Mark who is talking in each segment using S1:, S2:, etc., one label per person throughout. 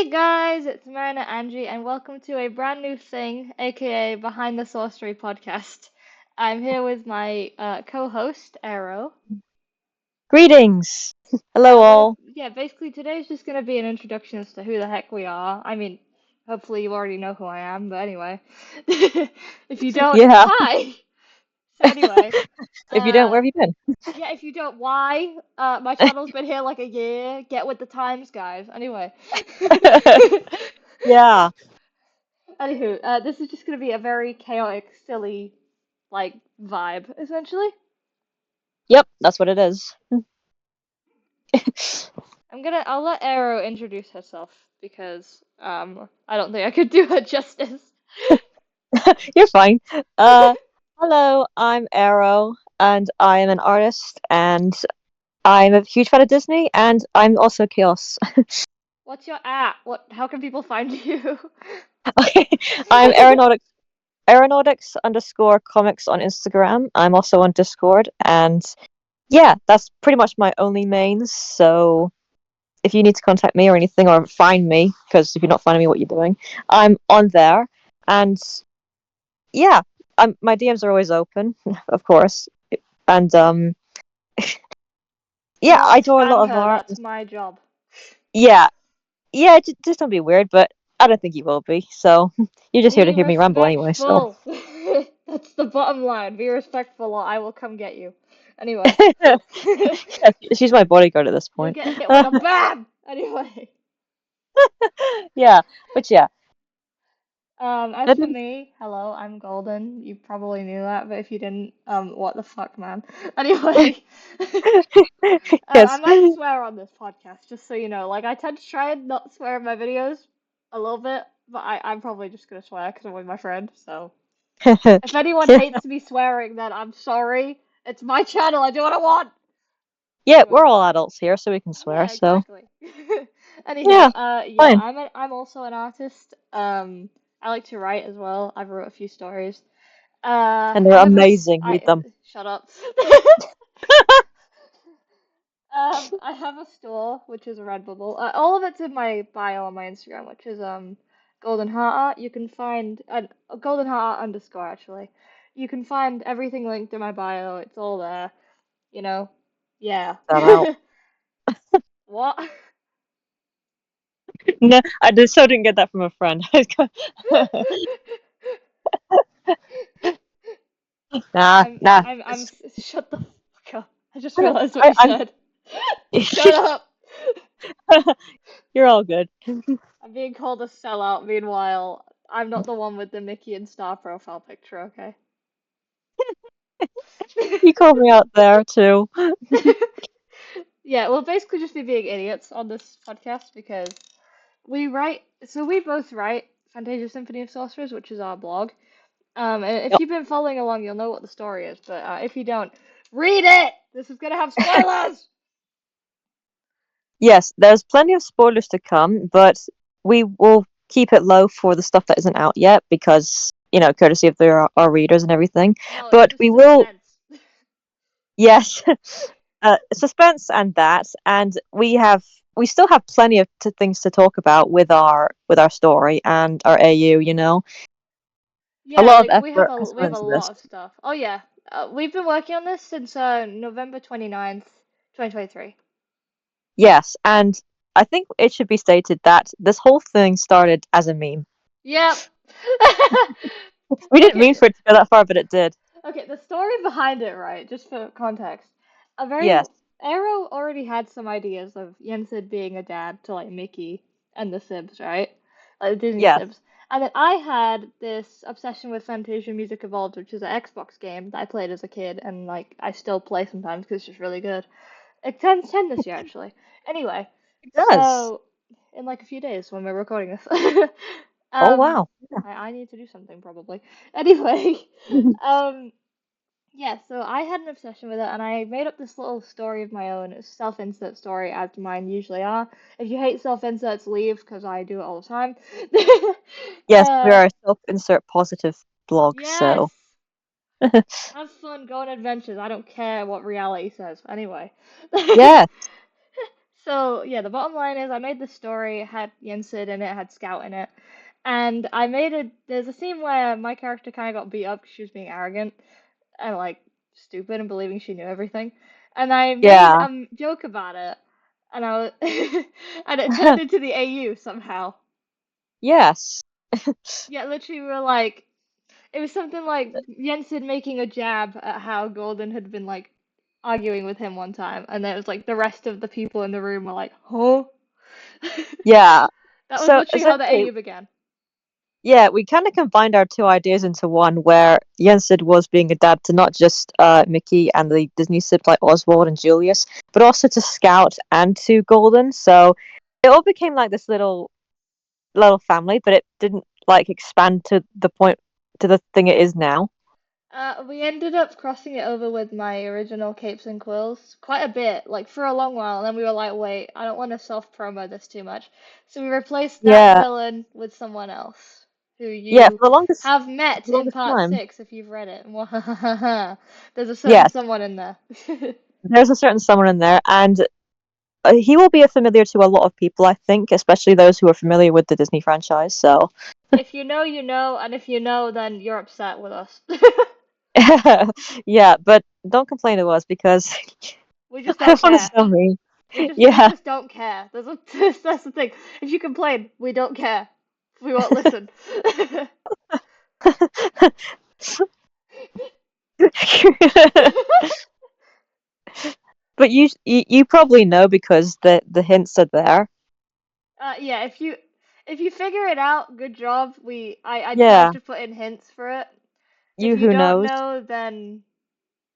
S1: Hey guys, it's MarionetteAngie, and welcome to a brand new thing, aka Behind the Sorcery podcast. I'm here with my co-host, Aero.
S2: Greetings. Hello, all.
S1: Basically today's just gonna be an introduction as to who the heck we are. I mean, hopefully you already know who I am, but anyway. If you don't,
S2: Yeah.
S1: hi! So anyway,
S2: If you don't,
S1: uh,
S2: where have you been?
S1: yeah, if you don't, why? My channel's been here like a year. Get with the times, guys. Anyway.
S2: Yeah.
S1: Anywho, this is just gonna be a very chaotic, silly, like, vibe, essentially.
S2: Yep, that's what it is.
S1: I'll let Aero introduce herself because, I don't think I could do her justice.
S2: You're fine. Hello, I'm Aero, and I am an artist, and I'm a huge fan of Disney, and I'm also Chaos.
S1: What's your at? How can people find you?
S2: Okay, I'm aeronautics underscore comics on Instagram. I'm also on Discord, and yeah, that's pretty much my only mains. So if you need to contact me or anything or find me, because if you're not finding me, what you're doing, I'm on there. And yeah, my DMs are always open, of course. And
S1: Do
S2: yeah, I
S1: not
S2: draw a lot
S1: spam
S2: of
S1: her,
S2: art.
S1: that's my job.
S2: Yeah, yeah, just don't be weird, but I don't think you will be. So you're just here to
S1: Be
S2: hear me ramble anyway. So
S1: respectful! That's the bottom line. Be respectful or I will come get you. Anyway.
S2: yeah, she's my bodyguard at this
S1: You'll
S2: point.
S1: get hit with a BAM! Anyway.
S2: Yeah, but yeah,
S1: As
S2: I
S1: for
S2: didn't.
S1: me, hello, I'm Golden. You probably knew that, but if you didn't, what the fuck, man. Anyway, I
S2: Yes.
S1: might swear on this podcast, just so you know. Like, I tend to try and not swear in my videos a little bit, but I'm probably just gonna swear because I'm with my friend. So, if anyone hates me swearing, then I'm sorry. It's my channel. I do what I want.
S2: Yeah,
S1: Anyway,
S2: we're all adults here, so we can swear.
S1: yeah,
S2: So
S1: exactly. Anywho,
S2: yeah,
S1: yeah,
S2: fine.
S1: I'm also an artist. I like to write as well. I've wrote a few stories.
S2: And they're
S1: I have a
S2: amazing. Read them.
S1: shut up. I have a store which is a Redbubble. All of it's in my bio on my Instagram, which is Golden Heart Art. You can find Golden Heart Art underscore actually. You can find everything linked in my bio. It's all there. You know, yeah.
S2: That out.
S1: What?
S2: No, I just so didn't get that from a friend. Nah, nah.
S1: Shut the fuck up. I just
S2: I,
S1: realized what you
S2: I'm.
S1: said. Shut up.
S2: You're all good.
S1: I'm being called a sellout. Meanwhile, I'm not the one with the Mickey and Star profile picture, okay?
S2: You called me out there too.
S1: Yeah, we'll basically just be being idiots on this podcast because we both write Fantasia Symphony of Sorcerers, which is our blog. And if
S2: Yep.
S1: you've been following along, you'll know what the story is, but if you don't, read it! This is gonna have spoilers!
S2: Yes, there's plenty of spoilers to come, but we will keep it low for the stuff that isn't out yet because, courtesy of our readers and everything.
S1: No, it's
S2: But
S1: just
S2: we will,
S1: suspense.
S2: yes, suspense and that, and we still have plenty of things to talk about with our story and our AU. A
S1: Yeah,
S2: lot of
S1: like
S2: effort has
S1: we
S2: gone
S1: have a
S2: into this.
S1: lot of stuff. Oh yeah, we've been working on this since November 29th, 2023.
S2: Yes, and I think it should be stated that this whole thing started as a meme.
S1: Yep.
S2: We didn't mean
S1: Okay,
S2: for it to go that far, but it did.
S1: okay, the story behind it, right? Just for context. A very
S2: Yes,
S1: Arrow already had some ideas of Yen Sid being a dad to like Mickey and the Sibs, right? Like the Disney
S2: yes,
S1: Sibs. And then I had this obsession with Fantasia Music Evolved, which is an Xbox game that I played as a kid and like I still play sometimes because it's just really good. It turns 10 this year actually. Anyway,
S2: it does.
S1: so in like a few days when we're recording this.
S2: Oh
S1: um
S2: wow.
S1: I need to do something probably. Anyway, um yeah, so I had an obsession with it, and I made up this little story of my own. It's a self-insert story, as mine usually are. If you hate self-inserts, leave, because I do it all the time.
S2: Yes, we
S1: uh,
S2: are a self-insert positive blog,
S1: yes,
S2: so
S1: have fun, go on adventures. I don't care what reality says. Anyway.
S2: yeah.
S1: So yeah, the bottom line is I made the story, it had Yen Sid in it, it had Scout in it, and I made it. There's a scene where my character kind of got beat up because she was being arrogant and like stupid and believing she knew everything, and I made
S2: Yeah.
S1: a joke about it, and I was and it turned into the AU somehow.
S2: Yes.
S1: Yeah, literally we were like, it was something like Jensen making a jab at how Golden had been like arguing with him one time, and then it was like the rest of the people in the room were like, "Huh?"
S2: Yeah.
S1: That was
S2: So
S1: literally how the
S2: essentially,
S1: AU began.
S2: yeah, we kind of combined our two ideas into one, where Yen Sid was being a dad to not just Mickey and the Disney Sids like Oswald and Julius, but also to Scout and to Golden. So it all became like this little family, but it didn't like expand to the point to the thing it is now.
S1: We ended up crossing it over with my original Capes and Quills quite a bit, like for a long while, and then we were like, wait, I don't want to self-promo this too much. So we replaced that
S2: Yeah,
S1: villain with someone else who
S2: yeah.
S1: you have
S2: For
S1: met
S2: the
S1: in
S2: longest
S1: part
S2: time,
S1: 6 if you've read it. There's a certain
S2: yes,
S1: someone in there.
S2: there's a certain someone in there, and he will be a familiar to a lot of people, I think, especially those who are familiar with the Disney franchise. So,
S1: If you know, you know, and if you know, then you're upset with us.
S2: yeah, but don't complain to us because
S1: We just
S2: I
S1: don't
S2: don't want to
S1: care.
S2: sound mean.
S1: We
S2: Yeah.
S1: just don't care. That's the thing. If you complain, we don't care. We won't listen.
S2: But you probably know because the hints are there.
S1: Yeah, if you figure it out, good job. I tried
S2: Yeah,
S1: to put in hints for it. If
S2: you
S1: you
S2: who
S1: don't
S2: knows.
S1: know, then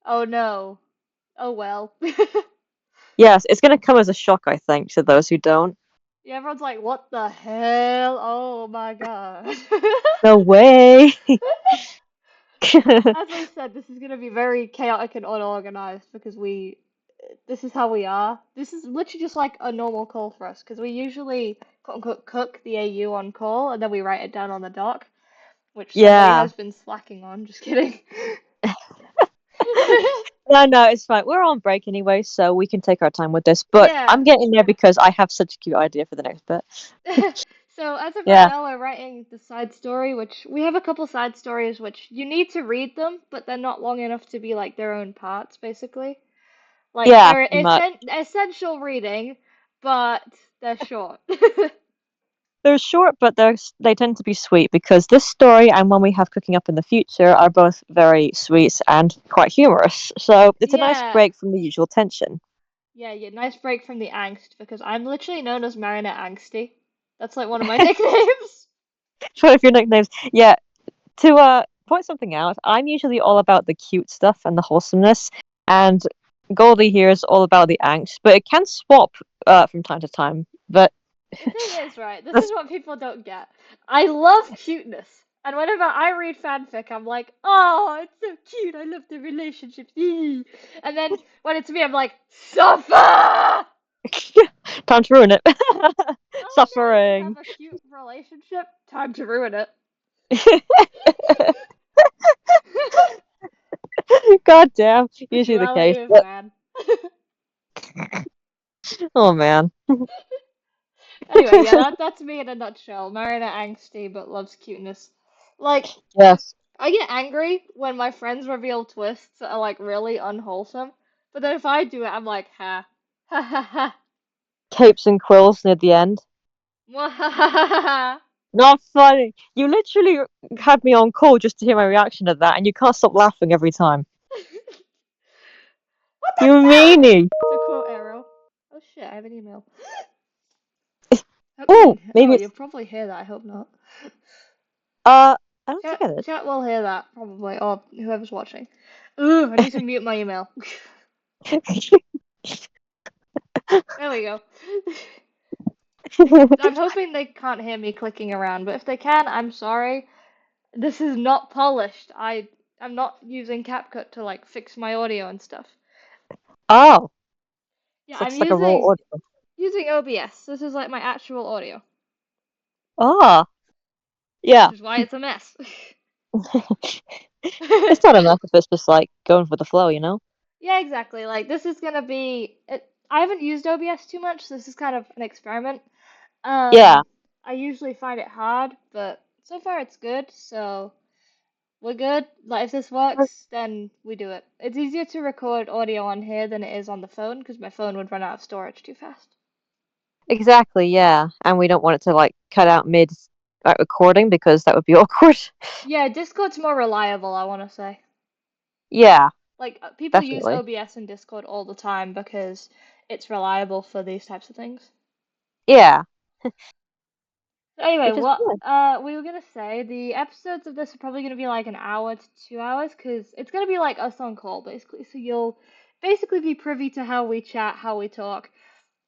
S1: oh no. Oh well.
S2: Yes, it's gonna come as a shock, I think, to those who don't.
S1: Yeah, everyone's like, what the hell? Oh my god.
S2: No way.
S1: As I said, this is gonna be very chaotic and unorganized because this is how we are. This is literally just like a normal call for us because we usually quote unquote cook the AU on call and then we write it down on the doc, which somebody
S2: Yeah.
S1: has been slacking on. Just kidding.
S2: No, no, it's fine. We're on break anyway, so we can take our time with this. But
S1: Yeah.
S2: I'm getting there because I have such a cute idea for the next bit.
S1: So as of right
S2: Yeah,
S1: now, we're writing the side story, which we have a couple side stories which you need to read them, but they're not long enough to be like their own parts, basically. Like
S2: yeah,
S1: they're
S2: pretty much.
S1: essential reading, but they're short.
S2: They're short, but they tend to be sweet because this story and one we have cooking up in the future are both very sweet and quite humorous. So it's a nice
S1: Yeah.
S2: break from the usual tension.
S1: Yeah, yeah, nice break from the angst because I'm literally known as Marionette Angsty. That's like one of my nicknames.
S2: One of your nicknames. Yeah, to point something out, I'm usually all about the cute stuff and the wholesomeness, and Goldie here is all about the angst, but it can swap from time to time. But
S1: The thing is, right, this is
S2: that's
S1: what people don't get. I love cuteness. And whenever I read fanfic, I'm like, oh, it's so cute. I love the relationships. Eee." And then when it's me, I'm like, suffer!
S2: time to ruin it.
S1: Oh no, we have
S2: Suffering.
S1: a cute relationship. Time to ruin it.
S2: God damn,
S1: The
S2: usually the
S1: duality
S2: case.
S1: of
S2: But
S1: man.
S2: oh man,
S1: Anyway, yeah, that's me in a nutshell. Marina angsty but loves cuteness. Like,
S2: yes,
S1: I get angry when my friends reveal twists that are like really unwholesome. But then if I do it, I'm like, ha. Ha ha ha.
S2: capes and quills near the end.
S1: Mwahahaha.
S2: Not funny. You literally had me on call just to hear my reaction to that, and you can't stop laughing every time.
S1: What
S2: You
S1: the fuck?
S2: meanie.
S1: To quote Aero. Oh shit, I have an email. Hope you
S2: Oh,
S1: can. Oh,
S2: maybe
S1: you'll
S2: it's
S1: probably hear that. I hope not.
S2: I don't think
S1: Chat,
S2: I did.
S1: chat will hear that probably, or whoever's watching. Ooh, I need to mute my email. There we go. I'm hoping they can't hear me clicking around, but if they can, I'm sorry. This is not polished. I'm not using CapCut to like fix my audio and stuff.
S2: Oh,
S1: Yeah,
S2: so
S1: I'm
S2: it's like a raw audio.
S1: using OBS. This is like my actual audio,
S2: Ah,
S1: which
S2: yeah.
S1: is why it's a mess.
S2: It's not enough if it's just like going with the flow, you know?
S1: Yeah, exactly. Like this is gonna be it. I haven't used OBS too much, so this is kind of an experiment.
S2: Yeah,
S1: I usually find it hard, but so far it's good, so we're good. Like if this works, then we do it. It's easier to record audio on here than it is on the phone because my phone would run out of storage too fast.
S2: exactly. Yeah, and we don't want it to like cut out mid recording because that would be awkward.
S1: Yeah, Discord's more reliable, I want to say.
S2: Yeah,
S1: Like people use
S2: definitely.
S1: OBS and Discord all the time because it's reliable for these types of things.
S2: Yeah,
S1: Anyway,
S2: which is
S1: what
S2: good.
S1: we were gonna say, the episodes of this are probably gonna be like an hour to 2 hours, because it's gonna be like us on call basically. So you'll basically be privy to how we chat, how we talk.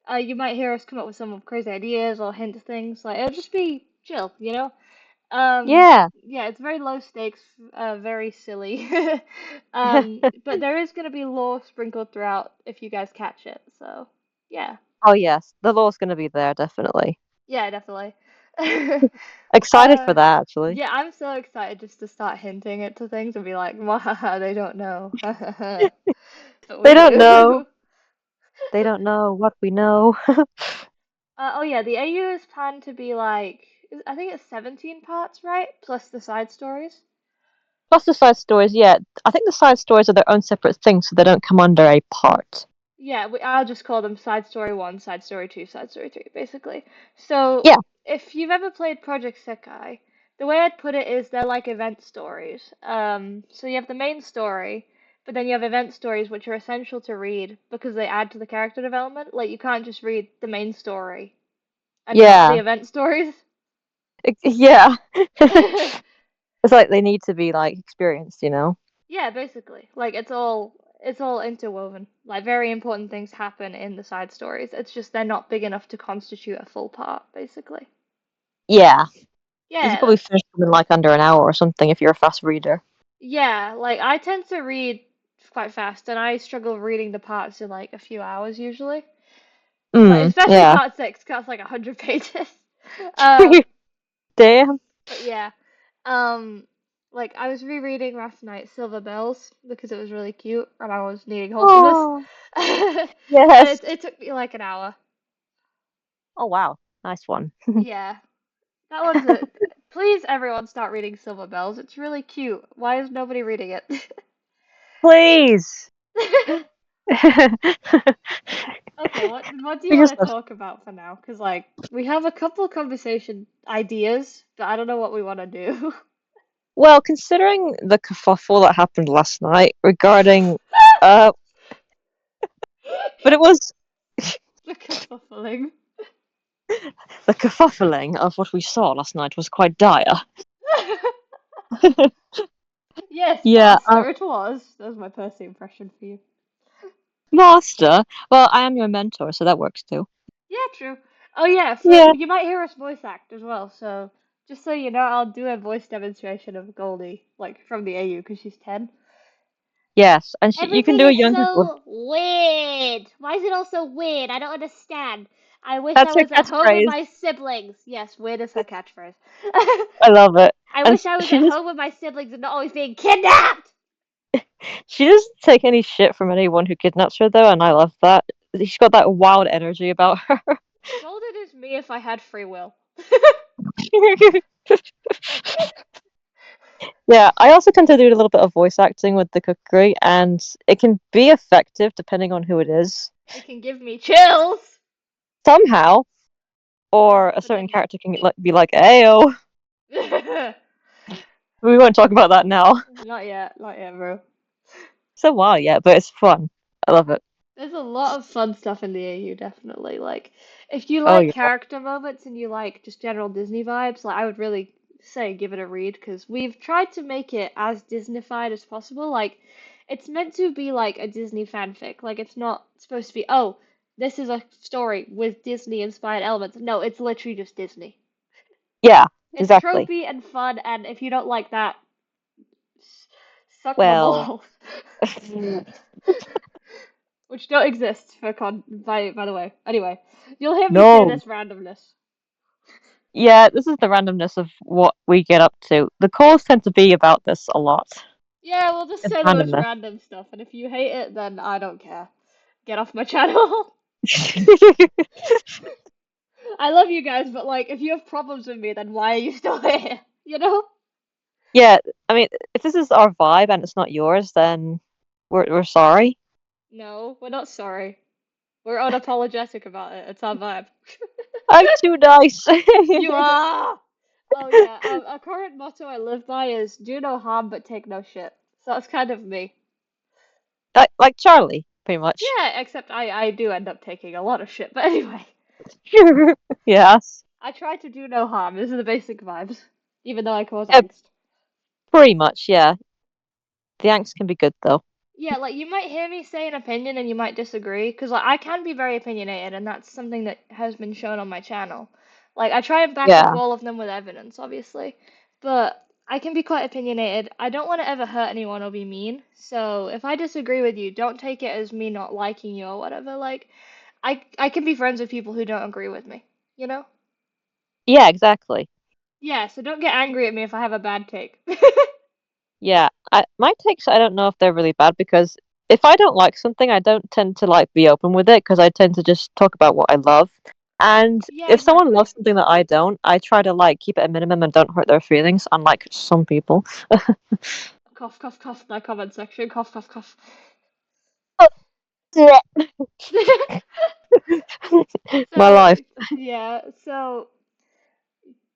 S1: You might hear us come up with some crazy ideas or hint things. Like it'll just be chill, you know.
S2: Yeah.
S1: Yeah, it's very low stakes, very silly. But there is gonna be lore sprinkled throughout if you guys catch it. So yeah,
S2: Oh yes, the law's gonna be there definitely.
S1: yeah, definitely.
S2: Excited for
S1: Uh,
S2: that actually.
S1: yeah, I'm so excited just to start hinting it to things and be like, "Wahaha, they don't know." But we
S2: They don't know.
S1: do.
S2: They don't know what we know.
S1: Oh yeah, the AU is planned to be like, I think it's 17 parts, right? Plus the side stories.
S2: Plus the side stories, yeah. I think the side stories are their own separate thing, so they don't come under a part.
S1: Yeah, I'll just call them side story 1, side story 2, side story 3, basically. So,
S2: Yeah,
S1: if you've ever played Project Sekai, the way I'd put it is they're like event stories. So you have the main story, but then you have event stories which are essential to read because they add to the character development. Like you can't just read the main story and not the
S2: yeah,
S1: event stories.
S2: yeah. It's like they need to be like experienced, you know?
S1: Yeah, basically. Like it's all interwoven. Like very important things happen in the side stories. It's just they're not big enough to constitute a full part, basically.
S2: Yeah. You could
S1: Yeah,
S2: probably finish them in like under an hour or something if you're a fast reader.
S1: yeah, like I tend to read quite fast and I struggle reading the parts in like a few hours usually. Like especially
S2: Yeah.
S1: part 6, 'cause that's like 100 pages. Um,
S2: Damn.
S1: but yeah. Um, like I was rereading last night Silver Bells because it was really cute and I was needing wholesomeness.
S2: Oh,
S1: And
S2: yes.
S1: it took me like an hour.
S2: Oh wow. Nice one.
S1: Yeah. That one's a Please everyone start reading Silver Bells. It's really cute. Why is nobody reading it?
S2: Please.
S1: Okay, what do you
S2: We
S1: want
S2: just
S1: to talk about for now? Because like we have a couple of conversation ideas, but I don't know what we want to do.
S2: well, considering the kerfuffle that happened last night regarding uh but it was
S1: The kerfuffling.
S2: the kerfuffling of what we saw last night was quite dire.
S1: Yes,
S2: Yeah,
S1: master, it was. That was my Percy impression for you.
S2: master. Well, I am your mentor, so that works too.
S1: Yeah, true. Oh yeah, for
S2: Yeah.
S1: you might hear us voice act as well. So just so you know, I'll do a voice demonstration of Goldie, like from the AU, because she's 10.
S2: Yes, and you can
S1: Everything
S2: do a
S1: is
S2: younger one.
S1: so weird. Why is it all so weird? I don't understand. I wish I
S2: That's her
S1: was at home with
S2: catchphrase.
S1: my siblings. Yes, weird is her catchphrase.
S2: I love it.
S1: I
S2: And
S1: wish I was
S2: she
S1: at
S2: just
S1: home with my siblings and not always being kidnapped.
S2: she doesn't take any shit from anyone who kidnaps her though, and I love that. She's got that wild energy about her.
S1: Golden is me if I had free will.
S2: Yeah, I also tend to do a little bit of voice acting with the cookery, and it can be effective depending on who it is.
S1: It can give me chills.
S2: Somehow, or a
S1: But
S2: certain
S1: then,
S2: character can be like, "Ayo." We won't talk about that now.
S1: not yet, bro.
S2: So wild, yeah, but it's fun. I love it.
S1: There's a lot of fun stuff in the AU, definitely. Like, if you
S2: Oh
S1: like
S2: yeah,
S1: character moments and you like just general Disney vibes, like I would really say give it a read because we've tried to make it as Disneyfied as possible. Like, it's meant to be like a Disney fanfic. Like, it's not supposed to be, oh, this is a story with Disney inspired elements. No, it's literally just Disney.
S2: yeah,
S1: It's
S2: exactly.
S1: tropey and fun, and if you don't like that, suck my
S2: Well,
S1: balls. Which don't exist for by the way. Anyway, you'll hear me say
S2: no.
S1: this randomness.
S2: Yeah, this is the randomness of what we get up to. The calls tend to be about this a lot.
S1: Yeah, we'll just
S2: It's
S1: say the most
S2: randomness.
S1: random stuff, and if you hate it, then I don't care. Get off my channel. I love you guys, but like, if you have problems with me, then why are you still here? You know?
S2: Yeah, I mean, if this is our vibe and it's not yours, then we're sorry.
S1: No, we're not sorry. We're unapologetic about it. It's our vibe.
S2: I'm too nice.
S1: You are! Oh yeah, our current motto I live by is do no harm but take no shit. So that's kind of me.
S2: Like Charlie, pretty much.
S1: Yeah, except I do end up taking a lot of shit. But anyway,
S2: Yes.
S1: I try to do no harm. These are the basic vibes. Even though I cause
S2: Yeah,
S1: angst.
S2: pretty much, yeah. The angst can be good though.
S1: Yeah, like you might hear me say an opinion and you might disagree, because like I can be very opinionated, and that's something that has been shown on my channel. Like I try and back up
S2: Yeah.
S1: all of them with evidence, obviously, but I can be quite opinionated. I don't want to ever hurt anyone or be mean, so if I disagree with you, don't take it as me not liking you or whatever. Like I can be friends with people who don't agree with me, you know?
S2: Yeah, exactly.
S1: Yeah, so don't get angry at me if I have a bad take.
S2: Yeah. My takes, I don't know if they're really bad because if I don't like something, I don't tend to like be open with it because I tend to just talk about what I love. And
S1: Yeah,
S2: if someone
S1: exactly.
S2: loves something that I don't, I try to like keep it a minimum and don't hurt their feelings, unlike some people.
S1: Cough, cough, cough. My comment section. Cough, cough, cough.
S2: Yeah. My
S1: So,
S2: life.
S1: yeah, so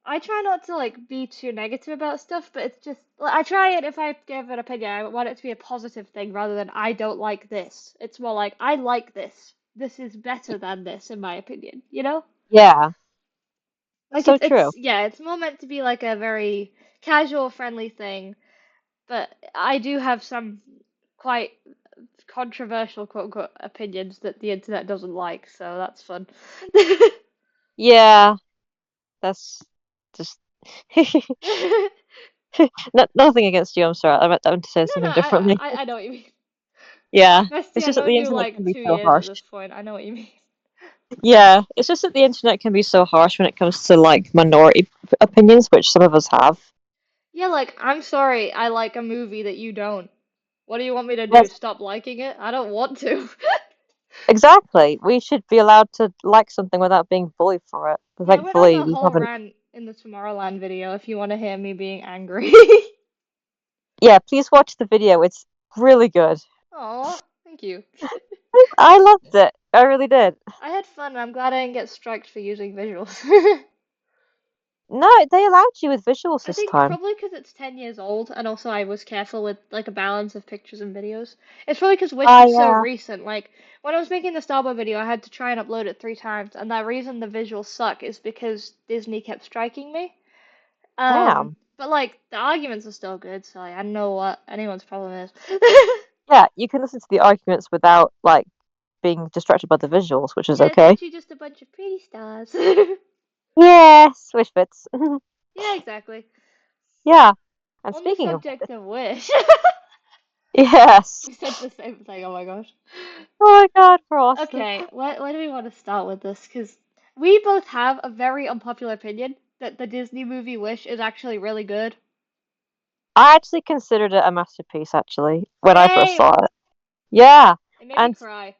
S1: I try not to like be too negative about stuff, but it's just like, I try it if I give an opinion, I want it to be a positive thing rather than I don't like this. It's more like I like this. This is better than this in my opinion, you know?
S2: Yeah.
S1: Like
S2: So true.
S1: it's yeah, it's more meant to be like a very casual, friendly thing, but I do have some quite controversial quote unquote opinions that the internet doesn't like, so that's fun.
S2: Yeah. That's just nothing against you. I'm sorry. I meant to say
S1: No, no,
S2: something differently.
S1: I know what you mean.
S2: Yeah.
S1: Bestie,
S2: It's
S1: I've
S2: just that
S1: known
S2: the
S1: you
S2: internet can
S1: like
S2: be
S1: 2
S2: so
S1: years at
S2: harsh.
S1: this point. I know what you mean.
S2: Yeah. It's just that the internet can be so harsh when it comes to like minority opinions, which some of us have.
S1: Yeah, like, I'm sorry, I like a movie that you don't. What do you want me to do?
S2: Yes.
S1: Stop liking it? I don't want to.
S2: Exactly. We should be allowed to like something without being bullied for it.
S1: Yeah, I went on
S2: Thankfully,
S1: a
S2: we
S1: whole
S2: haven't.
S1: rant in the Tomorrowland video if you want to hear me being angry.
S2: Yeah. Please watch the video. It's really good.
S1: Aw, thank you.
S2: I loved it. I really did.
S1: I had fun and I'm glad I didn't get striked for using visuals.
S2: No, they allowed you with visuals
S1: I
S2: this
S1: think
S2: time.
S1: probably because it's 10 years old, and also I was careful with like a balance of pictures and videos. It's probably because Wish
S2: Ah,
S1: was so
S2: yeah.
S1: recent. Like when I was making the Starboy video, I had to try and upload it 3 times, and the reason the visuals suck is because Disney kept striking me.
S2: Damn.
S1: But like the arguments are still good, so like, I don't know what anyone's problem is.
S2: Yeah, you can listen to the arguments without like being distracted by the visuals, which is
S1: Yeah, it's
S2: okay.
S1: literally just a bunch of pretty stars.
S2: Yes, wish bits.
S1: Yeah, exactly.
S2: Yeah. And
S1: On the
S2: speaking of,
S1: subject of Wish,
S2: yes.
S1: we said the same thing. Oh my gosh.
S2: Oh my God, we're awesome.
S1: Okay, where do we want to start with this? Because we both have a very unpopular opinion that the Disney movie Wish is actually really good.
S2: I actually considered it a masterpiece actually when I first saw
S1: Same!
S2: it. Yeah,
S1: It made me
S2: and
S1: cry.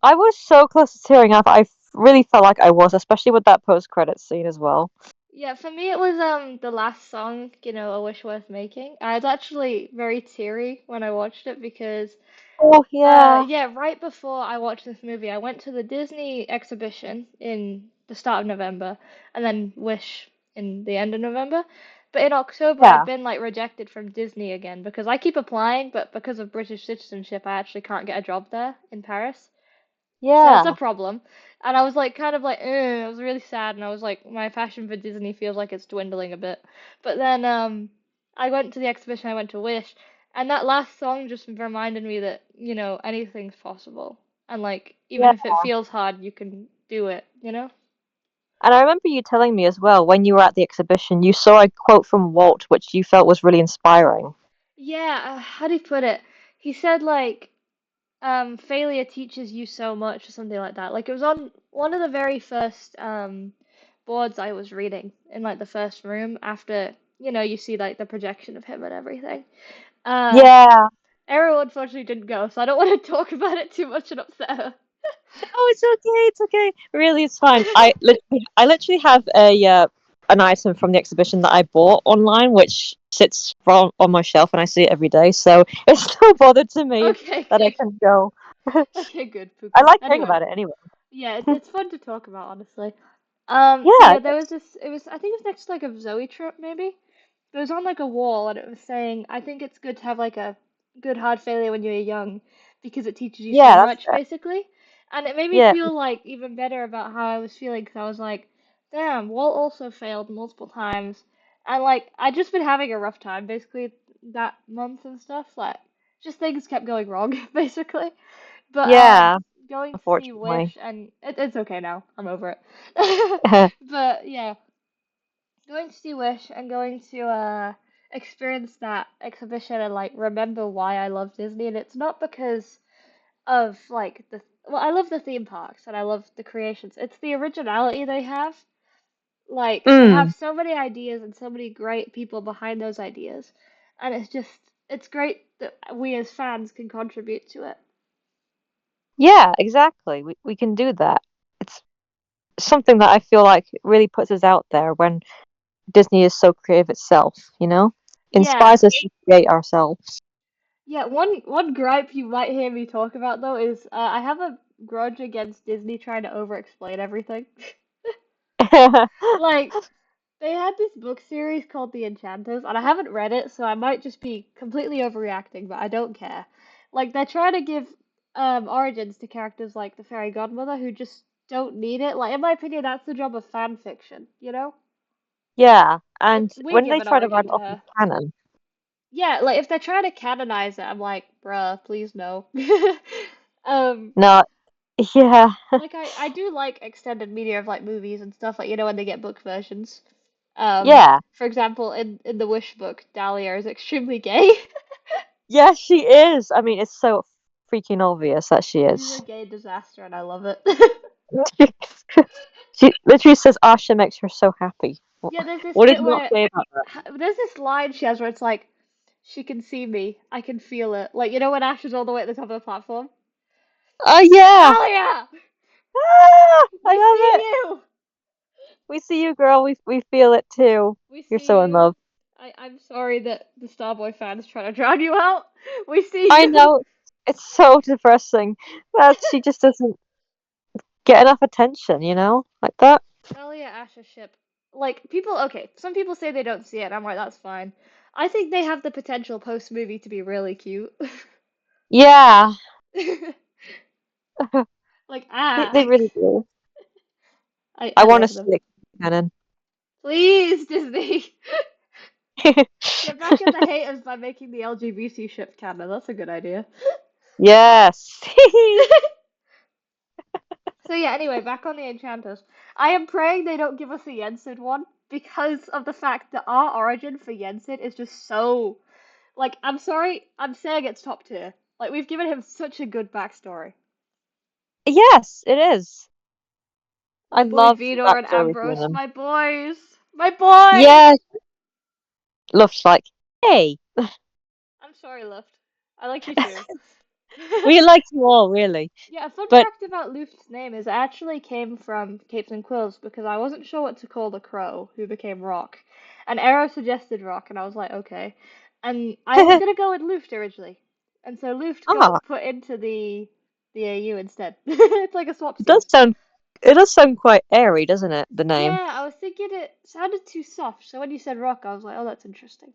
S2: I was so close to tearing up. Really felt like I was, especially with that post-credit scene as well.
S1: Yeah, for me it was the last song, A Wish Worth Making. I was actually very teary when I watched it because
S2: Oh yeah,
S1: yeah, right before I watched this movie, I went to the Disney exhibition in the start of November and then Wish in the end of November. But in October, I'd
S2: yeah,
S1: been like rejected from Disney again because I keep applying, but because of British citizenship, I actually can't get a job there in Paris. So it's a
S2: yeah,
S1: problem. And I was like, kind of like, I was really sad, and I was like, my passion for Disney feels like it's dwindling a bit. But then, I went to the exhibition, I went to Wish, and that last song just reminded me that, anything's possible. And like, even
S2: yeah.
S1: if it feels hard, you can do it, you know?
S2: And I remember you telling me as well when you were at the exhibition, you saw a quote from Walt which you felt was really inspiring.
S1: Yeah, how do you put it? He said like, failure teaches you so much or something like that. Like it was on one of the very first boards I was reading in like the first room after, you see like the projection of him and everything. Uh
S2: Yeah,
S1: Aero unfortunately didn't go, so I don't want to talk about it too much and upset her.
S2: Oh, it's okay. It's okay. Really, it's fine. I literally have a an item from the exhibition that I bought online, which sits on my shelf, and I see it every day. So it's no bother to me
S1: Okay,
S2: that I
S1: okay,
S2: can go.
S1: okay, good,
S2: I
S1: Puka.
S2: like hearing
S1: Anyway,
S2: about it anyway.
S1: yeah, it's fun to talk about, honestly. So
S2: Yeah.
S1: yeah, there was this. It was I think it was next to like a Zoe trip, maybe. It was on like a wall, and it was saying, I think it's good to have like a good hard failure when you're young because it teaches you so
S2: Yeah, that's
S1: much,
S2: fair.
S1: basically. And it made me
S2: Yeah.
S1: feel like even better about how I was feeling because I was like, damn, Walt also failed multiple times, and like I'd just been having a rough time basically that month and stuff. Like just things kept going wrong, basically. But
S2: Yeah.
S1: going to see
S2: Unfortunately.
S1: Wish, and it's okay now. I'm over it. But yeah, going to see Wish and going to experience that exhibition and like remember why I love Disney. And it's not because of like the well, I love the theme parks and I love the creations. It's the originality they have. Like they have
S2: Mm.
S1: so many ideas and so many great people behind those ideas, and it's great that we as fans can contribute to it.
S2: Yeah, exactly. We can do that. It's something that I feel like really puts us out there when Disney is so creative itself, you know?
S1: Yeah.
S2: Inspires us to create ourselves.
S1: Yeah, one gripe you might hear me talk about though is I have a grudge against Disney trying to over-explain everything. Like they had this book series called The Enchanters, and I haven't read it, so I might just be completely overreacting, but I don't care. Like they're trying to give origins to characters like the fairy godmother who just don't need it. Like in my opinion, that's the job of fan fiction, you know?
S2: Yeah, and
S1: We
S2: when
S1: give
S2: they
S1: an
S2: try to write
S1: origin
S2: it
S1: to
S2: off as
S1: her.
S2: canon,
S1: Yeah, like if they're trying to canonize it, I'm like, bruh, please no. Um,
S2: no, yeah,
S1: like I do like extended media of like movies and stuff, like you know when they get book versions.
S2: yeah,
S1: For example, in the Wish book, Dahlia is extremely gay.
S2: yeah, she is. I mean, it's so freaking obvious that she
S1: She's a
S2: is.
S1: gay disaster, and I love it.
S2: She literally says Asha makes her so happy.
S1: Yeah, there's this
S2: What is
S1: bit
S2: not
S1: where
S2: gay about that?
S1: there's this line she has where it's like, she can see me, I can feel it. Like you know when Ash is all the way at the top of the platform.
S2: Oh yeah,
S1: Dahlia,
S2: I
S1: we
S2: love
S1: see
S2: it.
S1: you.
S2: We see you, girl. We feel it too.
S1: We
S2: You're
S1: see
S2: so in
S1: you.
S2: love.
S1: I'm sorry that the Starboy fans trying to drown you out. We see
S2: I
S1: you.
S2: know. It's so depressing that she just doesn't get enough attention, like that.
S1: Dahlia Asha ship. Like people, okay, some people say they don't see it. I'm like, that's fine. I think they have the potential post movie to be really cute.
S2: Yeah,
S1: Like
S2: they really do. I
S1: I
S2: want to
S1: love
S2: see
S1: them.
S2: it canon.
S1: Please, Disney, get back at the haters by making the LGBT ship canon. That's a good idea.
S2: Yes.
S1: So yeah, anyway, back on the Enchanters. I am praying they don't give us a Yen Sid one because of the fact that our origin for Yen Sid is just so like I'm sorry, I'm saying it's top tier. Like we've given him such a good backstory.
S2: Yes, it is.
S1: My
S2: I
S1: boy
S2: love the
S1: Vidor and
S2: backstory for
S1: Ambrose,
S2: them.
S1: my boys. My boys!
S2: Yeah, Luft's like, hey,
S1: I'm sorry, Luft. I like you too.
S2: we like you all, really.
S1: Yeah, a fun
S2: But
S1: fact about Luft's name is it actually came from Capes and Quills because I wasn't sure what to call the crow who became Rock. And Aero suggested Rock, and I was like, okay. And I was gonna go with Luft originally. And so Luft
S2: ah,
S1: got put into the AU instead. It's like a
S2: it
S1: swapsies.
S2: does sound it does sound quite airy, doesn't it? The name.
S1: Yeah, I was thinking it sounded too soft, so when you said Rock, I was like, oh, that's interesting.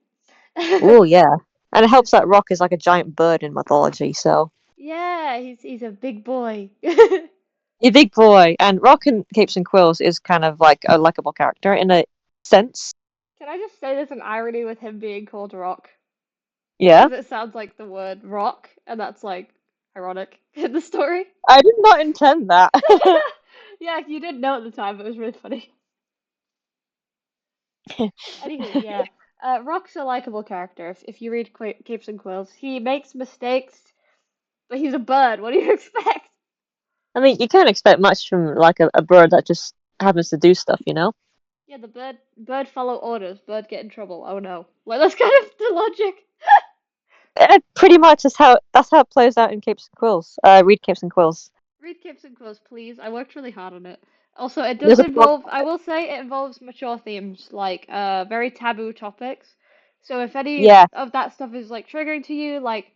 S2: Oh yeah, and it helps that Rock is like a giant bird in mythology. So
S1: Yeah, he's a big boy.
S2: a big boy, and Rock in Capes and Quills is kind of like a likable character in a sense.
S1: Can I just say there's an irony with him being called Rock?
S2: Yeah,
S1: Because it sounds like the word rock, and that's like ironic in the story.
S2: I did not intend that.
S1: Yeah, you didn't know at the time, but it was really funny. Anywho, yeah. Rock's a likable character. If you read Capes and Quills, he makes mistakes, but he's a bird. What do you expect?
S2: I mean, you can't expect much from like a bird that just happens to do stuff, you know?
S1: Yeah, the bird follow orders. Bird get in trouble. Oh no. Well, that's kind of the logic.
S2: Pretty much is how that's how it plays out in Capes and Quills. Read Capes and Quills.
S1: Read Kips and Quills, please. I worked really hard on it. Also, it
S2: There's
S1: does
S2: a blog.
S1: involve, I will say, it involves mature themes, like very taboo topics. So if any
S2: Yeah,
S1: of that stuff is like triggering to you, like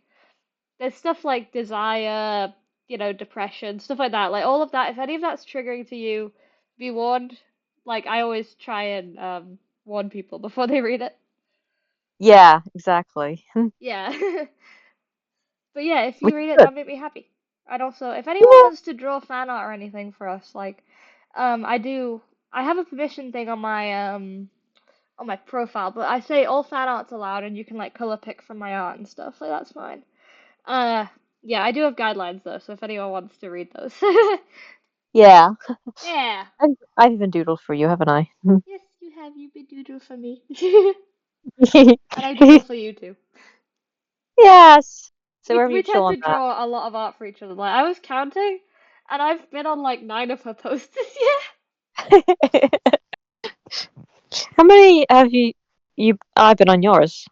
S1: there's stuff like desire, depression, stuff like that. Like all of that, if any of that's triggering to you, be warned. Like I always try and warn people before they read it.
S2: yeah, exactly.
S1: Yeah. But yeah, if
S2: Which
S1: you read
S2: is
S1: it,
S2: good.
S1: that'd make me happy. I'd also, if anyone
S2: Yeah,
S1: wants to draw fan art or anything for us, like, I do, I have a permission thing on my profile, but I say all fan art's allowed and you can like color pick from my art and stuff, like that's fine. Uh, yeah, I do have guidelines though, so if anyone wants to read those.
S2: yeah.
S1: Yeah.
S2: I've even doodled for you, haven't I?
S1: Yes, you have. You been doodle for me. And I doodle for you too.
S2: Yes. So
S1: We
S2: we're
S1: we
S2: mutual
S1: tend
S2: on
S1: to draw a lot of art for each other. Like I was counting, and I've been on like 9 of her posts this year.
S2: that. How many have you I've been on yours?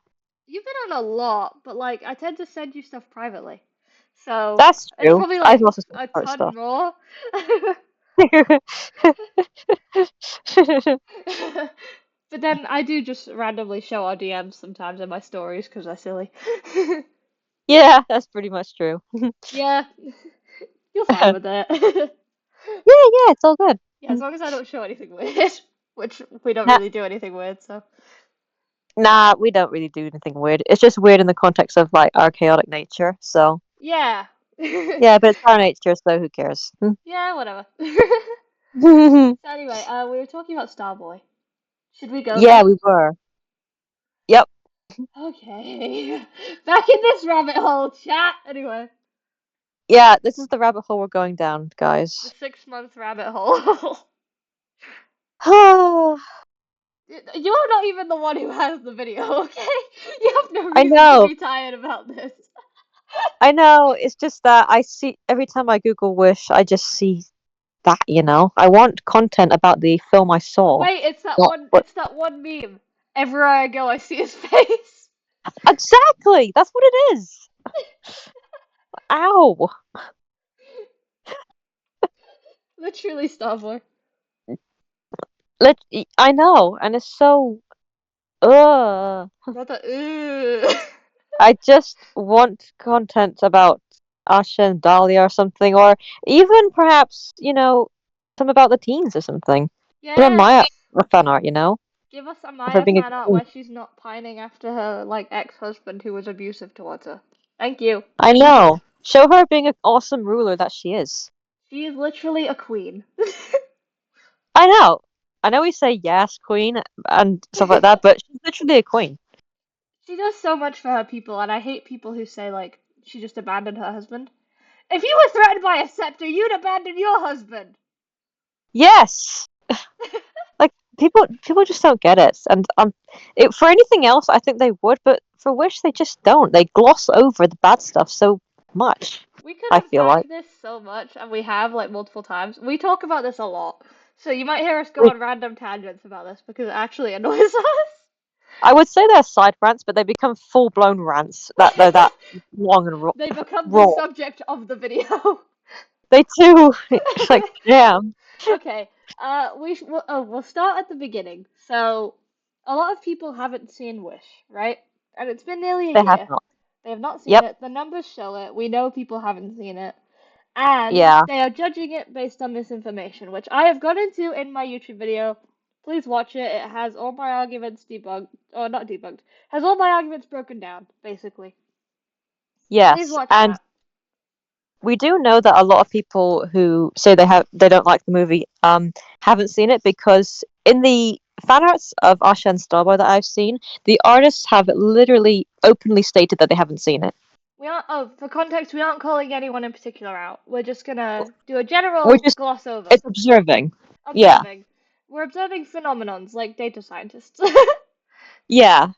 S1: You've been on a lot, but like I tend to send you stuff privately. So
S2: That's
S1: it's
S2: true.
S1: probably
S2: I've
S1: like
S2: also seen
S1: a
S2: art
S1: ton
S2: stuff.
S1: more. But then I do just randomly show our DMs sometimes in my stories because they're silly.
S2: Yeah, that's pretty much true.
S1: Yeah, you're fine
S2: Yeah,
S1: with it.
S2: yeah, it's all good.
S1: Yeah, as long as I don't show anything weird, which we don't
S2: Nah,
S1: really do anything weird, so.
S2: nah, we don't really do anything weird. It's just weird in the context of like our chaotic nature. So
S1: Yeah.
S2: yeah, but it's our nature, so who cares?
S1: Yeah, whatever. So anyway, we were talking about Starboy. Should we go
S2: Yeah,
S1: there?
S2: we were. Yep.
S1: Okay. Back in this rabbit hole, chat. Anyway,
S2: Yeah, this is the rabbit hole we're going down,
S1: the
S2: guys.
S1: 6 month rabbit hole.
S2: I
S1: You're not even the one who has the video, okay? You have no reason to
S2: know.
S1: be tired about this.
S2: I know. It's just that I see every time I Google Wish, I just see that, you know. I want content about the film I saw.
S1: Wait, it's that
S2: Not
S1: one.
S2: what
S1: It's that one meme. Everywhere I go, I see his face.
S2: exactly. That's what it is. Ow.
S1: Literally, Starboy.
S2: Let I know, and it's so
S1: Not the.
S2: I just want content about Asha and Dahlia or something, or even perhaps, some about the teens or something. Even
S1: Yeah,
S2: Maya fan art,
S1: give us a
S2: of her
S1: Maya
S2: being a
S1: fan art
S2: teen.
S1: where she's not pining after her like ex-husband who was abusive towards her. Thank you.
S2: I know. Show her being an awesome ruler that she is.
S1: She is literally a queen.
S2: I know. I know we say yes, queen, and stuff like that, but she's literally a queen.
S1: She does so much for her people, and I hate people who say like she just abandoned her husband. If you were threatened by a scepter, you'd abandon your husband.
S2: Yes. Like people just don't get it, and for anything else, I think they would, but for Wish, they just don't. They gloss over the bad stuff so much.
S1: We could
S2: I feel
S1: unpack
S2: like
S1: this so much, and we have like multiple times. We talk about this a lot, so you might hear us go
S2: we,
S1: on random tangents about this because it actually annoys us.
S2: I would say they're side rants, but they become full blown rants that they're that long and
S1: They become the
S2: raw.
S1: subject of the video.
S2: They do. It's like damn,
S1: Okay, we'll start at the beginning. So, a lot of people haven't seen Wish, right? And it's been nearly a
S2: they have
S1: year.
S2: not.
S1: They have not seen
S2: Yep.
S1: it. The numbers show it. We know people haven't seen it. And
S2: Yeah.
S1: they are judging it based on misinformation, which I have gone into in my YouTube video. Please watch it. It has all my arguments debunked, or not debunked, has all my arguments broken down, basically. Please
S2: Yes.
S1: watch
S2: And
S1: that.
S2: we do know that a lot of people who say they don't like the movie haven't seen it because in the fan arts of Asha and Starboy that I've seen, the artists have literally openly stated that they haven't seen it.
S1: For context, we aren't calling anyone in particular out. We're just gonna do a
S2: We're
S1: general
S2: just
S1: gloss over.
S2: it's observing. Yeah.
S1: Observing. We're observing phenomenons like data scientists.
S2: Yeah.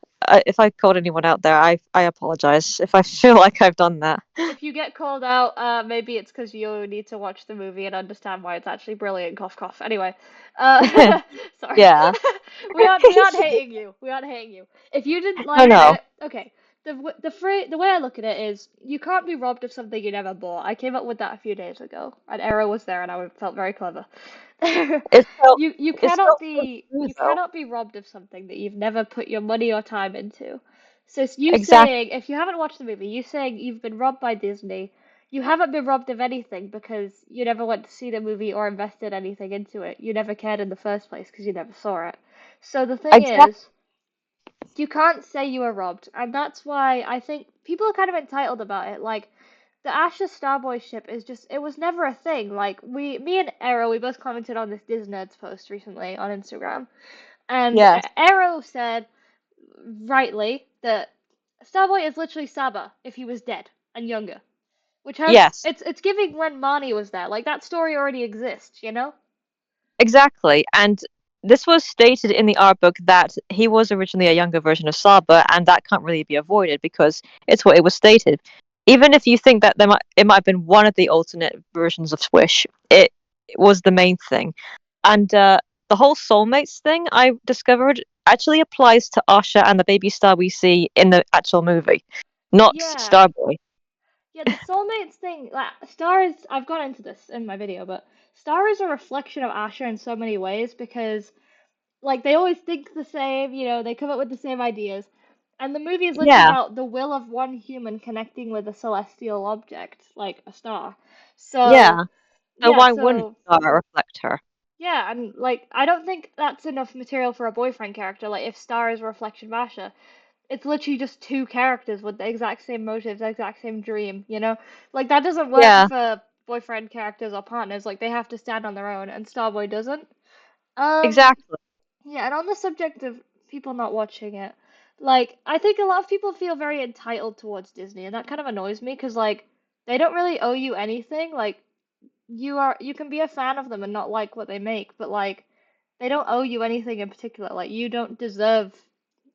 S2: If I called anyone out there, I apologize if I feel like I've done that.
S1: If you get called out, maybe it's because you need to watch the movie and understand why it's actually brilliant. Cough, cough. Anyway, sorry.
S2: Yeah.
S1: We aren't hating you. We aren't hating you. If you didn't
S2: No,
S1: like
S2: no.
S1: it, okay. the way I look at it is you can't be robbed of something you never bought. I came up with that a few days ago, and Aero was there, and I felt very clever.
S2: It's so
S1: You
S2: true though.
S1: cannot be robbed of something that you've never put your money or time into. So it's you
S2: Exactly.
S1: saying, if you haven't watched the movie, you saying you've been robbed by Disney. You haven't been robbed of anything because you never went to see the movie or invested anything into it. You never cared in the first place because you never saw it. So the thing
S2: Exactly.
S1: is, you can't say you were robbed, and that's why I think people are kind of entitled about it. Like the Asher Starboy ship is just it was never a thing. Like me and Aero, we both commented on this Disney Nerds post recently on Instagram, and
S2: Yes.
S1: Aero said rightly that Starboy is literally Saba if he was dead and younger, which has
S2: Yes.
S1: it's giving when Marnie was there. Like that story already exists, you know?
S2: Exactly. And this was stated in the art book that he was originally a younger version of Saba, and that can't really be avoided because it's what it was stated. Even if you think that it might have been one of the alternate versions of Swish, it was the main thing. And the whole soulmates thing I discovered actually applies to Asha and the baby star we see in the actual movie, not
S1: Yeah.
S2: Starboy.
S1: Yeah, the soulmates thing, like Star is I've gone into this in my video, but Star is a reflection of Asher in so many ways because like they always think the same, you know, they come up with the same ideas. And the movie is literally
S2: Yeah,
S1: about the will of one human connecting with a celestial object, like a star. So,
S2: yeah. So
S1: yeah,
S2: why wouldn't
S1: so
S2: Star reflect her?
S1: yeah, and like I don't think that's enough material for a boyfriend character. Like if Star is a reflection of Asher, it's literally just two characters with the exact same motives, the exact same dream, you know? Like that doesn't work
S2: Yeah,
S1: for boyfriend characters or partners. Like they have to stand on their own, and Starboy doesn't. Um,
S2: exactly.
S1: yeah, and on the subject of people not watching it, like I think a lot of people feel very entitled towards Disney, and that kind of annoys me because like they don't really owe you anything. Like you can be a fan of them and not like what they make, but like they don't owe you anything in particular. Like you don't deserve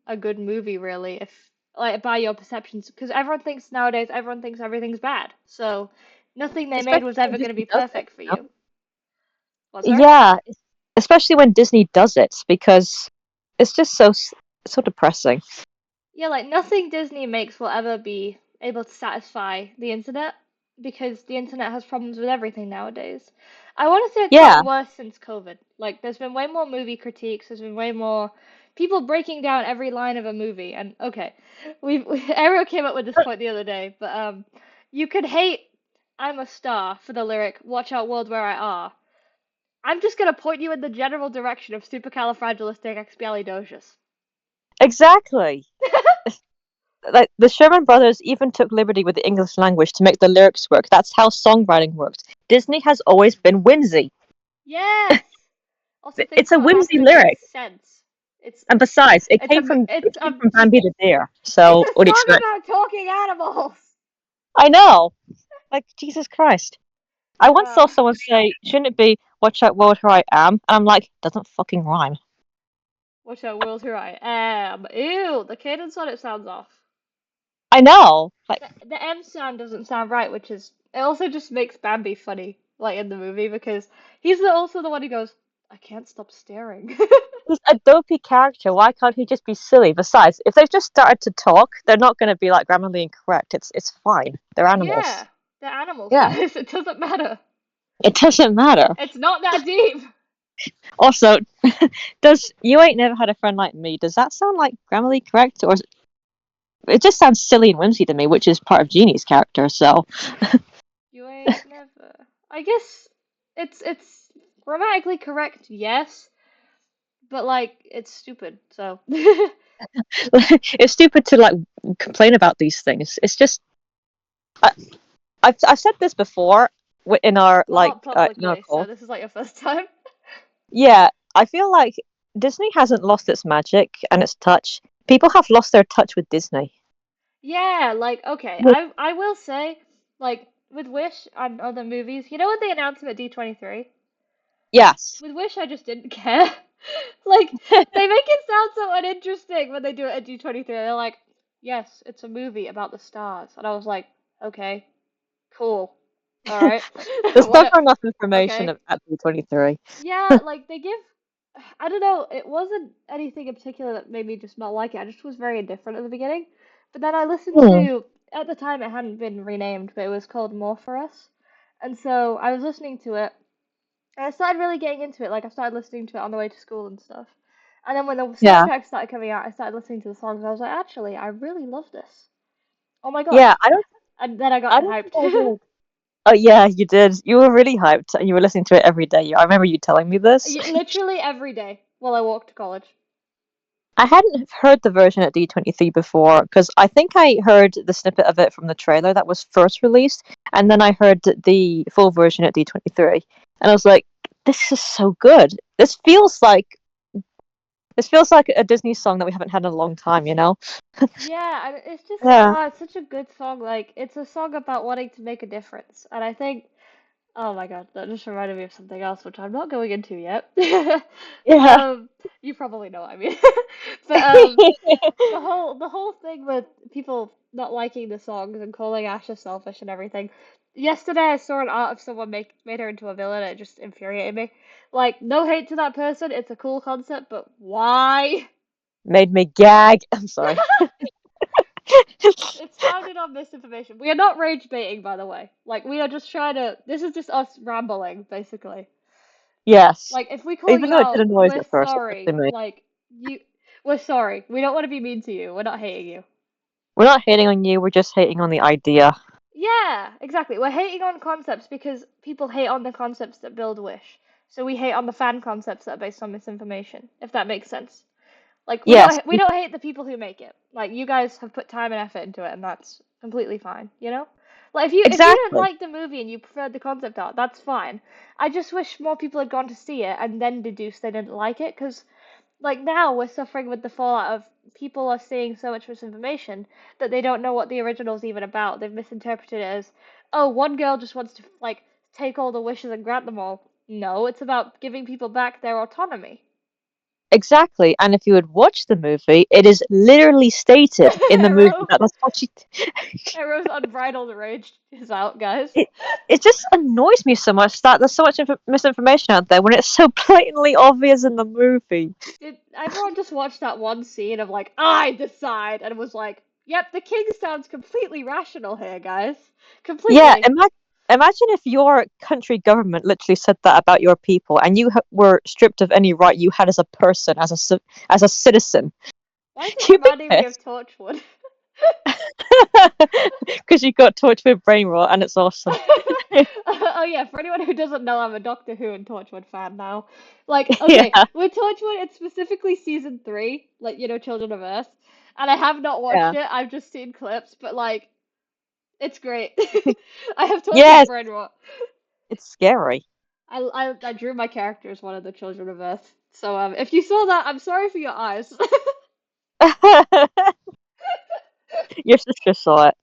S1: a good movie really if like by your perceptions because everyone thinks everything's bad. So nothing they made
S2: Especially
S1: was
S2: when
S1: ever going to
S2: Disney
S1: be
S2: does it,
S1: perfect for
S2: you
S1: you.
S2: know?
S1: What, sorry?
S2: Yeah, especially when Disney does it because it's just so depressing.
S1: Yeah, like nothing Disney makes will ever be able to satisfy the internet because the internet has problems with everything nowadays. I want to say it's
S2: Yeah,
S1: gotten worse since COVID. Like there's been way more movie critiques, there's been way more people breaking down every line of a movie. And okay, Aero came up with this point the other day, but you could hate I'm a star for the lyric "Watch out, world where I are." I'm just gonna point you in the general direction of supercalifragilisticexpialidocious.
S2: exactly. Like the Sherman Brothers even took liberty with the English language to make the lyrics work. That's how songwriting works. Disney has always been whimsy.
S1: Yes. Also, think
S2: It's a
S1: about how
S2: whimsy
S1: good it makes
S2: lyric,
S1: sense. It's
S2: and besides, it
S1: it's
S2: came from Bambi the Deer.
S1: it's
S2: So
S1: a
S2: what do you
S1: song
S2: expect?
S1: about talking animals.
S2: I know. Like Jesus Christ. I once saw
S1: Uh,
S2: someone say, "Shouldn't it be Watch Out World Here I Am?" And I'm like, doesn't fucking rhyme.
S1: Watch out, world, here I am. Ew, the cadence on it sounds off.
S2: I know. Like
S1: The M sound doesn't sound right, which is it also just makes Bambi funny, like in the movie, because also the one who goes, I can't stop staring.
S2: he's a dopey character. Why can't he just be silly? Besides, if they've just started to talk, they're not going to be like grammarly incorrect. It's fine. They're animals.
S1: Yeah, they're animals,
S2: Yeah,
S1: guys. It doesn't matter.
S2: it doesn't matter.
S1: It's not that deep.
S2: Also, does "You Ain't Never Had a Friend Like Me"? Does that sound like grammarly correct, or it just sounds silly and whimsy to me, which is part of Jeannie's character. So
S1: You ain't never. I guess it's grammatically correct, yes, but like it's stupid. So
S2: it's stupid to like complain about these things. It's just I, I've said this before in our
S1: well, not
S2: in our
S1: publicly. So
S2: call.
S1: this is like your first time.
S2: Yeah, I feel like Disney hasn't lost its magic and its touch. People have lost their touch with Disney.
S1: Yeah, like okay,
S2: Well,
S1: I will say like with Wish and other movies, you know what they announced at D23?
S2: yes,
S1: With Wish, I just didn't care. Like they make it sound so uninteresting when they do it at D23. They're like, yes, it's a movie about the stars, and I was like, okay, cool, all right,
S2: there's
S1: what?
S2: never enough information
S1: Okay.
S2: at B23.
S1: Yeah, like they give, I don't know, it wasn't anything in particular that made me just not like it. I just was very indifferent at the beginning. But then I listened
S2: Hmm.
S1: to, at the time it hadn't been renamed, but it was called More for Us. And so I was listening to it, and I started really getting into it. Like I started listening to it on the way to school and stuff. And then when the
S2: Yeah.
S1: soundtrack started coming out, I started listening to the songs. And I was like, actually, I really love this. Oh my god!
S2: Yeah,
S1: And then I got
S2: I don't think
S1: hyped.
S2: I did. Oh yeah, you did. You were really hyped and you were listening to it every day. I remember you telling me this.
S1: Literally every day while I walked to college.
S2: I hadn't heard the version at D23 before because I think I heard the snippet of it from the trailer that was first released, and then I heard the full version at D23, and I was like, "This is so good. This feels like a Disney song that we haven't had in a long time, you know?"
S1: Yeah, and it's just
S2: Yeah.
S1: it's such a good song. Like it's a song about wanting to make a difference, and I think oh my God, that just reminded me of something else, which I'm not going into yet.
S2: Yeah.
S1: Um, you probably know what I mean. But the whole thing with people not liking the songs and calling Asha selfish and everything. Yesterday I saw an art of someone made her into a villain. It just infuriated me. Like, no hate to that person. It's a cool concept, but why?
S2: Made me gag. I'm sorry.
S1: It's founded on misinformation. We are not rage baiting, by the way. Like, we are just trying to. This is just us rambling, basically.
S2: Yes.
S1: Like, if we call
S2: Even
S1: you
S2: though it did
S1: out,
S2: annoy us
S1: we're
S2: at first,
S1: sorry.
S2: especially me.
S1: Like, we're sorry. We don't want to be mean to you. We're not hating you.
S2: We're not hating on you, we're just hating on the idea.
S1: Yeah, exactly. We're hating on concepts because people hate on the concepts that build Wish. So we hate on the fan concepts that are based on misinformation, if that makes sense. Like we
S2: Yes,
S1: don't we don't hate the people who make it. Like you guys have put time and effort into it, and that's completely fine, you know? Like if you didn't
S2: exactly.
S1: like the movie and you preferred the concept art, that's fine. I just wish more people had gone to see it and then deduced they didn't like it, because like now we're suffering with the fallout of people are seeing so much misinformation that they don't know what the original's even about. They've misinterpreted it as, oh, one girl just wants to like take all the wishes and grant them all. No, it's about giving people back their autonomy.
S2: Exactly. And if you had watched the movie, it is literally stated in the movie
S1: Aero,
S2: that that's what she.
S1: Aero's unbridled rage is out, guys.
S2: it, it just annoys me so much that there's so much misinformation out there when it's so blatantly obvious in the movie.
S1: Did everyone just watch that one scene of like, I decide, and was like, yep, the king sounds completely rational here, guys.
S2: Yeah,
S1: Completely.
S2: imagine if your country government literally said that about your people and you were stripped of any right you had as a person, as a citizen.
S1: Why is it
S2: You'd be
S1: reminding me of
S2: pissed.
S1: Torchwood?
S2: Because you got tortured with brain rot and it's awesome.
S1: Oh yeah, for anyone who doesn't know, I'm a Doctor Who and Torchwood fan now. Like, okay,
S2: Yeah,
S1: with Torchwood, it's specifically season 3, like, Children of Earth, and I have not watched
S2: yeah.
S1: it, I've just seen clips, but like, it's great. I have Torchwood
S2: Yes,
S1: brain rot.
S2: it's scary.
S1: I drew my character as one of the Children of Earth, so if you saw that, I'm sorry for your eyes.
S2: Your sister saw it.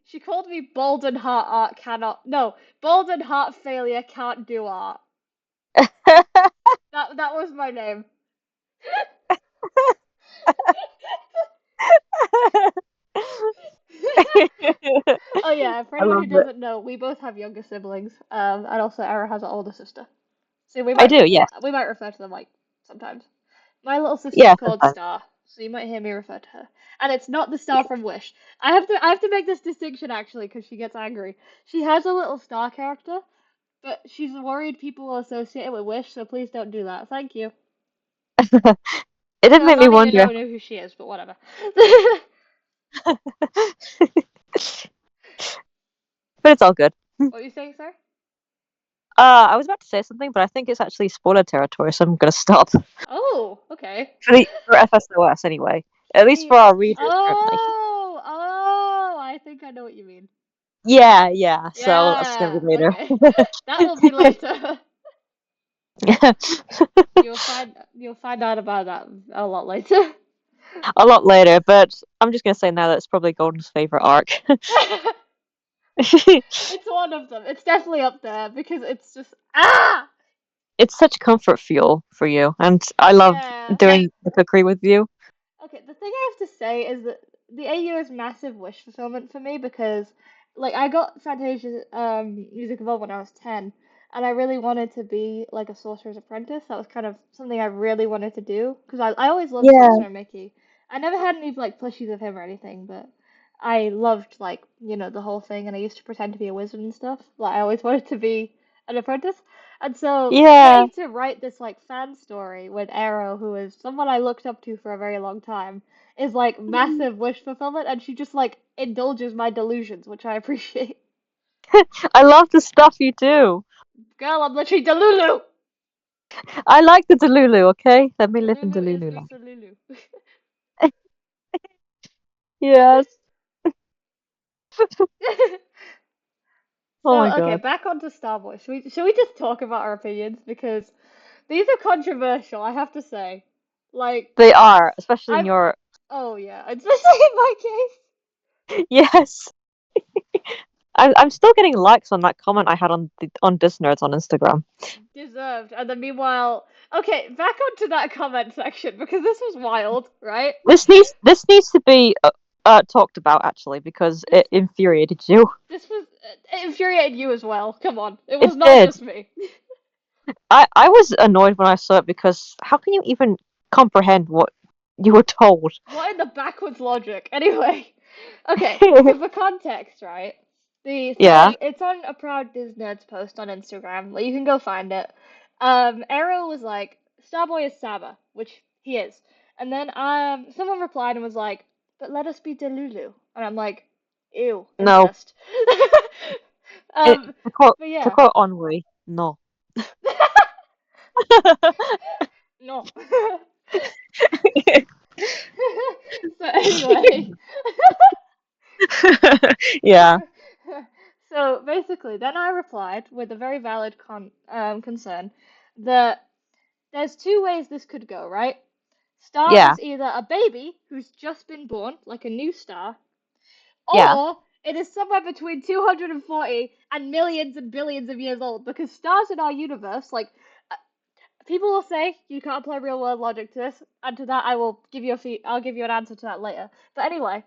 S1: She called me bold and heart art cannot, no, bold and heart failure can't do art. That was my name. Oh yeah, for
S2: I
S1: anyone who
S2: love it.
S1: doesn't know, we both have younger siblings, and also Ara has an older sister. So we
S2: I
S1: might
S2: do, yes.
S1: we might refer to them like sometimes. My little sister's
S2: Yeah,
S1: called
S2: sometimes.
S1: Star, so you might hear me refer to her. And it's not the star from Wish. I have to make this distinction actually because she gets angry. She has a little star character, but she's worried people will associate it with Wish, so please don't do that. Thank you.
S2: It did
S1: Also,
S2: make me
S1: none of you
S2: wonder.
S1: know who she is, but whatever.
S2: But it's all good.
S1: What are you saying, sir?
S2: I was about to say something, but I think it's actually spoiler territory, so I'm gonna stop.
S1: Oh, okay.
S2: For FSOS anyway. At least
S1: The
S2: for our readers currently.
S1: oh, I think I know what you mean.
S2: Yeah, yeah. So that's gonna be
S1: Yeah,
S2: later.
S1: okay. That will be later. You'll find out about that a lot later.
S2: A lot later, but I'm just gonna say now that it's probably Golden's favorite arc.
S1: It's one of them. It's definitely up there because it's just
S2: It's such comfort fuel for you, and I love
S1: yeah.
S2: doing the cookery with you.
S1: Okay, the thing I have to say is that the AU is massive wish fulfillment for me because, like, I got Fantasia's music evolved when I was 10, and I really wanted to be like a sorcerer's apprentice. That was kind of something I really wanted to do because I always loved
S2: Yeah.
S1: Sorcerer Mickey, I never had any like plushies of him or anything, but I loved like, the whole thing and I used to pretend to be a wizard and stuff. Like I always wanted to be an apprentice. And so
S2: Yeah.
S1: getting to write this like fan story with Aero, who is someone I looked up to for a very long time, is like massive wish fulfillment and she just like indulges my delusions, which I appreciate.
S2: I love the stuff you do.
S1: Girl, I'm literally Delulu!
S2: I like the Delulu, okay? Let me live in
S1: Delulu is
S2: Delulu
S1: the
S2: land.
S1: Salulu.
S2: Yes. Oh
S1: So,
S2: my
S1: okay,
S2: god.
S1: back onto Starboy. Should we just talk about our opinions? Because these are controversial, I have to say. Like,
S2: They are, especially in
S1: I'm.
S2: your
S1: Oh, yeah, especially in my case.
S2: yes. I'm still getting likes on that comment I had on Disnerds on Instagram.
S1: Deserved. And then meanwhile. Okay, back onto that comment section, because this was wild, right?
S2: This needs to be talked about actually because
S1: This
S2: it infuriated you.
S1: this was. It infuriated you as well. Come on. It
S2: It
S1: was not
S2: did.
S1: just me.
S2: I was annoyed when I saw it because how can you even comprehend what you were told?
S1: What in the backwards logic? Anyway, okay. So for context, right? The
S2: Yeah,
S1: thread it's on a Proud Diz Nerds post on Instagram. Like you can go find it. Aero was like, Starboy is Saba, which he is. And then someone replied and was like, but let us be Delulu. And I'm like, ew,
S2: no.
S1: incest.
S2: It,
S1: um,
S2: to quote
S1: but
S2: to
S1: yeah.
S2: quote Henri, no.
S1: No. So anyway.
S2: Yeah,
S1: So basically, then I replied with a very valid concern that there's two ways this could go, right? Star
S2: yeah,
S1: is either a baby who's just been born, like a new star,
S2: yeah.
S1: or it is somewhere between 240 and millions and billions of years old, because stars in our universe, like, uh, people will say you can't apply real world logic to this, and to that I will give you I'll give you an answer to that later. But anyway,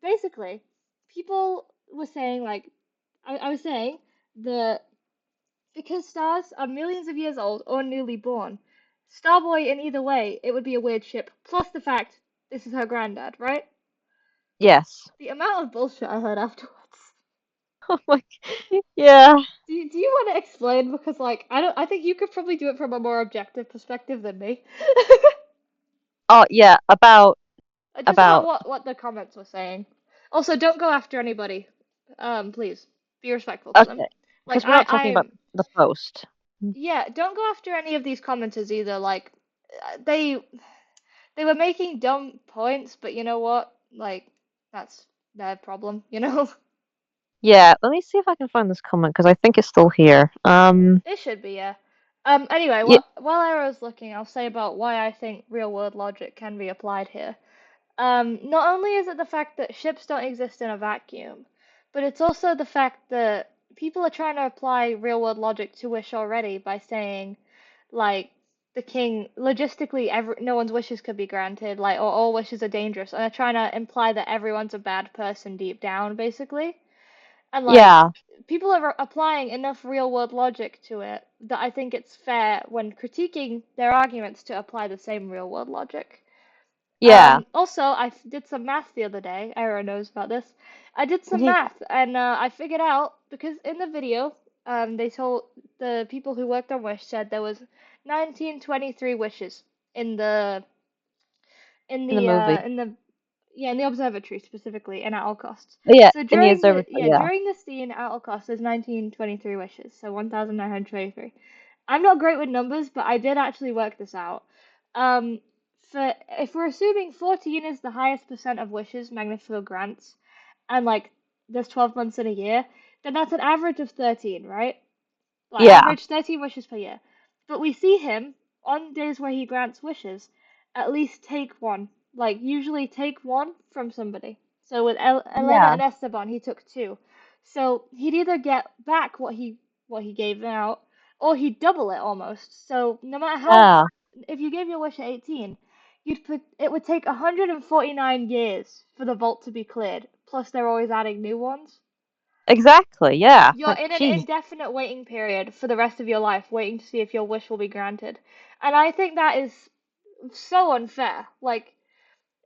S1: basically, people were saying like I was saying that because stars are millions of years old or newly born, Starboy in either way, it would be a weird ship. Plus the fact this is her granddad, right?
S2: Yes.
S1: The amount of bullshit I heard afterwards.
S2: Oh my, yeah.
S1: Do you want to explain? Because like I think you could probably do it from a more objective perspective than me.
S2: Oh yeah,
S1: Just about
S2: about
S1: what the comments were saying. Also, don't go after anybody. Please be respectful to them.
S2: okay,
S1: Like
S2: because we're not talking about the post.
S1: yeah, don't go after any of these commenters either. Like they were making dumb points, but you know what? Like that's their problem.
S2: Yeah, let me see if I can find this comment because I think it's still here.
S1: It should be, yeah. Anyway,
S2: Yeah,
S1: while Arrow's looking, I'll say about why I think real world logic can be applied here. Not only is it the fact that ships don't exist in a vacuum, but it's also the fact that people are trying to apply real world logic to Wish already by saying, like, the king, logistically, no one's wishes could be granted, like, or all wishes are dangerous, and they're trying to imply that everyone's a bad person deep down, basically. And, like,
S2: yeah,
S1: people are applying enough real world logic to it that I think it's fair when critiquing their arguments to apply the same real world logic.
S2: yeah,
S1: Also, did some math the other day. Aero knows about this. I did some
S2: yeah,
S1: math and I figured out because in the video, they told the people who worked on Wish said there was 1923 wishes in the in
S2: in the
S1: the
S2: movie.
S1: in the yeah, in the observatory specifically, and at all costs.
S2: Yeah,
S1: So
S2: in the
S1: during the
S2: observatory.
S1: yeah
S2: Yeah,
S1: during the scene at all costs, there's 1923 wishes, so 1923. I'm not great with numbers, but I did actually work this out. Um, for if we're assuming 14 is the highest percent of wishes Magnifico grants, and like there's 12 months in a year, then that's an average of 13, right? Like
S2: yeah,
S1: average 13 wishes per year. But we see him on days where he grants wishes, at least take one. Like usually take one from somebody. So with Elena
S2: yeah,
S1: and Esteban, he took two. So he'd either get back what he gave out, or he'd double it almost. So no matter how,
S2: yeah.
S1: if you gave your wish at 18, it would take 149 years for the vault to be cleared. Plus they're always adding new ones.
S2: Exactly. Yeah.
S1: You're
S2: Like,
S1: in an
S2: geez.
S1: indefinite waiting period for the rest of your life, waiting to see if your wish will be granted. And I think that is so unfair. Like,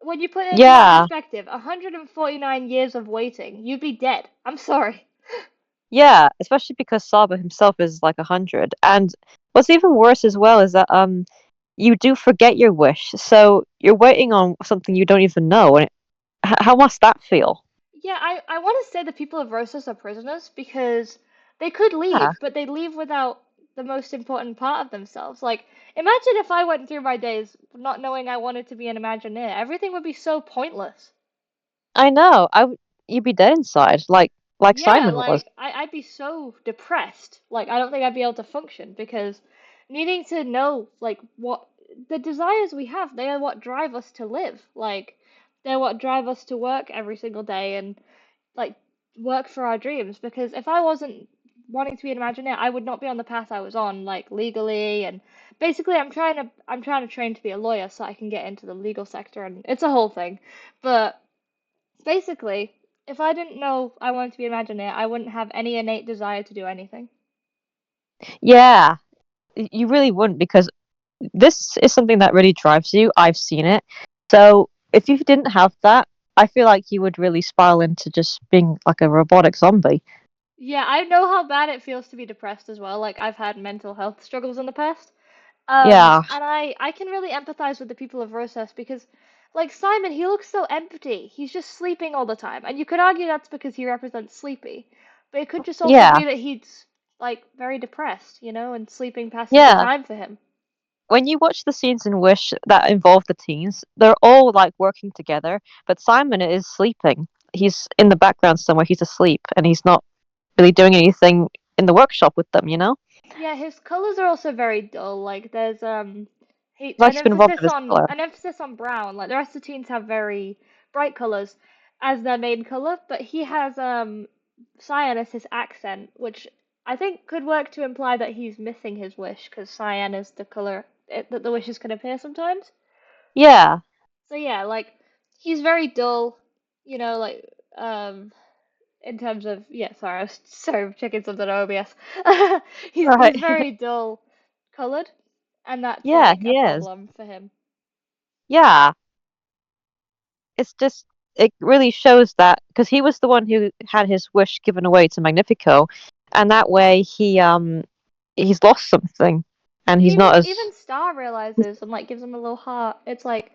S1: When you put it into that
S2: Yeah,
S1: perspective, 149 years of waiting, you'd be dead. I'm sorry.
S2: yeah, especially because Saba himself is like 100. And what's even worse as well is that you do forget your wish, so you're waiting on something you don't even know, and how must that feel?
S1: Yeah, I want to say the people of Rosas are prisoners because they could
S2: Yeah,
S1: leave, but they leave without the most important part of themselves. Like, imagine if I went through my days not knowing I wanted to be an Imagineer. Everything would be so pointless.
S2: I know. You'd be dead inside, like
S1: Yeah,
S2: Simon was.
S1: like I'd be so depressed. Like I don't think I'd be able to function because needing to know like what the desires we have, they are what drive us to live. Like they're what drive us to work every single day and like work for our dreams. Because if I wasn't wanting to be an Imagineer, I would not be on the path I was on, like legally and basically I'm trying to train to be a lawyer so I can get into the legal sector and it's a whole thing. But basically, if I didn't know I wanted to be an Imagineer, I wouldn't have any innate desire to do anything.
S2: Yeah, you really wouldn't because this is something that really drives you. I've seen it. So if you didn't have that, I feel like you would really spiral into just being like a robotic zombie.
S1: Yeah, I know how bad it feels to be depressed as well. Like I've had mental health struggles in the past.
S2: Yeah,
S1: And I can really empathize with the people of Rosas because like Simon, he looks so empty. He's just sleeping all the time. And you could argue that's because he represents sleepy. But it could just also
S2: yeah,
S1: be that he's like very depressed, and sleeping passes the
S2: yeah.
S1: time for him.
S2: When you watch the scenes in Wish that involve the teens, they're all like working together, but Simon is sleeping. He's in the background somewhere, he's asleep, and he's not really doing anything in the workshop with them, you know?
S1: Yeah, his colors are also very dull. Like there's he
S2: Like he's been robbed of his color.
S1: an emphasis on brown. Like the rest of the teams have very bright colors as their main color, but he has cyan as his accent, which I think could work to imply that he's missing his wish because cyan is the color that the wishes can appear sometimes.
S2: Yeah,
S1: So yeah, like he's very dull, like um in terms of yeah, sorry, I was sorry checking something on OBS. He's
S2: right.
S1: very dull colored, and that's
S2: Yeah,
S1: like a
S2: he is.
S1: problem for him.
S2: Yeah, it's just it really shows that because he was the one who had his wish given away to Magnifico, and that way he's lost something, and
S1: And
S2: he's
S1: even
S2: not as
S1: even Star realizes and like gives him a little heart. It's like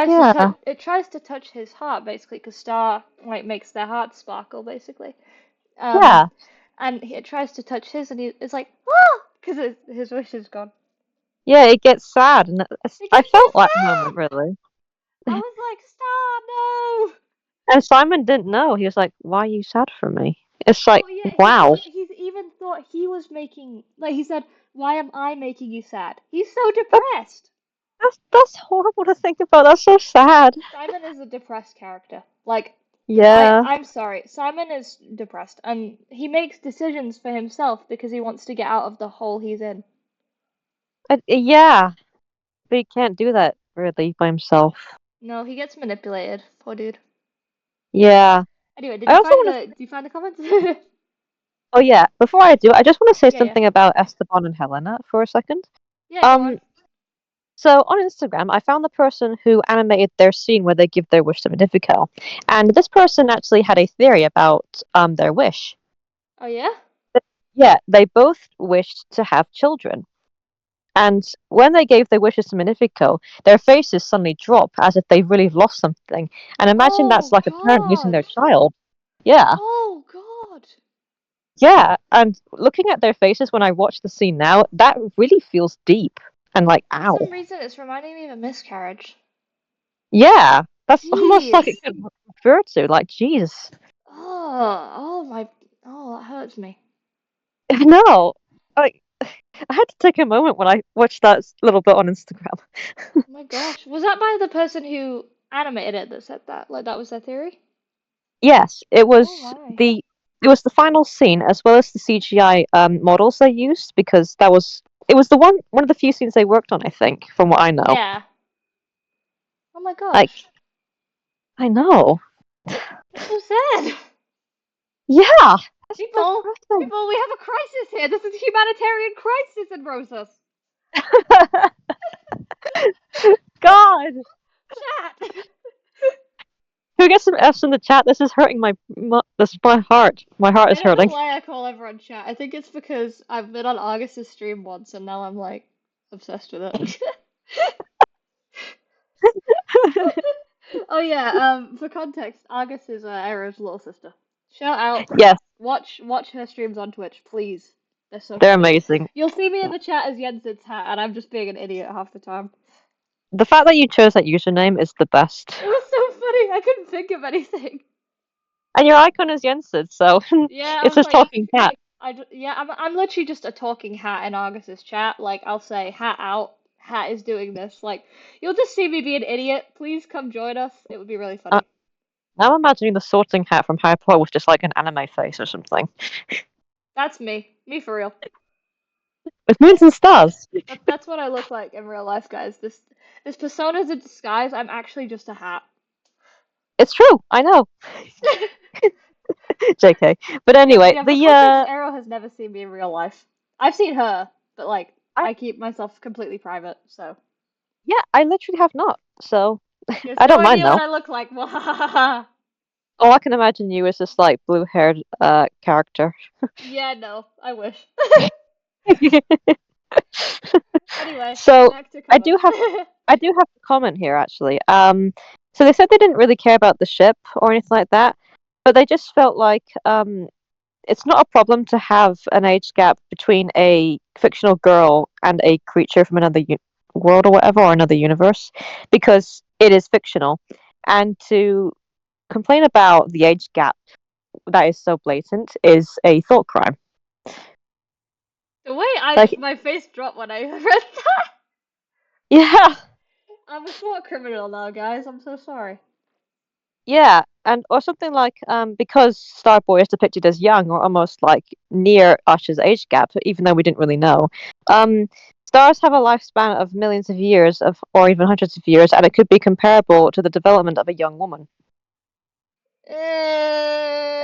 S2: yeah,
S1: it tries to touch his heart basically because Star like makes their heart sparkle basically. Um,
S2: yeah,
S1: and it tries to touch his, and it's like ah, because his wish is gone.
S2: yeah. It gets sad, and
S1: It
S2: I
S1: gets so
S2: felt that moment
S1: sad.
S2: really.
S1: I was like, Star, no.
S2: And Simon didn't know. He was like, "Why are you sad for me?" It's like,
S1: Oh yeah,
S2: wow,
S1: he's even thought he was making like he said, "Why am I making you sad?" He's so
S2: that,
S1: depressed.
S2: that's horrible to think about. That's so sad.
S1: Simon is a depressed character. Like
S2: Yeah,
S1: I'm sorry, Simon is depressed and he makes decisions for himself because he wants to get out of the hole he's in.
S2: yeah, but he can't do that really by himself.
S1: No, he gets manipulated. Poor dude.
S2: Yeah.
S1: Anyway,
S2: I also want to.
S1: did you find the comments?
S2: Oh yeah. Before I do, I just want to say
S1: Yeah, yeah.
S2: something about Esteban and Helena for a second.
S1: Yeah, go
S2: Um.
S1: on.
S2: So on Instagram, I found the person who animated their scene where they give their wish to Magnifico, and this person actually had a theory about their wish.
S1: Oh yeah?
S2: Yeah, they both wished to have children. And when they gave their wishes to Magnifico, their faces suddenly drop as if they've really lost something. And imagine that's
S1: Oh
S2: like a parent losing
S1: God.
S2: their child. Yeah,
S1: Oh God.
S2: yeah. And looking at their faces when I watch the scene now, that really feels deep and like,
S1: For some
S2: ow.
S1: reason, it's reminding me of a miscarriage.
S2: Yeah, that's almost like it
S1: Jeez.
S2: could refer to, like, jeez.
S1: Oh my. Oh, that hurts me.
S2: No, like, I had to take a moment when I watched that little bit on Instagram.
S1: Oh my gosh. Was that by the person who animated it that said that? Like that was their theory?
S2: Yes,
S1: Oh my.
S2: it was the final scene as well as the CGI models they used because it was the one of the few scenes they worked on, I think, from what I know.
S1: Yeah. Oh my
S2: Like,
S1: gosh.
S2: I know.
S1: That's so sad.
S2: Yeah, that's so
S1: People,
S2: depressing.
S1: we have a crisis here. This is a humanitarian crisis in Rosas.
S2: God,
S1: Chat.
S2: we get some F's in the chat? This is hurting my heart. My heart
S1: I
S2: is
S1: don't know
S2: hurting.
S1: why I call everyone chat. I think it's because I've been on August's stream once and now I'm like obsessed with it. Oh yeah, for context, August is Aero's little sister. Shout out.
S2: Yes,
S1: Watch her streams on Twitch, please. They're so
S2: they're
S1: funny.
S2: amazing.
S1: You'll see me in the chat as Yen Sid's hat, and I'm just being an idiot half the time.
S2: The fact that you chose that username is the best.
S1: It was so funny. I couldn't think of anything.
S2: And your icon is Yen Sid, so
S1: Yeah, I
S2: it's
S1: was
S2: his
S1: like,
S2: talking cat.
S1: yeah, I'm literally just a talking hat in August's chat. Like, I'll say hat out, hat is doing this. Like, you'll just see me be an idiot. Please come join us. It would be really
S2: Uh,
S1: funny.
S2: I'm imagining the sorting hat from Harry Potter with just like an anime face or something.
S1: That's me. Me for real.
S2: With moons and stars.
S1: That's what I look like in real life, guys. This persona's a disguise. I'm actually just a hat.
S2: It's true, I know. JK. But
S1: Yeah,
S2: anyway,
S1: yeah, for
S2: the
S1: context, Aero has never seen me in real life. I've seen her, but like
S2: I
S1: I keep myself completely private, so
S2: yeah, I literally have not. So
S1: she has
S2: I
S1: no
S2: don't mind
S1: idea what
S2: though.
S1: I look like. Wahahaha.
S2: All I can imagine you as this like blue-haired character.
S1: Yeah, no, I wish. Anyway,
S2: So
S1: back to
S2: I do
S1: comments.
S2: have I do have a comment here actually. So they said they didn't really care about the ship or anything like that, but they just felt like it's not a problem to have an age gap between a fictional girl and a creature from another world or whatever, or another universe, because it is fictional. And to complain about the age gap that is so blatant is a thought crime.
S1: The way
S2: Like,
S1: my face dropped when I read that.
S2: yeah,
S1: I'm a thought criminal now, guys. I'm so sorry.
S2: yeah, and or something like because Starboy is depicted as young or almost like near Usher's age gap, even though we didn't really know. Um, Stars have a lifespan of millions of years, of or even hundreds of years, and it could be comparable to the development of a young woman.
S1: Uh,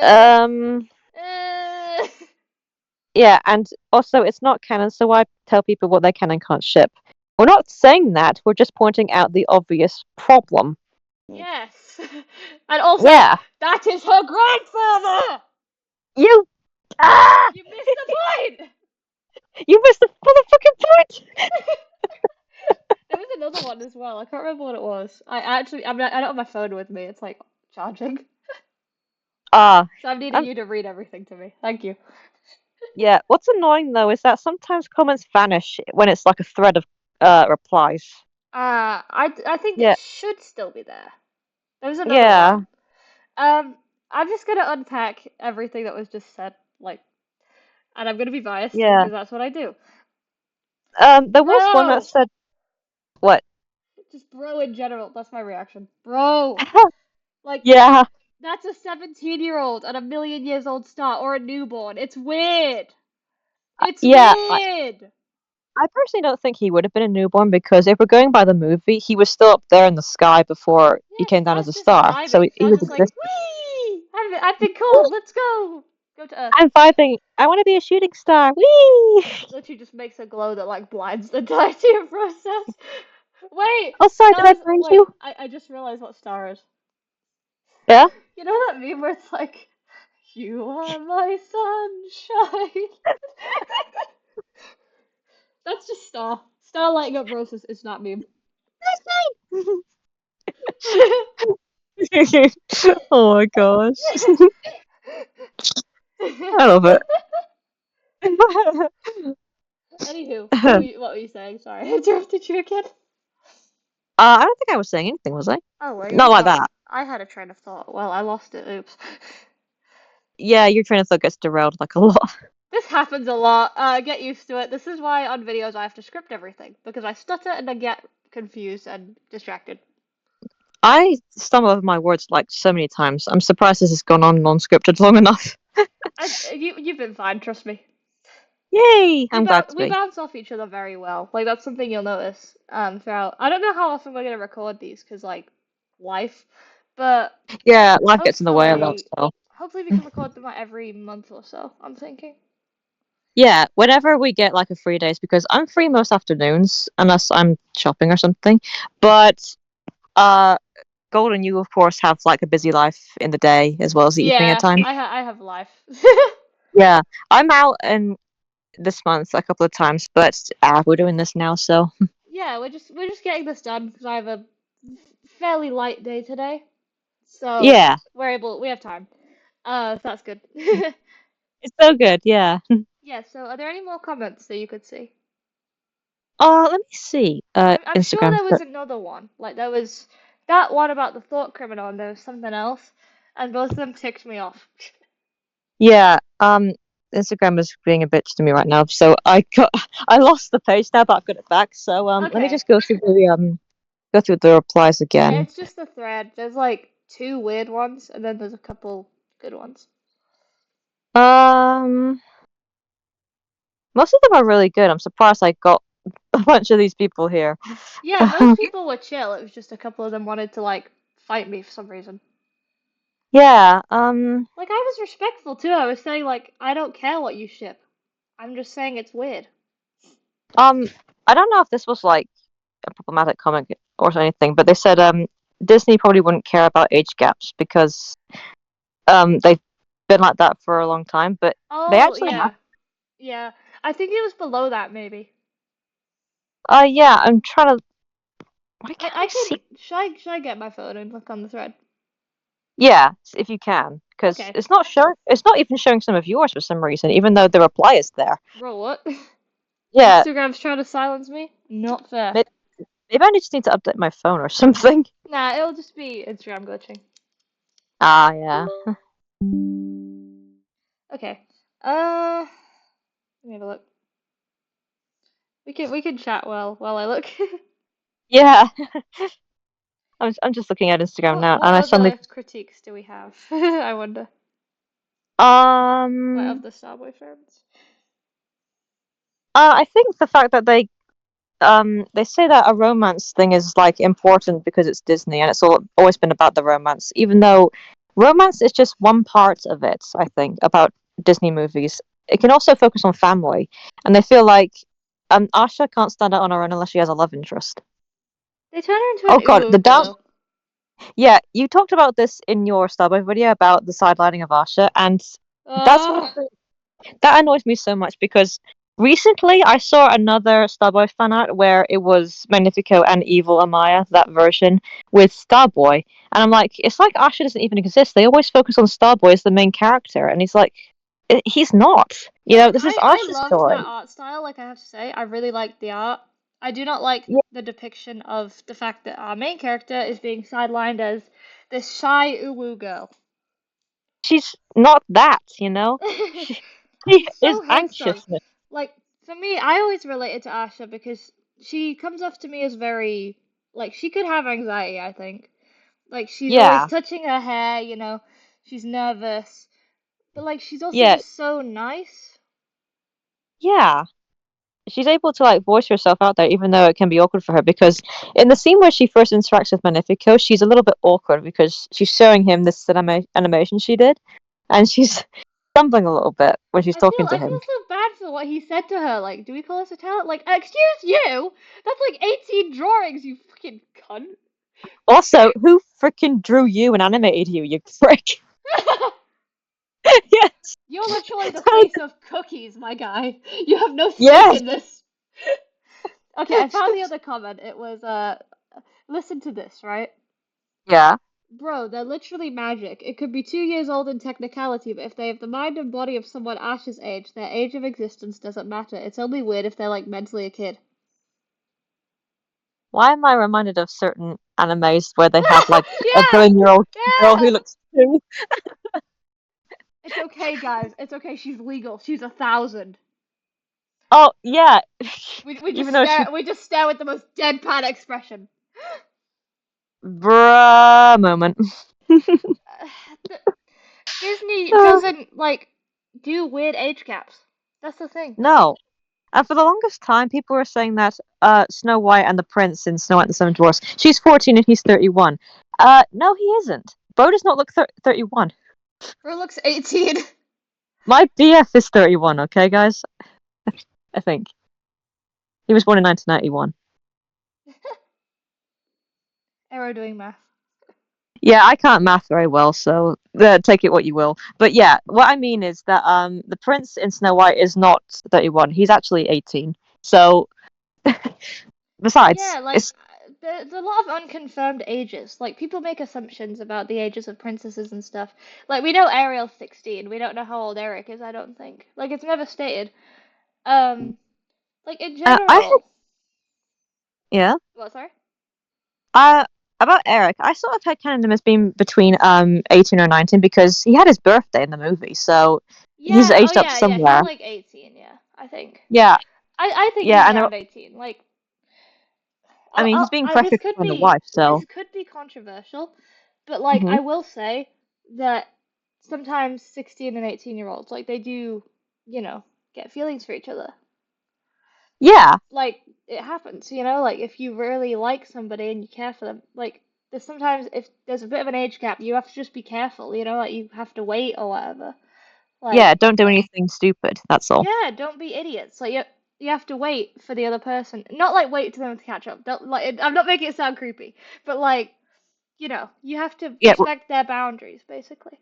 S2: Um,
S1: uh.
S2: yeah, and also it's not canon, so why tell people what they can and can't ship? We're not saying that. We're just pointing out the obvious problem.
S1: Yes. And also,
S2: Yeah,
S1: that is her grandfather!
S2: you ah,
S1: You missed the point!
S2: you missed the motherfucking point.
S1: There was another one as well. I can't remember what it was. I don't have my phone with me. It's like charging.
S2: Ah,
S1: So I'm needing
S2: and
S1: you to read everything to me. Thank you.
S2: yeah, what's annoying though is that sometimes comments vanish when it's like a thread of replies.
S1: I think it
S2: Yeah,
S1: should still be there. There was another
S2: yeah,
S1: one. Um, I'm just gonna unpack everything that was just said, like, and I'm gonna be biased
S2: yeah.
S1: because that's what I do.
S2: There was one that
S1: Bro,
S2: said what?
S1: just bro in general. That's my reaction. Bro, like
S2: Yeah,
S1: that's a 17-year-old and a million years old star or a newborn. It's weird. It's
S2: yeah.
S1: weird.
S2: I personally don't think he would have been a newborn because if we're going by the movie, he was still up there in the sky before he
S1: Yeah,
S2: came down as
S1: Star's
S2: a
S1: just
S2: star. So
S1: vibing.
S2: he
S1: Star's
S2: was
S1: just like,
S2: existing.
S1: wee! I've been cool. Let's go. Go to Earth.
S2: I'm vibing. I want to be a shooting star. Whee!
S1: Literally just makes a glow that like blinds the entire process. Wait,
S2: Oh, sorry, did I
S1: Stars.
S2: blind
S1: Wait,
S2: you?
S1: I just realized what Star is.
S2: Yeah.
S1: You know that meme where it's like, you are my sunshine. That's just Star. Star lighting up roses is not meme.
S2: Oh my gosh. I love it.
S1: Anywho, what were you saying? Sorry, I interrupted you again.
S2: I don't think I was saying anything, was I?
S1: Oh, were
S2: Not
S1: you?
S2: like
S1: Oh,
S2: that.
S1: I had a train of thought. Well, I lost it. Oops.
S2: Yeah, your train of thought gets derailed like a lot.
S1: This happens a lot. Get used to it. This is why on videos I have to script everything because I stutter and I get confused and distracted.
S2: I stumble over my words like so many times. I'm surprised this has gone on non-scripted long enough.
S1: You've been fine. Trust me.
S2: Yay! I'm glad to
S1: We
S2: be.
S1: bounce off each other very well. Like that's something you'll notice. Throughout. I don't know how often we're gonna record these because like life, but
S2: Yeah, life gets in the way a lot
S1: hopefully,
S2: still.
S1: hopefully we can record them like every month or so. I'm thinking.
S2: Yeah, whenever we get like a free days, because I'm free most afternoons unless I'm shopping or something. But uh Golden, you of course have like a busy life in the day as well as the evening at
S1: Yeah,
S2: times.
S1: I have life.
S2: Yeah, I'm out in this month a couple of times, but we're doing this now, so
S1: Yeah, we're just getting this done because I have a fairly light day today, so
S2: yeah,
S1: we have time. So that's good.
S2: it's so good. Yeah.
S1: Yeah. So are there any more comments that you could see?
S2: Let me see.
S1: I'm sure
S2: Instagram.
S1: there was another one. Like there was that one about the thought criminal, and there was something else, and both of them ticked me off.
S2: Yeah. Instagram is being a bitch to me right now, so I lost the page now, but I've got it back. So let me
S1: Okay.
S2: just go through the replies
S1: Yeah,
S2: again.
S1: it's just a thread. There's like two weird ones, and then there's a couple good ones.
S2: Um, most of them are really good. I'm surprised I got a bunch of these people here.
S1: Yeah, most people were chill. It was just a couple of them wanted to like fight me for some reason.
S2: Yeah.
S1: Like I was respectful too. I was saying like I don't care what you ship. I'm just saying it's weird.
S2: Um. I don't know if this was like a problematic comment or anything, but they said Disney probably wouldn't care about age gaps because they've been like that for a long time, but they
S1: Oh,
S2: actually have.
S1: yeah. Yeah. I think it was below that maybe.
S2: Yeah, I'm trying to. Why
S1: Like
S2: can't
S1: I
S2: I see?
S1: can should I get my phone and look on the thread?
S2: Yeah, if you can, because
S1: Okay.
S2: it's not showing. It's not even showing some of yours for some reason, even though the reply is there.
S1: Bro, what?
S2: Yeah,
S1: Instagram's trying to silence me? Not fair.
S2: maybe, maybe I just need to update my phone or something.
S1: Nah, it'll just be Instagram glitching.
S2: Ah, yeah,
S1: Okay. Let me have a look. We can chat while I look.
S2: yeah. I'm just looking at Instagram now,
S1: What
S2: and I suddenly
S1: other critiques do we have? I wonder. Like of
S2: um
S1: the Starboy fans.
S2: I think the fact that they say that a romance thing is like important because it's Disney and it's always been about the romance, even though romance is just one part of it, I think, about Disney movies. It can also focus on family, and they feel like Asha can't stand out on her own unless she has a love interest.
S1: They turn her into
S2: Oh
S1: an
S2: god,
S1: uwu
S2: the down.
S1: girl.
S2: Yeah, you talked about this in your Starboy video about the sidelining of Asha, and that's one of
S1: Ah,
S2: the that annoys me so much because recently I saw another Starboy fan art where it was Magnifico and Evil Amaya, that version, with Starboy. And I'm like, it's like Asha doesn't even exist. They always focus on Starboy as the main character, and he's like, he's not. You
S1: like
S2: know, this is
S1: I
S2: Asha's
S1: loved that
S2: story.
S1: art style. Like I have to say, I really liked the art. I do not like
S2: Yeah,
S1: the depiction of the fact that our main character is being sidelined as this shy uwu girl.
S2: she's not that, you know? She, she
S1: She's
S2: is
S1: so headstrong.
S2: anxiousness.
S1: Like for me, I always related to Asha because she comes off to me as very like she could have anxiety, I think. Like she's always
S2: Yeah,
S1: touching her hair, she's nervous, but like she's also
S2: yeah,
S1: just so nice.
S2: yeah. She's able to like voice herself out there, even though it can be awkward for her. Because in the scene where she first interacts with Magnifico, she's a little bit awkward because she's showing him this animation she did, and she's stumbling a little bit when she's
S1: I feel
S2: talking to
S1: I feel
S2: him.
S1: so bad for what he said to her. Like, do we call this a talent? Like, excuse you? That's like 18 drawings, you fucking cunt.
S2: Also, who freaking drew you and animated you, you prick? Yes,
S1: You're literally the face of cookies, my guy. You have no stake
S2: yes,
S1: in this. Okay, I found the other comment. It was listen to this, right?
S2: yeah.
S1: Bro, they're literally magic. It could be 2 years old in technicality, but if they have the mind and body of someone Ash's age, their age of existence doesn't matter. It's only weird if they're like mentally a kid.
S2: Why am I reminded of certain animes where they have like a
S1: Yeah!
S2: 1 billion-year-old girl who
S1: Yeah!
S2: looks two?
S1: It's okay, guys. It's okay. She's legal. She's 1,000.
S2: Oh yeah,
S1: We just
S2: even though she
S1: stare. We just stare with the most deadpan expression.
S2: bruh moment.
S1: Uh, Disney doesn't like do weird age gaps. That's the thing.
S2: No. And for the longest time, people were saying that Snow White and the Prince in Snow White and the Seven Dwarfs, she's 14 and he's 31. No, he isn't. Bo does not look 31.
S1: Her looks 18.
S2: My BF is 31, okay, guys? I think. He was born in 1991.
S1: Aero doing math.
S2: Yeah, I can't math very well, so take it what you will. But yeah, what I mean is that the prince in Snow White is not 31. He's actually 18. So besides,
S1: Yeah, like
S2: it's
S1: there's a lot of unconfirmed ages. Like people make assumptions about the ages of princesses and stuff. Like we know Ariel's 16. We don't know how old Eric is, I don't think. Like it's never stated. Um, like in
S2: I had,
S1: general.
S2: yeah.
S1: What, sorry?
S2: Uh about Eric, I sort of had kind of him as being between 18 or 19 because he had his birthday in the movie, so he's
S1: Yeah, oh
S2: aged up
S1: yeah, yeah, he's
S2: somewhere.
S1: like 18, yeah, I think.
S2: Yeah,
S1: I think
S2: yeah,
S1: he's
S2: and
S1: around 18. Like
S2: I mean he's being pressured to find a wife,
S1: this
S2: so
S1: could be controversial, but like
S2: hmm
S1: I will say that sometimes 16 and 18-year-olds like they do, you know, get feelings for each other.
S2: yeah,
S1: Like it happens, you know, like if you really like somebody and you care for them, like there's sometimes if there's a bit of an age gap, you have to just be careful, you know, like you have to wait or whatever.
S2: yeah.
S1: Like
S2: Don't do anything stupid. That's all.
S1: yeah, don't be idiots. Like you have to wait for the other person. Not like wait to them to catch up. Don't like I'm not making it sound creepy, but like, you know, you have to
S2: Yeah,
S1: respect their boundaries, basically.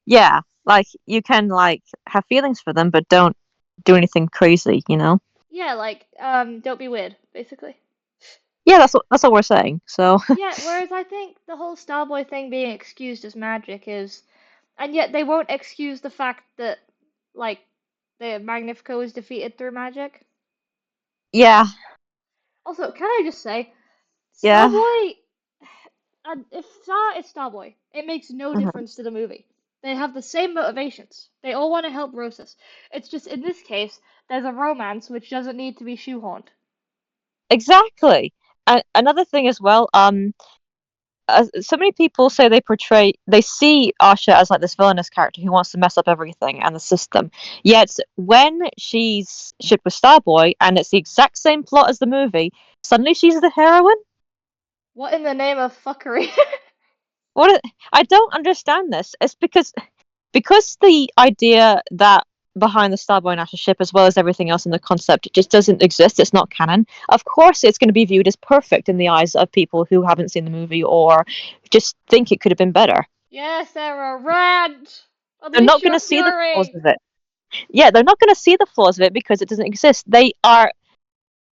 S2: yeah. Like you can like have feelings for them, but don't do anything crazy. You know.
S1: Yeah, like don't be weird, basically.
S2: Yeah, that's what we're saying. So
S1: Yeah, whereas I think the whole Starboy thing being excused as magic is, and yet they won't excuse the fact that like the Magnifico was defeated through magic.
S2: yeah,
S1: Also, can I just say,
S2: yeah.
S1: Starboy and if Star is Starboy, it makes no
S2: Mhm.
S1: difference to the movie. They have the same motivations. They all want to help Rosas. It's just in this case, there's a romance which doesn't need to be shoehorned.
S2: Exactly. And another thing as well. So many people say they see Asha as like this villainous character who wants to mess up everything and the system. Yet when she's shipped with Starboy and it's the exact same plot as the movie, suddenly she's the heroine.
S1: What in the name of fuckery?
S2: I don't understand this. It's because the idea that behind the Starboy and Asha ship, as well as everything else in the concept, it just doesn't exist. It's not canon. Of course, it's going to be viewed as perfect in the eyes of people who haven't seen the movie or just think it could have been better.
S1: Yes, Sarah, rant!
S2: They're
S1: Unleash
S2: not going
S1: your
S2: to see the flaws
S1: fury!
S2: of it. Yeah, they're not going to see the flaws of it because it doesn't exist.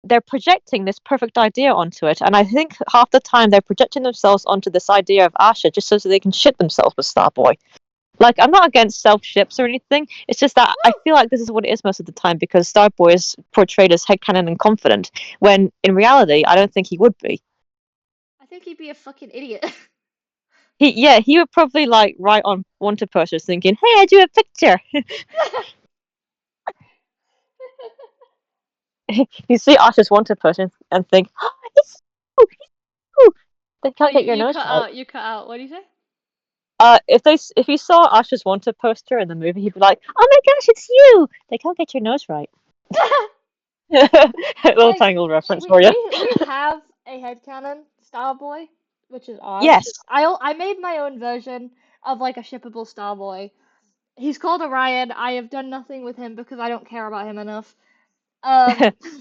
S2: They're projecting this perfect idea onto it, and I think half the time they're projecting themselves onto this idea of Asha just so that they can ship themselves with Starboy. Like, I'm not against self ships or anything. It's just that I
S1: Woo!
S2: feel like this is what it is most of the time because Starboy is portrayed as headcanon and confident, when in reality, I don't think he would be.
S1: I think he'd be a fucking idiot.
S2: Yeah, he would probably like write on wanted posters thinking, "Hey, I do a picture." You see Asha's wanted poster and think, "Oh, it's so, cool." They
S1: Oh,
S2: can't get your
S1: you
S2: nose
S1: cut
S2: right.
S1: out, you cut out. What do you say?
S2: If he saw Asha's wanted poster in the movie, he'd be like, "Oh my gosh, it's you!" They can't get your nose right. A little
S1: Like
S2: Tangled reference
S1: we
S2: for you.
S1: we we have a headcanon Starboy, which is ours.
S2: Yes.
S1: I made my own version of like a shippable Starboy. He's called Orion. I have done nothing with him because I don't care about him enough.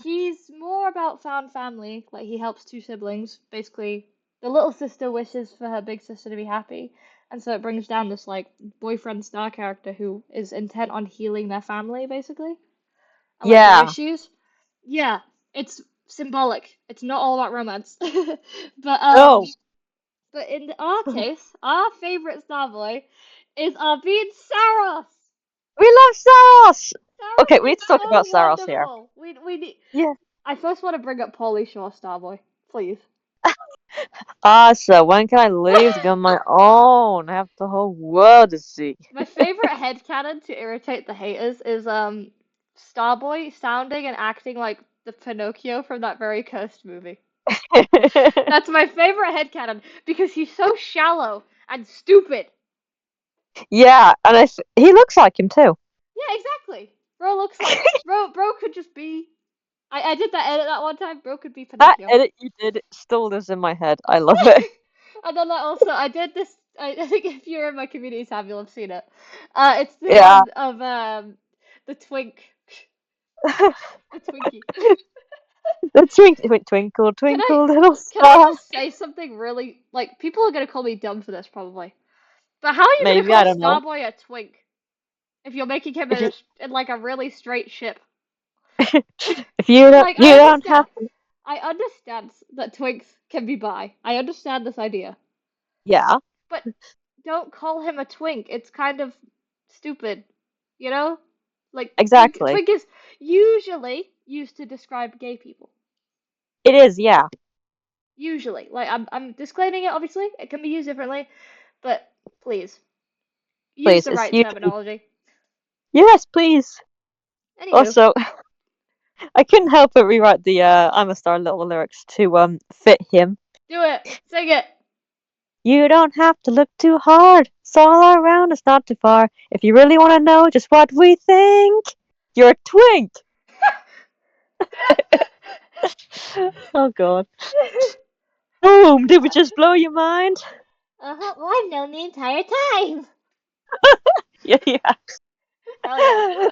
S1: He's more about found family. Like he helps two siblings. Basically, the little sister wishes for her big sister to be happy, and so it brings down this like boyfriend star character who is intent on healing their family, basically, and like their
S2: Yeah.
S1: issues. Yeah, it's symbolic. It's not all about romance. But
S2: No.
S1: but in our case, our favorite Starboy is our being Saros.
S2: We love Saros!
S1: Saros
S2: Okay, we
S1: is
S2: need to talk
S1: so
S2: about Saros here.
S1: wonderful. We need.
S2: Yeah.
S1: I first want to bring up Pauly Shore Starboy, please.
S2: So when can I leave to go on my own? I have the whole world to see.
S1: My favorite headcanon to irritate the haters is Starboy sounding and acting like the Pinocchio from that very cursed movie. That's my favorite headcanon because he's so shallow and stupid.
S2: Yeah, and he looks like him too.
S1: Yeah, exactly. Bro looks like bro could just be. I did that edit that one time. Bro could be
S2: That
S1: Pinocchio.
S2: edit you did still lives in my head. I love it.
S1: And then I did this. I think if you're in my community tab, you'll have seen it. It's the
S2: Yeah.
S1: one of the the Twinkie.
S2: The twinkle, twinkle,
S1: Can I
S2: twinkle, little
S1: can I
S2: star.
S1: just say something really like people are gonna call me dumb for this probably. But how are you gonna
S2: Maybe,
S1: call
S2: I don't know.
S1: Starboy a twink if you're making him
S2: If you
S1: in like a really straight ship?
S2: if you don't
S1: Like
S2: you don't have to,
S1: I understand that twinks can be bi. I understand this idea,
S2: yeah,
S1: but don't call him a twink. It's kind of stupid, you know? Like
S2: exactly.
S1: twink is usually used to describe gay people.
S2: It is, yeah.
S1: Usually, like I'm disclaiming it. Obviously, it can be used differently, but please use
S2: Please,
S1: the
S2: it's
S1: right
S2: usually
S1: terminology.
S2: yes, please.
S1: Anywho,
S2: Also, I couldn't help but rewrite the "I'm a Star" little lyrics to fit him.
S1: do it. Sing it.
S2: You don't have to look too hard. It's all around us, not too far. If you really want to know just what we think, you're a twink. Oh God. Boom! Did we just blow your mind?
S1: Uh-huh. Well, I've known the entire time.
S2: Yeah, yeah.
S1: Hell yeah.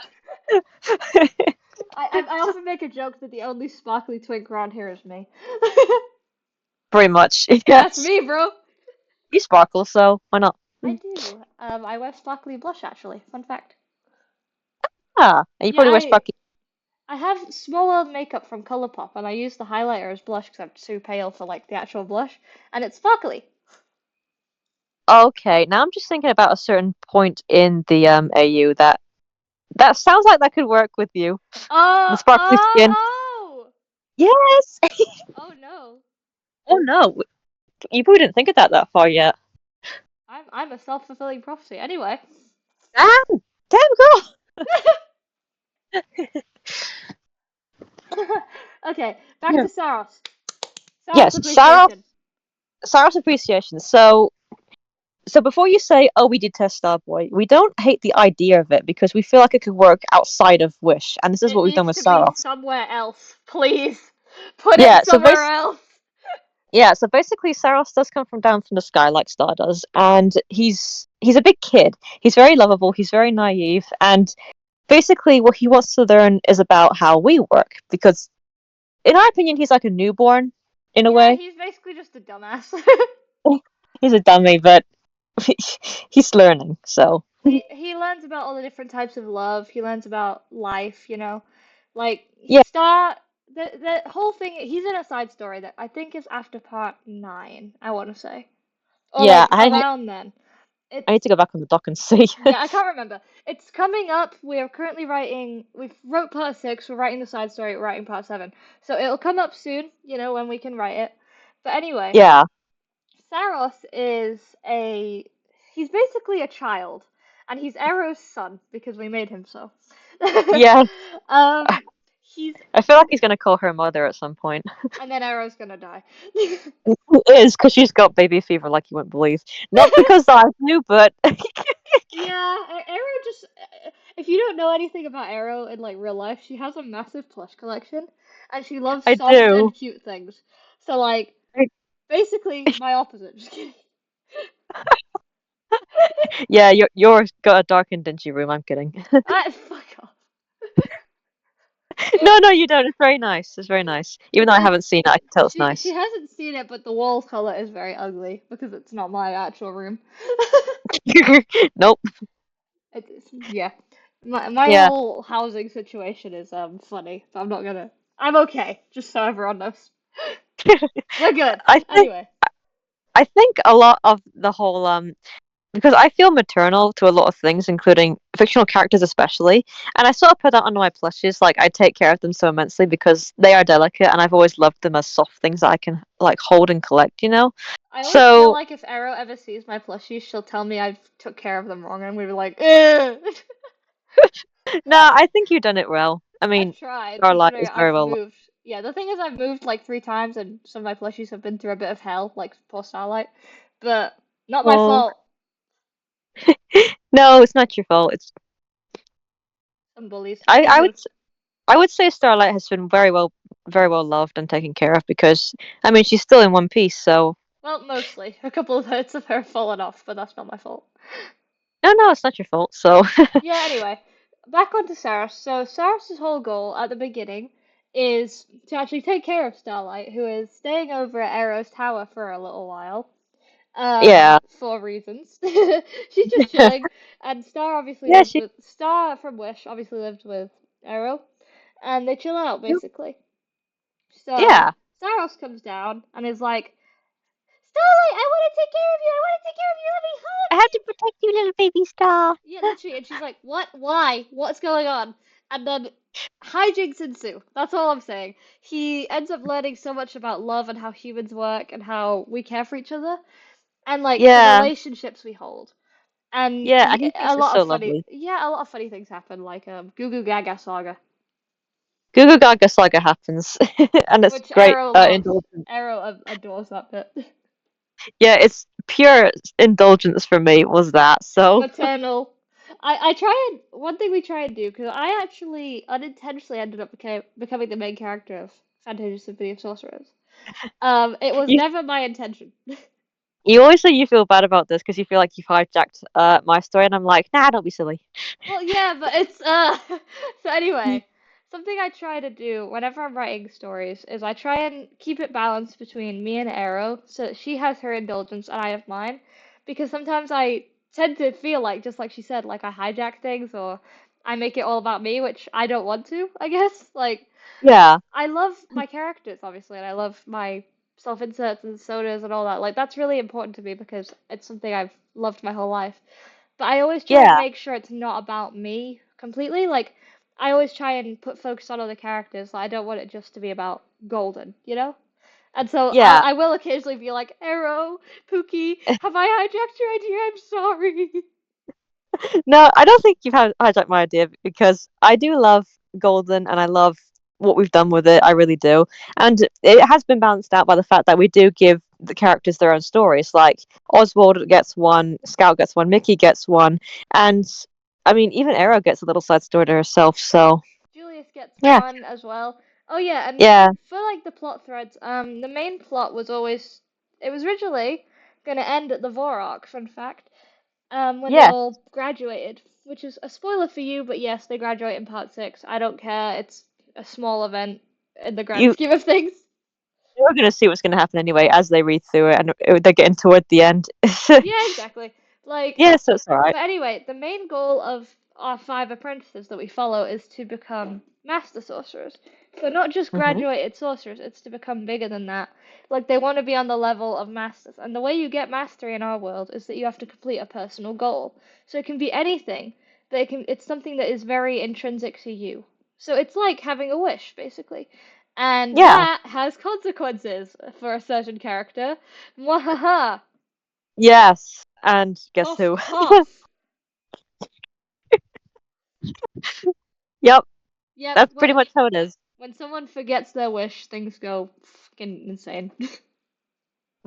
S1: I often make a joke that the only sparkly twink around here is me.
S2: Pretty much.
S1: That's
S2: Yes.
S1: me, bro.
S2: You sparkle, so why not?
S1: I do. I wear sparkly blush actually. Fun fact.
S2: Ah, and you
S1: Yeah,
S2: probably wear sparkly.
S1: I have small world makeup from Colourpop, and I use the highlighter as blush because I'm too pale for like the actual blush, and it's sparkly.
S2: Okay, now I'm just thinking about a certain point in the AU that sounds like that could work with you. The
S1: Oh,
S2: sparkly
S1: oh,
S2: skin.
S1: oh!
S2: Yes.
S1: Oh no.
S2: Oh no, you probably didn't think of that far yet.
S1: I'm a self-fulfilling prophecy. Anyway.
S2: Damn, damn girl.
S1: Okay, back
S2: Yeah.
S1: to Saros. Saros
S2: Yes, Sarah.
S1: appreciation.
S2: Sarah's appreciation. So before you say, "Oh, we did test Starboy," we don't hate the idea of it because we feel like it could work outside of Wish, and this is
S1: It
S2: what we've done
S1: needs
S2: with
S1: to be
S2: Saros.
S1: somewhere else, please. Put it
S2: Yeah.
S1: somewhere else.
S2: So basically, Saros does come from down from the sky like Star does, and he's a big kid. He's very lovable. He's very naive, and basically, what he wants to learn is about how we work because, in our opinion, he's like a newborn in a
S1: Yeah,
S2: way.
S1: he's basically just a dumbass.
S2: He's a dummy, but he's learning. So
S1: He learns about all the different types of love. He learns about life, you know. Like he
S2: yeah,
S1: start the whole thing. He's in a side story that I think is after part 9, I want to say, or
S2: yeah.
S1: like around then.
S2: I
S1: It's
S2: need to go back on the dock and see.
S1: yeah, I can't remember. It's coming up. We're currently writing. We've wrote part 6. We're writing the side story. We're writing part 7. So it'll come up soon. You know when we can write it. But anyway,
S2: Yeah,
S1: Saros is a he's basically a child, and he's Aero's son because we made him so.
S2: yeah.
S1: um, he's
S2: I feel like he's gonna call her mother at some point.
S1: and then Aero's gonna die.
S2: It is because she's got baby fever like you wouldn't believe. Not because I do, but
S1: Yeah, Aero just if you don't know anything about Aero in like real life, she has a massive plush collection, and she loves
S2: I
S1: soft and
S2: do.
S1: cute things. So like
S2: I-
S1: basically my opposite. Just kidding.
S2: Yeah, yours got a dark and dingy room. I'm kidding.
S1: Fuck off.
S2: No, no, you don't. It's very nice. It's very nice. Even though I
S1: It's
S2: haven't seen it, I can tell it's
S1: she
S2: nice.
S1: hasn't seen it, but the wall color is very ugly because it's not my actual room.
S2: Nope.
S1: Yeah. My
S2: Yeah.
S1: whole housing situation is funny, but I'm not gonna. I'm okay, just so everyone knows. We're good.
S2: I think
S1: Anyway,
S2: I think a lot of the whole because I feel maternal to a lot of things, including fictional characters especially. And I sort of put that under my plushies. Like I take care of them so immensely because they are delicate, and I've always loved them as soft things that I can like hold and collect. You know.
S1: I always feel
S2: So
S1: like if Aero ever sees my plushies, she'll tell me I took care of them wrong, and I'm gonna be like, Ugh!
S2: no, I think you've done it well. I
S1: I've
S2: mean,
S1: tried,
S2: Starlight
S1: considering
S2: is very
S1: I've
S2: well.
S1: moved. Yeah, the thing is, I've moved like 3 times, and some of my plushies have been through a bit of hell, like poor Starlight. But not my
S2: Oh
S1: fault.
S2: no, it's not your fault. It's
S1: Some bullies.
S2: I I
S1: Anywho,
S2: would I would say Starlight has been very well loved and taken care of because I mean she's still in one piece. So
S1: well, mostly. A couple of hurts of her fallen off, but that's not my fault.
S2: no, no, it's not your fault. So
S1: Yeah, anyway, back onto Saros. So Saros's whole goal at the beginning is to actually take care of Starlight, who is staying over at Aero's tower for a little while,
S2: Yeah.
S1: for reasons. She's just chilling, and
S2: Yeah, she
S1: Star from Wish obviously lived with Aero, and they chill out basically. So
S2: yeah.
S1: Saros comes down and is like, Starlight, I want to take care of you. I want to take care of you. Let me
S2: I
S1: hug
S2: have to
S1: you.
S2: protect you, little baby star.
S1: Yeah, literally. And she's like, what? Why? What's going on? And then hijinks ensue. That's all I'm saying. He ends up learning so much about love and how humans work and how we care for each other and like the
S2: Yeah.
S1: relationships we hold. And
S2: Yeah, and
S1: he,
S2: he thinks it's so lovely.
S1: a lot of funny things happen, like Goo Goo Gaga saga,
S2: Google Gaga Saga happens, and it's
S1: which
S2: great.
S1: Arrow loves.
S2: Indulgence.
S1: Arrow adores that bit.
S2: Yeah, it's pure indulgence for me. Was that so?
S1: Maternal. I try and one thing we try and do because I actually unintentionally ended up becoming the main character of Fantasia Symphony of Sorcerers. It was
S2: You
S1: never my intention.
S2: you always say you feel bad about this because you feel like you've hijacked my story, and I'm like, nah, don't be silly.
S1: Well, yeah, but it's so anyway, something I try to do whenever I'm writing stories is I try and keep it balanced between me and Arrow so that she has her indulgence and I have mine. Because sometimes I tend to feel like, just like she said, like I hijack things or I make it all about me, which I don't want to, I guess. Like
S2: Yeah,
S1: I love my characters, obviously, and I love my self-inserts and sodas and all that. Like that's really important to me because it's something I've loved my whole life. But I always try and
S2: yeah,
S1: make sure it's not about me completely. Like, I always try and put focus on other characters. Like, I don't want it just to be about Golden, you know? And so
S2: yeah.
S1: I will occasionally be like, Arrow, Pookie, have I hijacked your idea? I'm sorry.
S2: No, I don't think you've hijacked my idea because I do love Golden and I love what we've done with it. I really do. And it has been balanced out by the fact that we do give the characters their own stories. Like Oswald gets one, Scout gets one, Mickey gets one, and I mean, even Aero gets a little side story to herself. So,
S1: Julius gets
S2: yeah,
S1: one as well. Oh yeah, and
S2: yeah,
S1: for like the plot threads, the main plot was always it was originally gonna end at the Vorarch, fun fact. When they
S2: yeah.
S1: all graduated, which is a spoiler for you, but yes, they graduate in part six. I don't care. It's a small event in the grand
S2: You,
S1: scheme of things.
S2: you're going to see what's going to happen anyway as they read through it and they're getting toward the end.
S1: Yeah, exactly. Like,
S2: Yeah, so it's alright.
S1: but anyway, the main goal of our five apprentices that we follow is to become master sorcerers. So not just
S2: Hmm.
S1: graduated sorcerers, it's to become bigger than that. Like they want to be on the level of masters. And the way you get mastery in our world is that you have to complete a personal goal. So it can be anything, but it's something that is very intrinsic to you. So it's like having a wish, basically. And
S2: Yeah.
S1: that has consequences for a certain character. Mwahaha.
S2: Yes. And guess
S1: Cough,
S2: who?
S1: cough.
S2: Yep.
S1: Yep,
S2: That's pretty much how it is.
S1: when someone forgets their wish, things go fucking insane.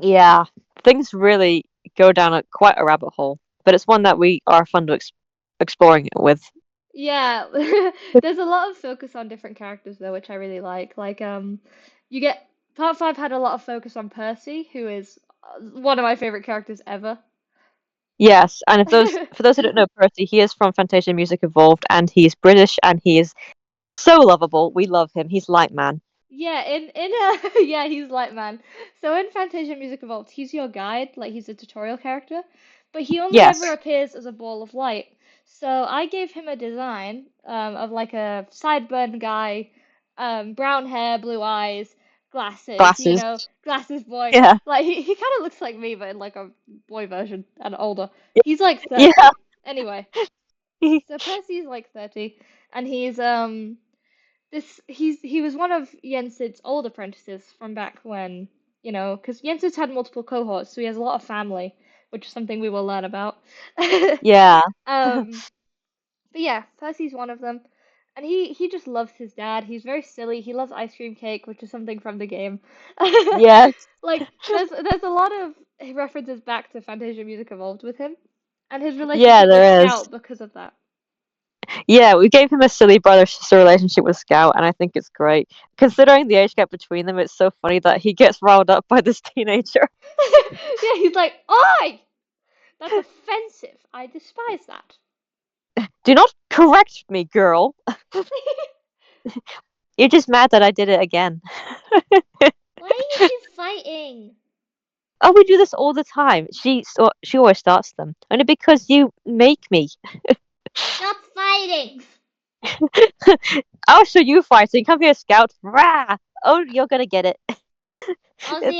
S2: Yeah. Things really go down quite a rabbit hole, but it's one that we are fun to exploring it with.
S1: Yeah, there's a lot of focus on different characters though, which I really like. Like, you get part five had a lot of focus on Percy, who is one of my favorite characters ever.
S2: Yes, and if those for those who don't know Percy, he is from Fantasia Music Evolved, and he's British, and he is so lovable. We love him. He's light man.
S1: Yeah, yeah, he's Light Man. So in Fantasia Music Evolved, he's your guide, like he's a tutorial character, but he only ever
S2: Yes,
S1: appears as a ball of light. So I gave him a design of like a sideburn guy, brown hair, blue eyes, glasses,
S2: glasses.
S1: glasses boy.
S2: Yeah,
S1: Like he kind of looks like me, but in like a boy version and older. He's like
S2: yeah.
S1: 30. Anyway, so Percy's like 30, and he was one of Yen Sid's old apprentices from back when, because Yen Sid's had multiple cohorts, so he has a lot of family, which is something we will learn about.
S2: Yeah.
S1: Um, but yeah, Percy's one of them, and he just loves his dad. He's very silly. He loves ice cream cake, which is something from the game.
S2: Yes.
S1: Like there's a lot of references back to Fantasia Music Evolved with him, and his
S2: Yeah,
S1: relationship with
S2: there is.
S1: Scout because of that.
S2: Yeah, we gave him a silly brother sister relationship with Scout, and I think it's great. Considering the age gap between them, it's so funny that he gets riled up by this teenager.
S1: Yeah, he's like, "Oi! That's offensive. I despise that."
S2: Do not correct me, girl. You're just mad that I did it again.
S1: Why do you keep fighting?
S2: Oh, we do this all the time. She always starts them. Only because you make me.
S1: Stop fighting!
S2: I'll show you fighting. Come here, Scout. Rah! Oh, you're gonna get it.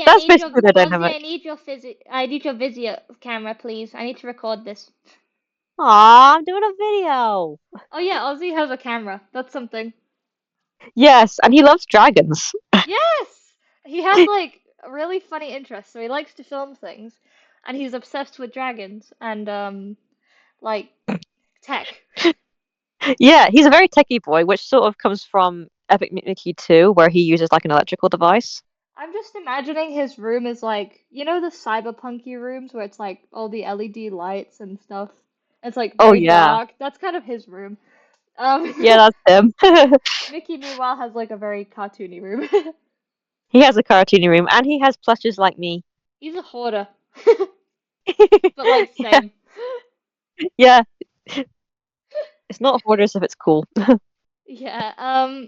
S2: That's basically the
S1: Ozzy,
S2: dynamic.
S1: I need your video camera, please. I need to record this.
S2: Aw, I'm doing a video.
S1: Oh yeah, Ozzy has a camera. That's something.
S2: Yes, and he loves dragons.
S1: Yes! He has like a really funny interest, so he likes to film things, and he's obsessed with dragons and like tech.
S2: Yeah, he's a very techie boy, which sort of comes from Epic Mickey 2, where he uses like an electrical device.
S1: I'm just imagining his room is like, you know, the cyberpunky rooms where it's like all the LED lights and stuff. It's like
S2: Oh
S1: very
S2: yeah.
S1: dark. That's kind of his room. Um,
S2: Yeah, that's him.
S1: Mickey, meanwhile, has like a very cartoony room.
S2: He has a cartoony room, and he has plushes like me.
S1: He's a hoarder, but like
S2: Yeah,
S1: same.
S2: yeah. It's not hoarders if it's cool.
S1: Yeah,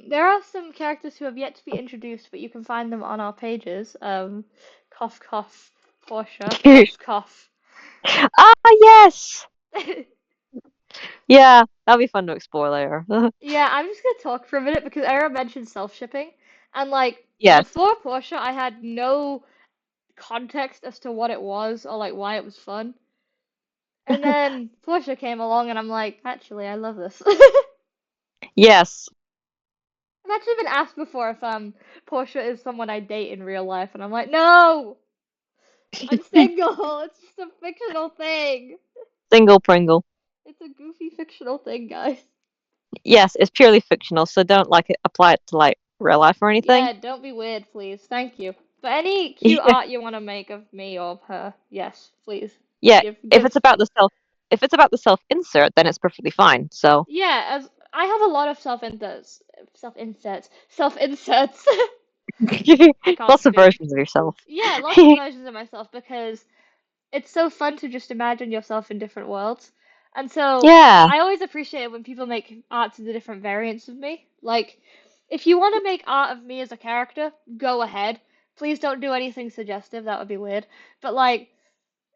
S1: there are some characters who have yet to be introduced, but you can find them on our pages. Cough, cough, Portia, cough, cough.
S2: Ah, yes. Yeah, that'll be fun to explore later.
S1: Yeah, I'm just gonna talk for a minute because Aero mentioned self-shipping, and like
S2: Yes.
S1: before Portia, I had no context as to what it was or like why it was fun. And then Portia came along, and I'm like, actually, I love this.
S2: Yes.
S1: I've actually been asked before if Portia is someone I date in real life, and I'm like, no, I'm single. It's just a fictional thing.
S2: Single Pringle.
S1: It's a goofy fictional thing, guys.
S2: Yes, it's purely fictional, so don't like apply it to like real life or anything.
S1: Yeah, don't be weird, please. Thank you. But any cute art you want to make of me or of her, yes, please.
S2: Yeah,
S1: Give.
S2: if it's about the self insert, then it's perfectly fine. So
S1: Yeah, as I have a lot of self inserts. I can't
S2: lots of
S1: speak.
S2: versions of yourself.
S1: Yeah, lots of versions of myself because it's so fun to just imagine yourself in different worlds. And so
S2: Yeah.
S1: I always appreciate it when people make art to the different variants of me. Like, if you want to make art of me as a character, go ahead. Please don't do anything suggestive, that would be weird. But like,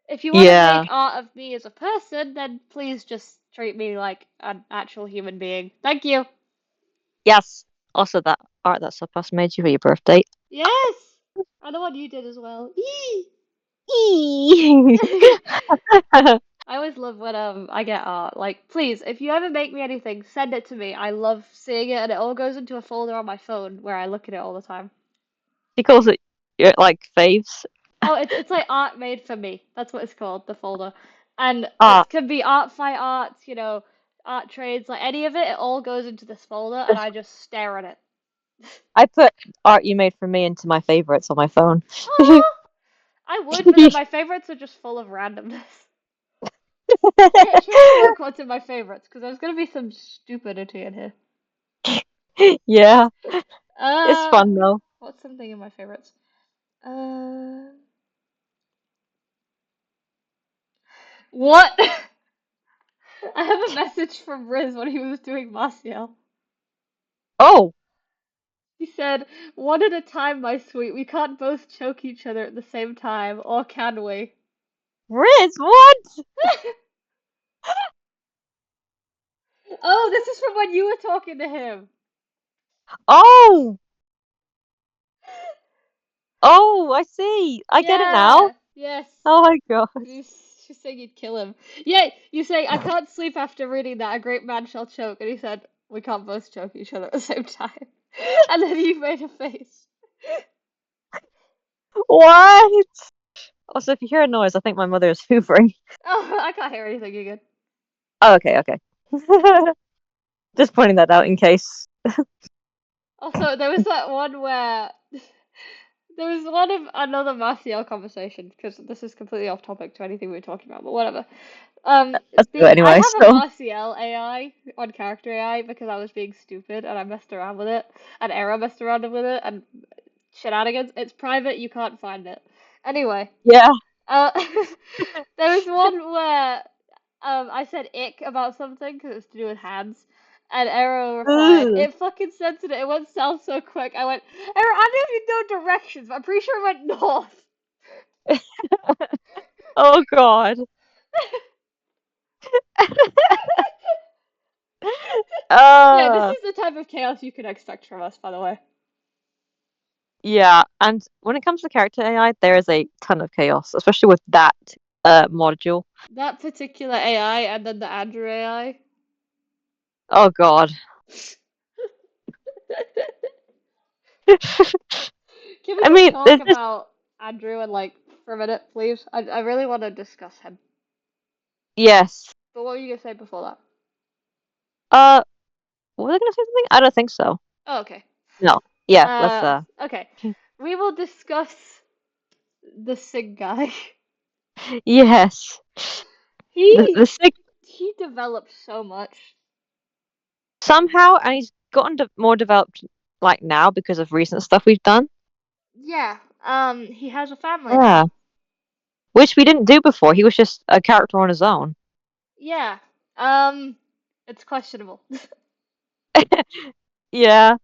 S1: if you want to make
S2: Yeah.
S1: art of me as a person, then please just treat me like an actual human being. Thank you.
S2: Yes. Also, that art that Subpass made you for your birthday.
S1: Yes! I know what you did as well.
S2: Eee.
S1: I always love when I get art. Like, please, if you ever make me anything, send it to me. I love seeing it, and it all goes into a folder on my phone where I look at it all the time.
S2: She calls it like faves.
S1: Oh, it's like art made for me. That's what it's called, the folder. And
S2: Ah,
S1: it can be art fi arts, art trades, like any of it. It all goes into this folder, and I just stare at it.
S2: I put art you made for me into my favorites on my phone.
S1: Oh, I would, but then my favorites are just full of randomness. Should we look what's in my favorites? Because there's gonna be some stupidity in here.
S2: Yeah, it's
S1: Uh,
S2: fun though.
S1: what's something in my favorites? Uh, what? I have a message from Riz when he was doing Martial.
S2: Oh,
S1: He said, "One at a time, my sweet. We can't both choke each other at the same time, or can we?"
S2: Riz, what?
S1: Oh, this is from when you were talking to him.
S2: Oh, oh, I see. I get it now.
S1: Yeah, yes.
S2: Oh my god.
S1: She's saying you'd kill him. Yeah, you say, "I can't sleep after reading that. A great man shall choke." And he said, "We can't both choke each other at the same time." And then you made a face.
S2: What? Also, if you hear a noise, I think my mother is hoovering.
S1: Oh, I can't hear anything again.
S2: Oh, okay, okay. Just pointing that out in case.
S1: Also, there was that one where there was one of another Martial conversation because this is completely off topic to anything we were talking about, but whatever.
S2: Let's do it
S1: I
S2: anyway.
S1: have a
S2: So,
S1: Martial AI on character AI because I was being stupid and I messed around with it, and Era messed around with it, and shenanigans. It's private, you can't find it. Anyway,
S2: yeah.
S1: uh, there was one where I said ick about something because it's to do with hands, And Aero replied,
S2: Ugh.
S1: it fucking censored it. It went south so quick. I went, Aero, I don't even know directions, but I'm pretty sure it went north.
S2: Oh God.
S1: Yeah, this
S2: Uh,
S1: is the type of chaos you can expect from us, by the way.
S2: yeah. And when it comes to character AI, there is a ton of chaos, especially with that module.
S1: That particular AI and then the Andrew AI.
S2: Oh God.
S1: Can we
S2: I
S1: just
S2: mean,
S1: talk
S2: there's just
S1: about Andrew and like for a minute, please? I really want to discuss him.
S2: yes.
S1: But what were you gonna say before that?
S2: Uh, was I gonna say something? I don't think so.
S1: Oh, okay.
S2: No. Yeah. Let's
S1: Okay. We will discuss the Sig guy.
S2: Yes. The
S1: He
S2: sick
S1: he developed so much.
S2: somehow, and he's gotten more developed like now because of recent stuff we've done.
S1: Yeah. He has a family
S2: Yeah.
S1: now.
S2: Which we didn't do before. He was just a character on his own.
S1: Yeah. Um, it's questionable.
S2: Yeah.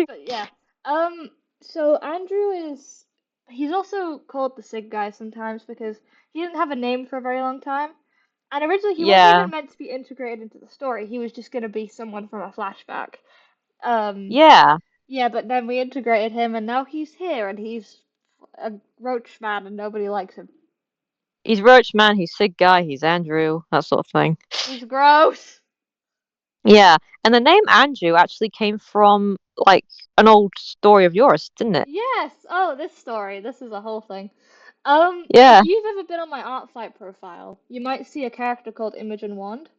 S1: But yeah. Um, so Andrew is he's also called the Sig guy sometimes because he didn't have a name for a very long time. And originally he wasn't
S2: Yeah.
S1: even meant to be integrated into the story. He was just gonna be someone from a flashback. Um,
S2: Yeah.
S1: yeah, but then we integrated him and now he's here and he's a roach man and nobody likes him.
S2: He's Roach Man, he's Sig Guy, he's Andrew, that sort of thing.
S1: He's gross.
S2: Yeah. And the name Andrew actually came from like an old story of yours, didn't it?
S1: Yes. Oh, this story. This is a whole thing. If
S2: Yeah.
S1: you've ever been on my Artsite profile, you might see a character called Imogen Wand.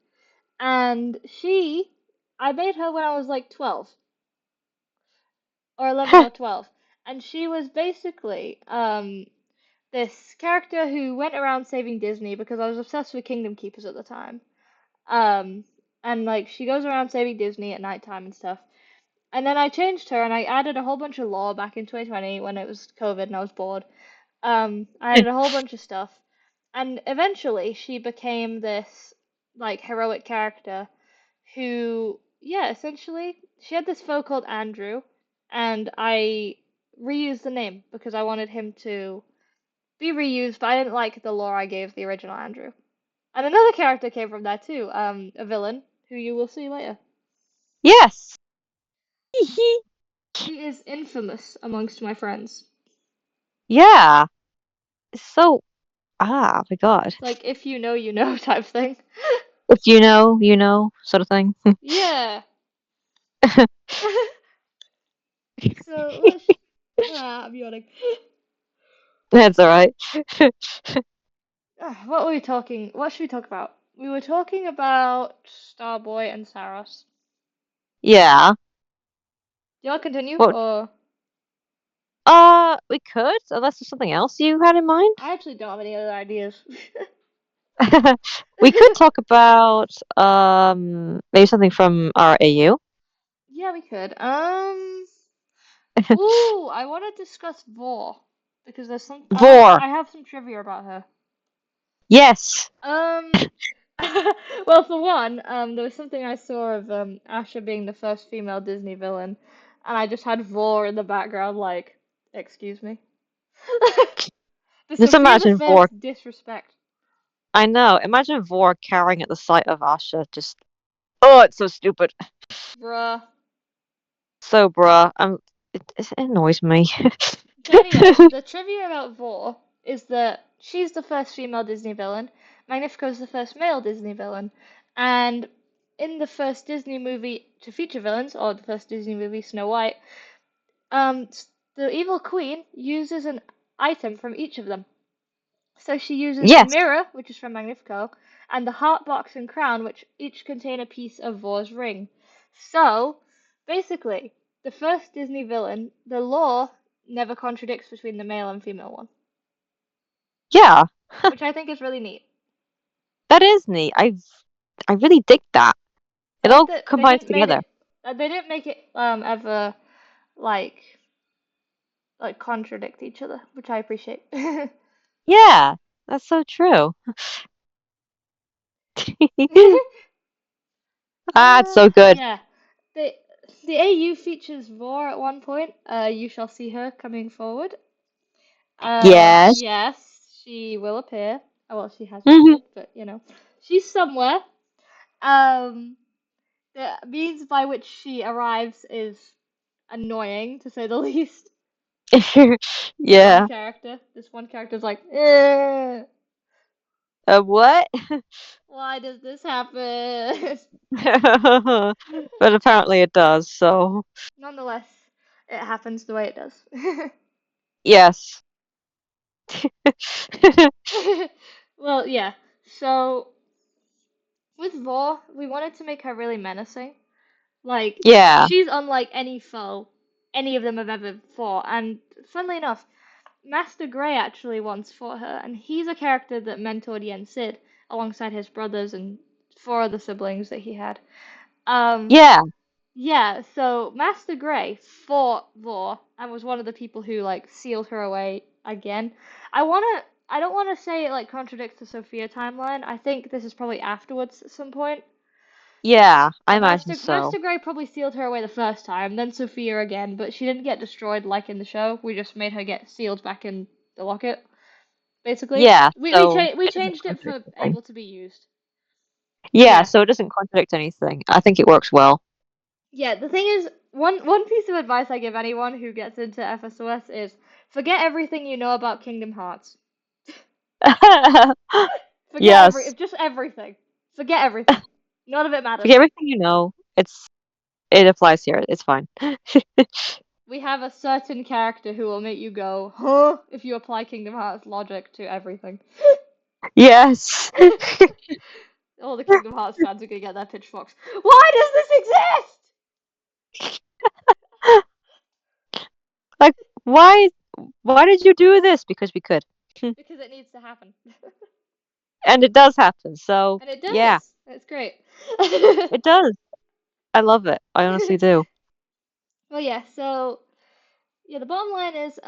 S1: And I made her when I was like 12 or 11 or 12. And she was basically this character who went around saving Disney because I was obsessed with Kingdom Keepers at the time. Um, and like she goes around saving Disney at nighttime and stuff. And then I changed her and I added a whole bunch of lore back in 2020 when it was COVID and I was bored. I added a whole bunch of stuff. And eventually she became this like heroic character who, yeah, essentially she had this foe called Andrew, and I reused the name because I wanted him to be reused, but I didn't like the lore I gave the original Andrew. And another character came from that too, a villain who you will see later.
S2: Yes.
S1: He is infamous amongst my friends.
S2: Yeah. So my God.
S1: It's like if you know, you know type thing.
S2: If you know, sort of thing.
S1: Yeah. So let's. I'm yawning.
S2: That's all right.
S1: What were we talking? What should we talk about? We were talking about Starboy and Saros.
S2: Yeah.
S1: Do you want to continue,
S2: What
S1: or
S2: we could, unless there's something else you had in mind.
S1: I actually don't have any other ideas.
S2: We could talk about maybe something from our AU.
S1: Yeah, we could. Ooh, I want to discuss Vor because there's some.
S2: Vor.
S1: I have some trivia about her.
S2: Yes.
S1: Um, well, for one, there was something I saw of Asha being the first female Disney villain, and I just had Vor in the background, like, excuse me. The
S2: Just
S1: Supreme
S2: imagine Vor.
S1: Fifth disrespect.
S2: I know. Imagine Vor carrying at the sight of Asha. Just it's so stupid.
S1: Bruh.
S2: So bruh. It annoys me.
S1: So anyway, the trivia about Vor is that she's the first female Disney villain, Magnifico's the first male Disney villain, and in the first Disney movie to feature villains, or the first Disney movie, Snow White, um, the evil queen uses an item from each of them. So she uses the
S2: Yes.
S1: mirror, which is from Magnifico, and the heart box and crown, which each contain a piece of Vor's ring. So, basically, the first Disney villain, the lore never contradicts between the male and female one,
S2: Yeah.
S1: which I think is really neat.
S2: That is neat. I really dig that.
S1: I
S2: It
S1: like
S2: all
S1: that they
S2: combines
S1: didn't made
S2: together.
S1: it. They didn't make it ever like contradict each other, which I appreciate.
S2: Yeah. That's so true. Ah, it's so good.
S1: Yeah. The the AU features Vor at one point. You shall see her coming forward.
S2: Yes.
S1: Yes, she will appear. Oh, well, she has
S2: Mhm.
S1: appeared, but she's somewhere. Um, the means by which she arrives is annoying, to say the least.
S2: Yeah.
S1: This one character's like, eh,
S2: What?
S1: why does this happen?
S2: But apparently it does, so
S1: Nonetheless, it happens the way it does.
S2: yes.
S1: Well, yeah. So with Vor, we wanted to make her really menacing. Like,
S2: Yeah.
S1: she's unlike any foe any of them have ever fought. And funnily enough, Master Gray actually once fought her, and he's a character that mentored Yen Sid alongside his brothers and four other siblings that he had. Um,
S2: Yeah.
S1: yeah, so Master Gray fought Vor and was one of the people who like sealed her away again. I don't wanna say it like contradicts the Sophia timeline. I think this is probably afterwards at some point.
S2: Yeah, I
S1: But
S2: imagine
S1: Master
S2: so.
S1: Gray probably sealed her away the first time, then Sophia again, but she didn't get destroyed like in the show. We just made her get sealed back in the locket, basically.
S2: Yeah, so
S1: We
S2: it doesn't
S1: changed it
S2: contradict
S1: for
S2: anything.
S1: able to be used.
S2: Yeah,
S1: Yeah.
S2: so it doesn't contradict anything. I think it works well.
S1: Yeah, the thing is, one piece of advice I give anyone who gets into FSOS is forget everything you know about Kingdom Hearts.
S2: Yes.
S1: Just everything. Forget everything. None of it matters.
S2: Forget everything you know. It applies here. It's fine.
S1: We have a certain character who will make you go, huh? If you apply Kingdom Hearts logic to everything.
S2: Yes.
S1: All the Kingdom Hearts fans are gonna get their pitchforks. Why does this exist?
S2: Like, why why did you do this? Because we could.
S1: Because it needs to happen.
S2: And it does happen. So,
S1: And it
S2: yeah,
S1: does. It's great.
S2: it does. I love it. I honestly do.
S1: Well, yeah, so, yeah, the bottom line is,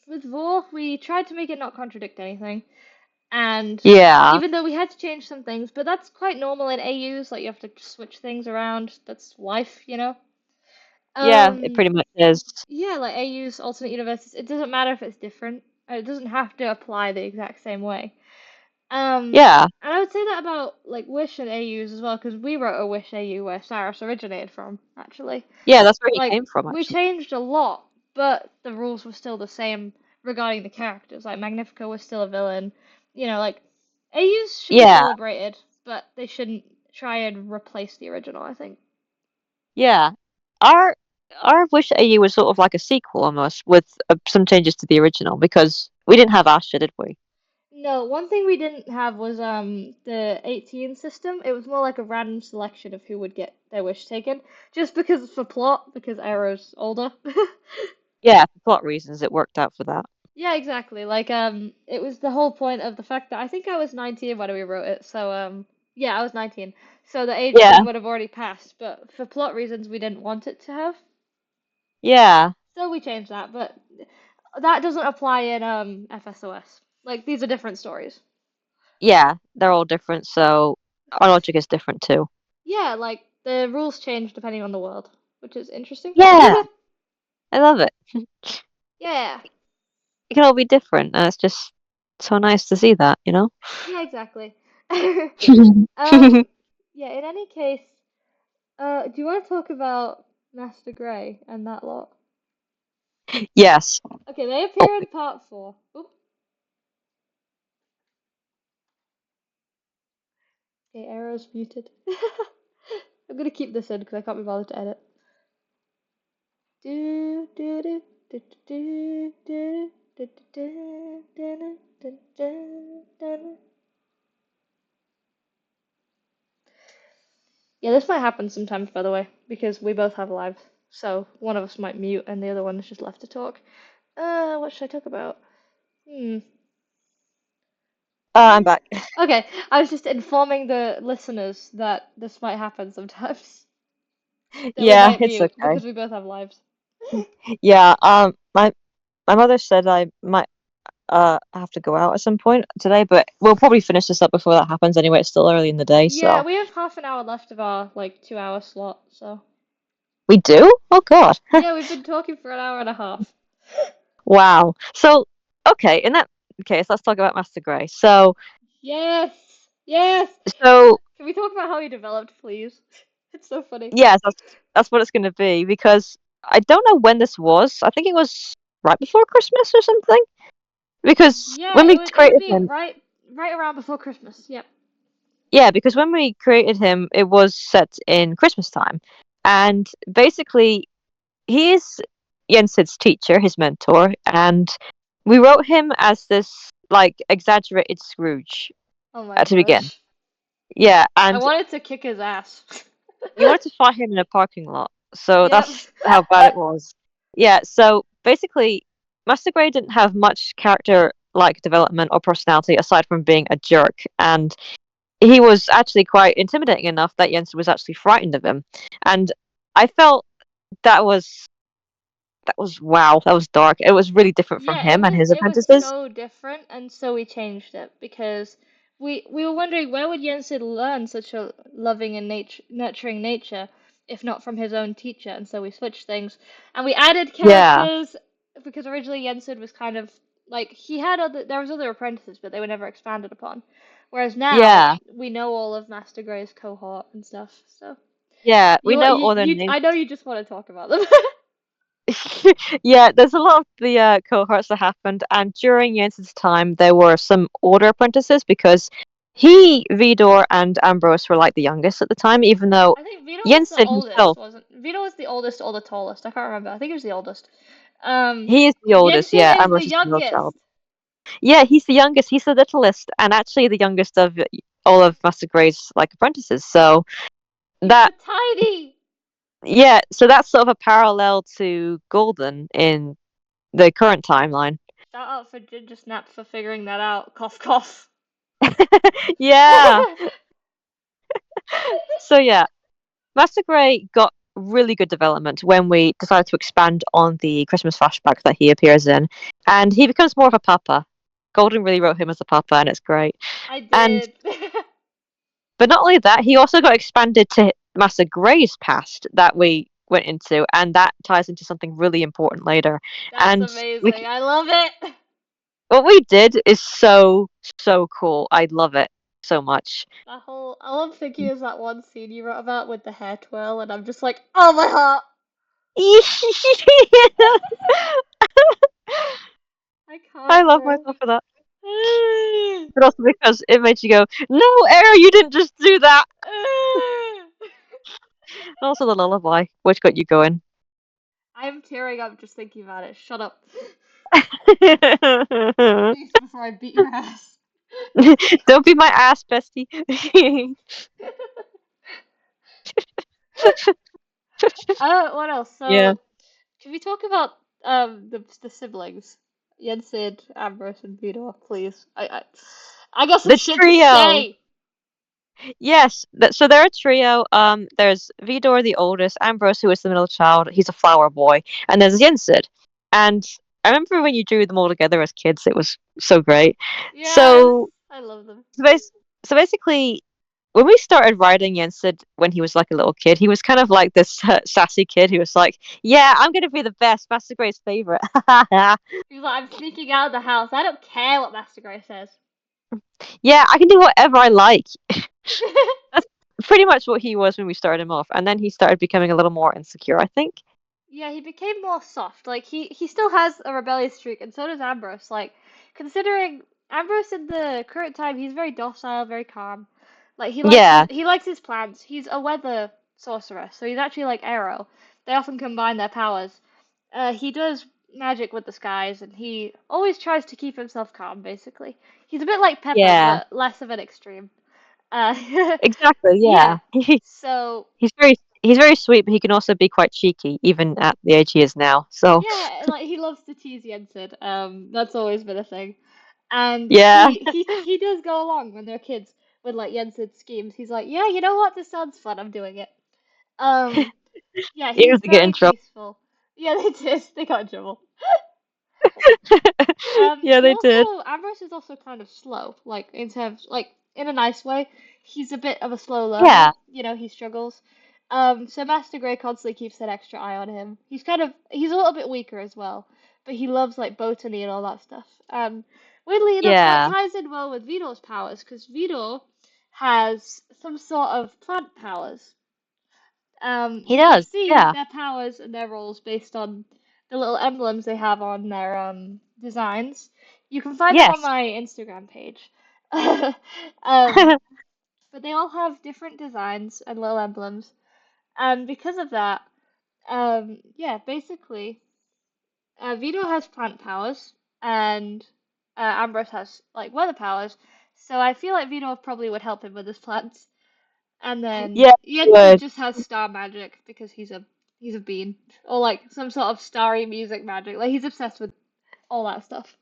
S1: with Vor, we tried to make it not contradict anything. And
S2: Yeah.
S1: even though we had to change some things, but that's quite normal in AUs, like you have to switch things around. That's life.
S2: Yeah, it
S1: Um,
S2: pretty much is.
S1: yeah, like AU's alternate universes, it doesn't matter if it's different. It doesn't have to apply the exact same way.
S2: Yeah.
S1: And I would say that about like Wish and AUs as well, because we wrote a Wish AU where Cyrus originated from, actually.
S2: Yeah, that's where he
S1: Like,
S2: came from,
S1: we
S2: actually.
S1: changed a lot, but the rules were still the same regarding the characters. Like, Magnifica was still a villain. Like, AUs should be
S2: Yeah.
S1: celebrated, but they shouldn't try and replace the original, I think.
S2: Yeah. Our our Wish AU was sort of like a sequel almost, with some changes to the original because we didn't have Asha, did we?
S1: No, one thing we didn't have was the 18 system. It was more like a random selection of who would get their wish taken, just because for plot, because Aero's older.
S2: Yeah, for plot reasons, it worked out for that.
S1: Yeah, exactly. Like it was the whole point of the fact that I think I was 19 when we wrote it. So yeah, I was 19. So the age
S2: Yeah.
S1: thing would have already passed, but for plot reasons we didn't want it to have.
S2: Yeah.
S1: So we changed that, but that doesn't apply in FSOS. Like these are different stories.
S2: Yeah. They're all different, so our logic is different too.
S1: Yeah, like the rules change depending on the world, which is interesting.
S2: Yeah. I love it.
S1: Yeah.
S2: It can all be different, and it's just so nice to see that, you know?
S1: Yeah, exactly. Um, yeah, in any case, do you want to talk about Master Gray and that lot?
S2: Yes.
S1: Okay, they
S2: Oh,
S1: appear in part four. Oop, okay, Arrow's muted. I'm gonna keep this in because I can't be bothered to edit. Do do do do do do do do do do do do. Yeah, this might happen sometimes, by the way, because we both have lives. So one of us might mute and the other one is just left to talk. What should I talk about? Hmm.
S2: I'm back.
S1: Okay, I was just informing the listeners that this might happen sometimes. That we
S2: Yeah,
S1: might
S2: it's
S1: mute
S2: okay.
S1: because we both have lives.
S2: Yeah, my mother said I have to go out at some point today, but we'll probably finish this up before that happens anyway. It's still early in the day,
S1: Yeah,
S2: so
S1: we have half an hour left of our like 2 hour slot, so
S2: we do. Oh God.
S1: yeah, we've been talking for an hour and a half.
S2: Wow. So, okay, in that case, let's talk about Master Gray.
S1: Yes, yes.
S2: So
S1: Can we talk about how he developed, please? It's so funny.
S2: yes, that's what it's going to be because I don't know when this was. I think it was right before Christmas or something. Because
S1: Yeah,
S2: when we
S1: it would
S2: created
S1: be
S2: him,
S1: right around before Christmas. Yep.
S2: yeah, because when we created him, it was set in Christmas time, and basically he is Yen Sid's teacher, his mentor, and we wrote him as this like exaggerated Scrooge
S1: Oh my
S2: to begin.
S1: gosh.
S2: Yeah,
S1: I
S2: and
S1: wanted to kick his ass.
S2: you wanted to fight him in a parking lot, so
S1: Yep.
S2: that's how bad it was. Yeah, so basically, Master Gray didn't have much character like development or personality aside from being a jerk, and he was actually quite intimidating enough that Jens was actually frightened of him. And I felt that was wow, that was dark. It was really different from
S1: Yeah,
S2: him and his
S1: it was
S2: apprentices.
S1: so different, and so we changed it because we were wondering where would Yen Sid learn such a loving and nurturing nature if not from his own teacher, and so we switched things and we added
S2: Yeah,
S1: characters because originally Yen Sid was kind of like he had there was other apprentices, but they were never expanded upon. Whereas now
S2: yeah,
S1: we know all of Master Gray's cohort and stuff. So
S2: yeah. We know all their names.
S1: I know you just want to talk about them.
S2: Yeah, there's a lot of the cohorts that happened, and during Jensen's time, there were some older apprentices because Vidor, and Ambrose were like the youngest at the time, even though
S1: I think Vito was the
S2: Jensen
S1: oldest,
S2: himself,
S1: wasn't Vito was the oldest or the tallest? I can't remember. I think he was the oldest.
S2: he is the oldest.
S1: Jensen
S2: Yeah,
S1: is the
S2: Ambrose is the middle
S1: youngest.
S2: child. Yeah, he's the youngest. He's the littlest, and actually the youngest of all of Master Gray's like apprentices. So
S1: He's
S2: that,
S1: the tiny.
S2: yeah, so that's sort of a parallel to Golden in the current timeline.
S1: Shout out for Ginger Snap for figuring that out. Cough cough.
S2: Yeah. So yeah, Master Gray got really good development when we decided to expand on the Christmas flashback that he appears in, and he becomes more of a papa. Golden really wrote him as a papa, and it's great.
S1: I
S2: And
S1: did.
S2: but not only that, he also got expanded to Master Gray's past that we went into, and that ties into something really important later.
S1: That's
S2: And we,
S1: amazing. I love it.
S2: what we did is so cool. I love it so much.
S1: That whole all I'm thinking is that one scene you wrote about with the hair twirl, and I'm just like, oh my heart. I
S2: I
S1: can't,
S2: love
S1: bro.
S2: myself for that. But also because it made you go, "No, Aero, you didn't just do that." And also the lullaby, which got you going.
S1: I'm tearing up just thinking about it. Shut up. Please, before I beat your ass.
S2: Don't be my ass, bestie.
S1: What else?
S2: Yeah.
S1: So, can we talk about the siblings? Yen Sid, Ambrose, and Vidor, please. I got some
S2: The
S1: shit to
S2: trio.
S1: say.
S2: Yes. So they're a trio. There's Vidor, the oldest, Ambrose, who is the middle child. He's a flower boy, and there's Yen Sid. And I remember when you drew them all together as kids, it was so great.
S1: Yes,
S2: So
S1: I love them.
S2: So, so basically, when we started writing Yensid when he was like a little kid, he was kind of like this sassy kid who was like, "Yeah, I'm gonna be the best, Master Gray's favorite."
S1: He's like, I'm sneaking out of the house. I don't care what Master Gray says.
S2: Yeah, I can do whatever I like. That's pretty much what he was when we started him off, and then he started becoming a little more insecure, I think.
S1: Yeah, he became more soft. Like he still has a rebellious streak, and so does Ambrose. Like considering Ambrose in the current time, he's very docile, very calm. Like
S2: Yeah,
S1: he likes his plants. He's a weather sorcerer, so he's actually like Aero. They often combine their powers. He does magic with the skies, and he always tries to keep himself calm. Basically, he's a bit like Pepper,
S2: yeah,
S1: but less of an extreme. Uh,
S2: exactly. Yeah,
S1: yeah. So
S2: he's very sweet, but he can also be quite cheeky, even at the age he is now. So
S1: yeah, like he loves to tease Yen Sid. That's always been a thing. And
S2: yeah,
S1: he does go along when they're kids with like Yen Sid's schemes. He's like, yeah, you know what? This sounds fun. I'm doing it. Um, yeah,
S2: he
S1: he's
S2: was to get in
S1: very
S2: trouble.
S1: peaceful. Yeah, they did. They got in trouble.
S2: Yeah,
S1: He
S2: they did.
S1: also Ambrose is also kind of slow, like in terms, like in a nice way. He's a bit of a slow learner.
S2: Yeah,
S1: You know, he struggles. So Master Gray constantly keeps an extra eye on him. He's a little bit weaker as well, but he loves like botany and all that stuff. Weirdly enough, that
S2: yeah,
S1: ties in well with Vidor's powers because Vidor has some sort of plant powers.
S2: he
S1: You can
S2: does.
S1: see
S2: Yeah,
S1: their powers and their roles based on the little emblems they have on their designs. You can find them on
S2: yes.
S1: my Instagram page. um, but they all have different designs and little emblems, and because of that, yeah, basically, Vito has plant powers and Ambrose has like weather powers. So I feel like Vito probably would help him with his plants. And then
S2: Yeah, he
S1: Yen Sid
S2: would.
S1: just has star magic because he's a bean or like some sort of starry music magic. Like he's obsessed with all that stuff.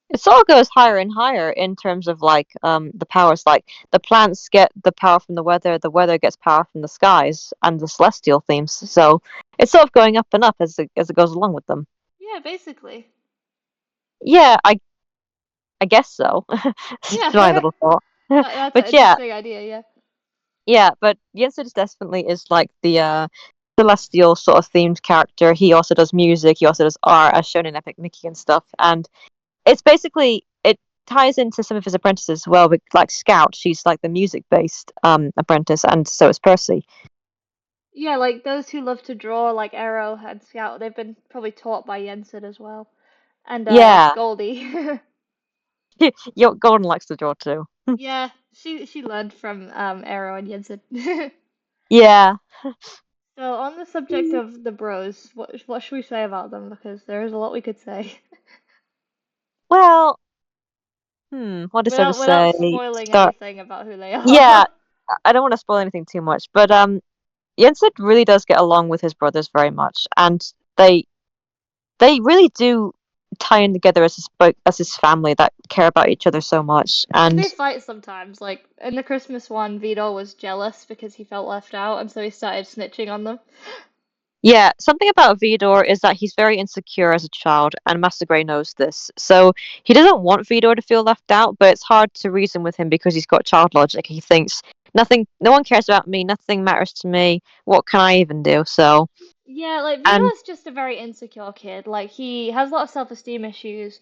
S2: It sort of goes higher and higher in terms of like the powers. Like the plants get the power from the weather gets power from the skies and the celestial themes. So it's sort of going up and up as it goes along with them.
S1: Yeah, basically.
S2: Yeah, I guess so. It's
S1: Yeah,
S2: my little thought.
S1: that's an
S2: But yeah,
S1: interesting idea. Yeah.
S2: yeah. But Yensid definitely is like the celestial sort of themed character. He also does music. He also does art, as shown in Epic Mickey and stuff. And it's basically it ties into some of his apprentices as well. But like Scout, she's like the music based apprentice, and so is Percy.
S1: Yeah, like those who love to draw, like Aero and Scout, they've been probably taught by Yen Sid as well, and
S2: Yeah,
S1: Goldie.
S2: Your Gordon likes to draw too.
S1: Yeah, she learned from Aero and Yen Sid.
S2: Yeah.
S1: So on the subject of the bros, what should we say about them? Because there is a lot we could say
S2: Well, what is there to
S1: without
S2: say?
S1: spoiling
S2: Start.
S1: anything about who they are.
S2: Yeah, I don't want to spoil anything too much, but Yensid really does get along with his brothers very much, and they they really do tie in together as his family that care about each other so much.
S1: And
S2: And
S1: they fight sometimes. Like in the Christmas one, Vito was jealous because he felt left out, and so he started snitching on them.
S2: yeah, something about Vidor is that he's very insecure as a child, and Master Gray knows this. So he doesn't want Vidor to feel left out, but it's hard to reason with him because he's got child logic. He thinks no one cares about me, nothing matters to me. What can I even do? So,
S1: Yeah, like Vito
S2: and
S1: is just a very insecure kid. Like he has a lot of self-esteem issues.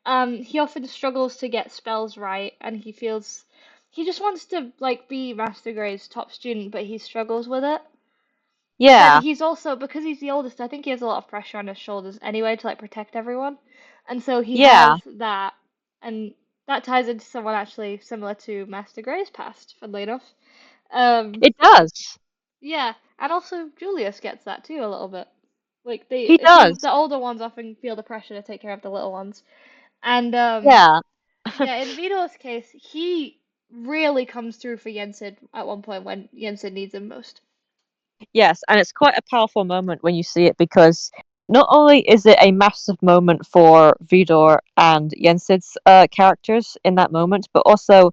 S1: He often struggles to get spells right, and he just wants to like be Master Gray's top student, but he struggles with it. But then
S2: yeah,
S1: he's also because he's the oldest, I think he has a lot of pressure on his shoulders anyway to like protect everyone. And so he
S2: yeah,
S1: has that, and that ties into someone actually similar to Master Gray's past, funnily enough. Um,
S2: it does.
S1: yeah, and also Julius gets that too a little bit. Like
S2: He
S1: the
S2: does.
S1: older ones often feel the pressure to take care of the little ones. And
S2: Yeah.
S1: yeah, in Vito's case, he really comes through for Yensid at one point when Yensid needs him most.
S2: Yes, and it's quite a powerful moment when you see it because not only is it a massive moment for Vidor and Yensid's characters in that moment, but also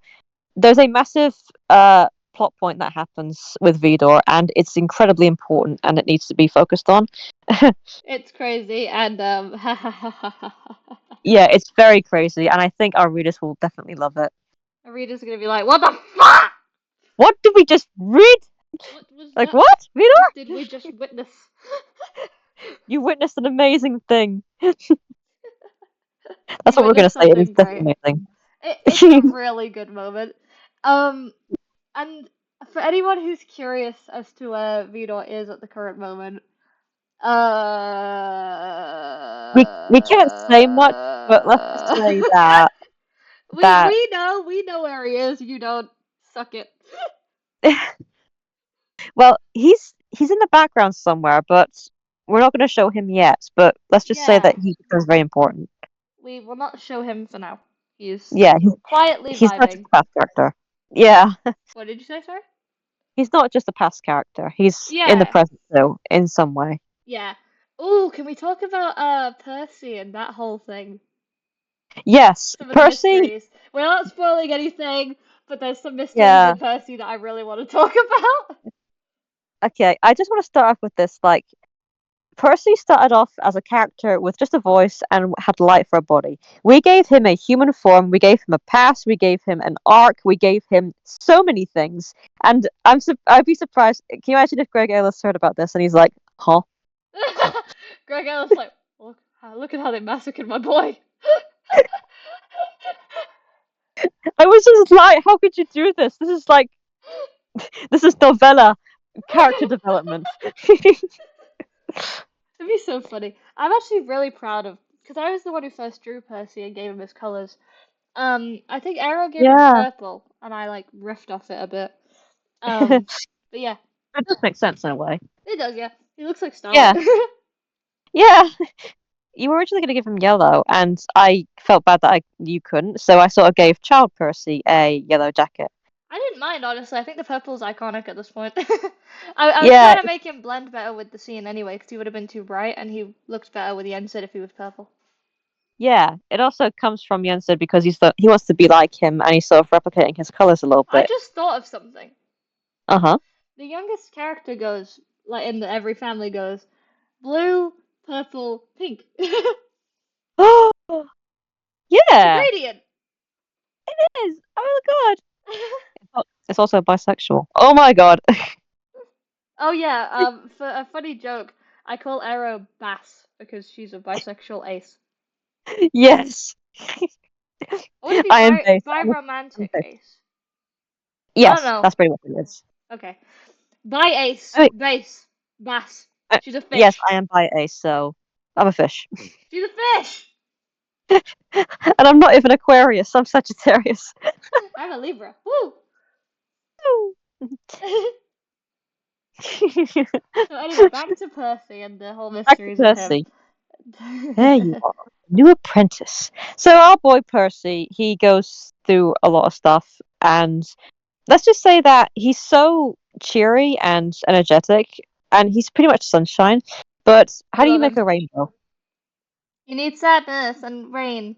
S2: there's a massive plot point that happens with Vidor, and it's incredibly important, and it needs to be focused on.
S1: It's crazy and
S2: Yeah, it's very crazy, and I think our readers will definitely love it.
S1: Rita's gonna be like, "What the fuck?
S2: What did we just read?
S1: What was
S2: Like
S1: that?
S2: what, Vidor?
S1: What did we just witness?"
S2: You witnessed an amazing thing. That's
S1: You
S2: what we're gonna
S1: witnessed
S2: say. It was
S1: something great.
S2: definitely amazing.
S1: It's a really good moment. Um, and for anyone who's curious as to where Vidor is at the current moment,
S2: We can't say much, but let's just
S1: uh,
S2: say that that
S1: we know where he is. You don't suck it.
S2: well, he's in the background somewhere, but we're not going to show him yet. But let's just say
S1: Yeah,
S2: that he becomes very important.
S1: we will not show him for now. He's
S2: Yeah,
S1: quietly
S2: he's not just
S1: vibing.
S2: a past character. Yeah,
S1: What did you say, sorry?
S2: he's not just a past character. He's in the
S1: Yeah,
S2: present too, in some way.
S1: yeah. Oh, can we talk about Percy and that whole thing?
S2: Yes,
S1: Some of the
S2: Percy.
S1: mysteries. We're not spoiling anything, but there's some mysteries
S2: Yeah.
S1: with Percy that I really want to talk about.
S2: Okay, I just want to start off with this. Like, Percy started off as a character with just a voice and had light for a body. We gave him a human form, we gave him a past, we gave him an arc, we gave him so many things. And I'd be surprised. Can you imagine if Greg Ellis heard about this and he's like, "Huh?"
S1: Greg Ellis like, look at how they massacred my boy.
S2: I was just like, "How could you do this? This is novella character development."
S1: It'd be so funny. I'm actually really proud of because I was the one who first drew Percy and gave him his colors. I think Aero gave him
S2: Yeah.
S1: purple, and I like riffed off it a bit.
S2: It
S1: Um, but yeah,
S2: does make sense in a way.
S1: it does. Yeah, he looks like Starlight.
S2: Yeah. Yeah. You were originally going to give him yellow, and I felt bad that you couldn't, so I sort of gave Child Percy a yellow jacket.
S1: I didn't mind, honestly. I think the purple's iconic at this point. I was
S2: Yeah,
S1: trying to make him blend better with the scene anyway, because he would have been too bright, and he looked better with Yen Sid if he was purple.
S2: yeah. It also comes from Yen Sid because he wants to be like him, and he's sort of replicating his colors a little
S1: I
S2: bit.
S1: just thought of something.
S2: Uh
S1: The youngest character goes, like in the every family goes, blue, purple, pink. It's
S2: huh.
S1: a
S2: Yeah,
S1: gradient.
S2: it is. Oh my god. It's also bisexual. Oh my god.
S1: Oh yeah, for a funny joke, I call Aero Bass because she's a bisexual ace.
S2: Yes.
S1: Or would it be
S2: I am based. I'm
S1: bi-romantic
S2: based.
S1: ace? I don't
S2: Yes,
S1: know.
S2: that's pretty much what it is.
S1: Okay. Bi-ace,
S2: I mean,
S1: base, bass. She's a
S2: yes,
S1: fish.
S2: I am bi ace, so I'm a fish.
S1: She's a fish!
S2: And I'm not even Aquarius, I'm Sagittarius.
S1: I'm a Libra. Woo! So anyway, back to Percy and the whole
S2: Back to
S1: mysteries of him.
S2: Percy. There you are. New apprentice. So our boy Percy, he goes through a lot of stuff, and let's just say that he's so cheery and energetic, and he's pretty much sunshine. But how
S1: We
S2: do you
S1: love
S2: make
S1: him.
S2: a rainbow?
S1: You need sadness and rain.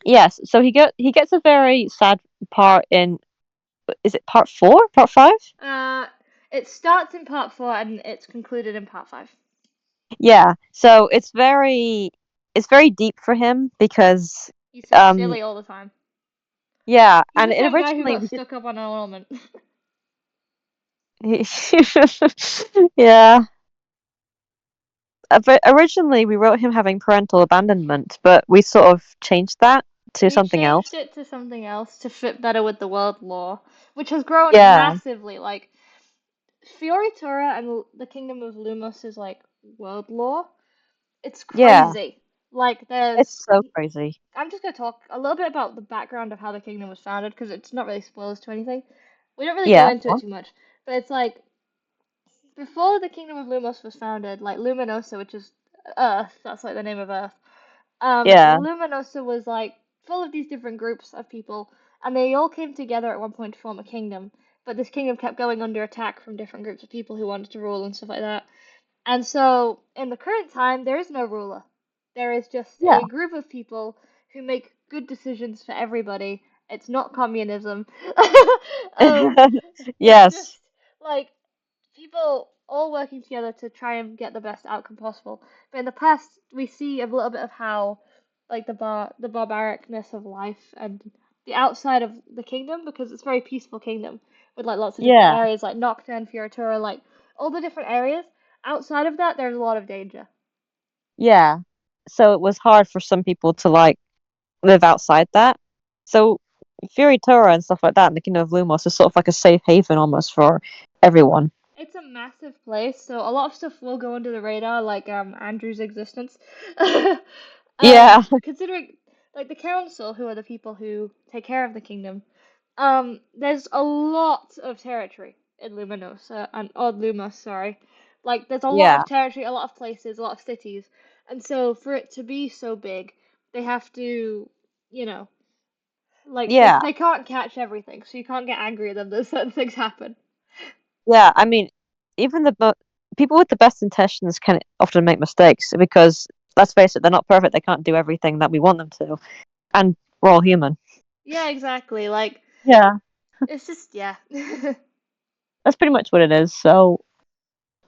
S2: Yes, so he gets a very sad part in, is it part 4? Part 5?
S1: Uh, it starts in part 4 and it's concluded in part 5.
S2: Yeah. So it's very deep for him because
S1: He's so
S2: um
S1: silly all the time.
S2: yeah,
S1: He's
S2: and
S1: just
S2: it
S1: that guy who
S2: originally
S1: got
S2: we did
S1: stuck up on an ornament.
S2: yeah. But originally we wrote him having parental abandonment, but we sort of changed that to
S1: We
S2: something else.
S1: changed it to something else to fit better with the world lore, which has grown
S2: Yeah.
S1: massively. Like, Fioritura and the Kingdom of Lumos is like world lore. It's
S2: Yeah.
S1: crazy. Like, there's.
S2: It's so crazy.
S1: I'm just gonna talk a little bit about the background of how the kingdom was founded because it's not really spoilers to anything. We don't really go
S2: Yeah.
S1: into it too much, but it's like before the Kingdom of Lumos was founded, like Luminosa, which is Earth, that's like the name of Earth.
S2: Yeah.
S1: Luminosa was like full of these different groups of people, and they all came together at one point to form a kingdom. But this kingdom kept going under attack from different groups of people who wanted to rule and stuff like that. And so, in the current time, there is no ruler. There is just
S2: Yeah.
S1: a group of people who make good decisions for everybody. It's not communism. It's
S2: Yes.
S1: just like people all working together to try and get the best outcome possible. But in the past, we see a little bit of how, like the barbaricness of life and the outside of the kingdom, because it's a very peaceful kingdom with like lots of different
S2: Yeah.
S1: areas, like Nocturne, Fioritura, like all the different areas. Outside of that, there's a lot of danger.
S2: Yeah. So it was hard for some people to like live outside that. So Fury Tora and stuff like that in the Kingdom of Lumos is sort of like a safe haven almost for everyone.
S1: It's a massive place, so a lot of stuff will go under the radar, like Andrew's existence.
S2: Yeah.
S1: Considering like the council, who are the people who take care of the kingdom, there's a lot of territory in Luminosa and Odd Lumos, sorry. Like there's a lot
S2: Yeah.
S1: of territory, a lot of places, a lot of cities, and so for it to be so big, they have to, you know, like
S2: Yeah.
S1: they can't catch everything, so you can't get angry at them that certain things happen.
S2: Yeah. I mean, even people with the best intentions can often make mistakes because let's face it, they're not perfect. They can't do everything that we want them to, and we're all human.
S1: Yeah, exactly. Like
S2: Yeah.
S1: it's just yeah.
S2: That's pretty much what it is. So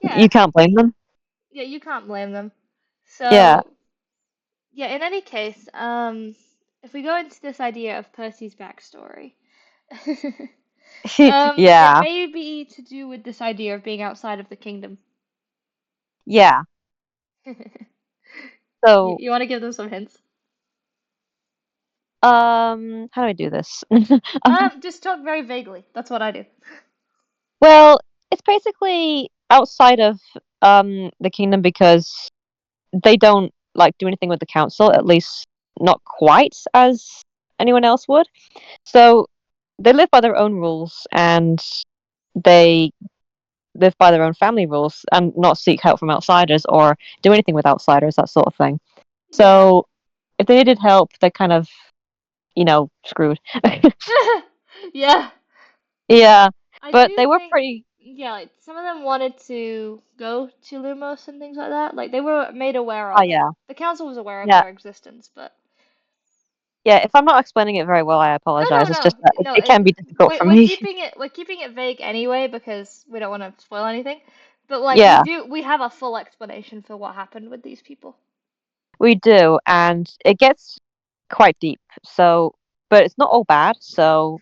S1: Yeah.
S2: you can't blame them.
S1: Yeah, you can't blame them.
S2: Yeah.
S1: So, yeah, in any case, if we go into this idea of Percy's backstory, it
S2: Yeah.
S1: may be to do with this idea of being outside of the kingdom.
S2: Yeah.
S1: You,
S2: So,
S1: you want to give them some hints?
S2: how do I do this?
S1: Just talk very vaguely. That's what I do.
S2: Well, it's basically outside of the kingdom because they don't like do anything with the council, at least not quite as anyone else would. So they live by their own rules and they live by their own family rules and not seek help from outsiders or do anything with outsiders, that sort of thing.
S1: Yeah.
S2: So if they needed help, they're kind of, screwed.
S1: Yeah.
S2: Yeah,
S1: I
S2: but
S1: do
S2: they were
S1: think,
S2: pretty.
S1: yeah, like some of them wanted to go to Lumos and things like that. Like they were made aware
S2: Oh
S1: of it.
S2: yeah,
S1: The council was aware of
S2: yeah,
S1: their existence, but
S2: yeah. If I'm not explaining it very well, I
S1: no,
S2: apologize.
S1: no,
S2: It's just
S1: no,
S2: that it,
S1: no.
S2: it can be difficult for
S1: We're
S2: me.
S1: keeping it vague anyway because we don't want to spoil anything. But like
S2: Yeah,
S1: we have a full explanation for what happened with these people.
S2: we do, and it gets quite deep. So, but it's not all bad. So,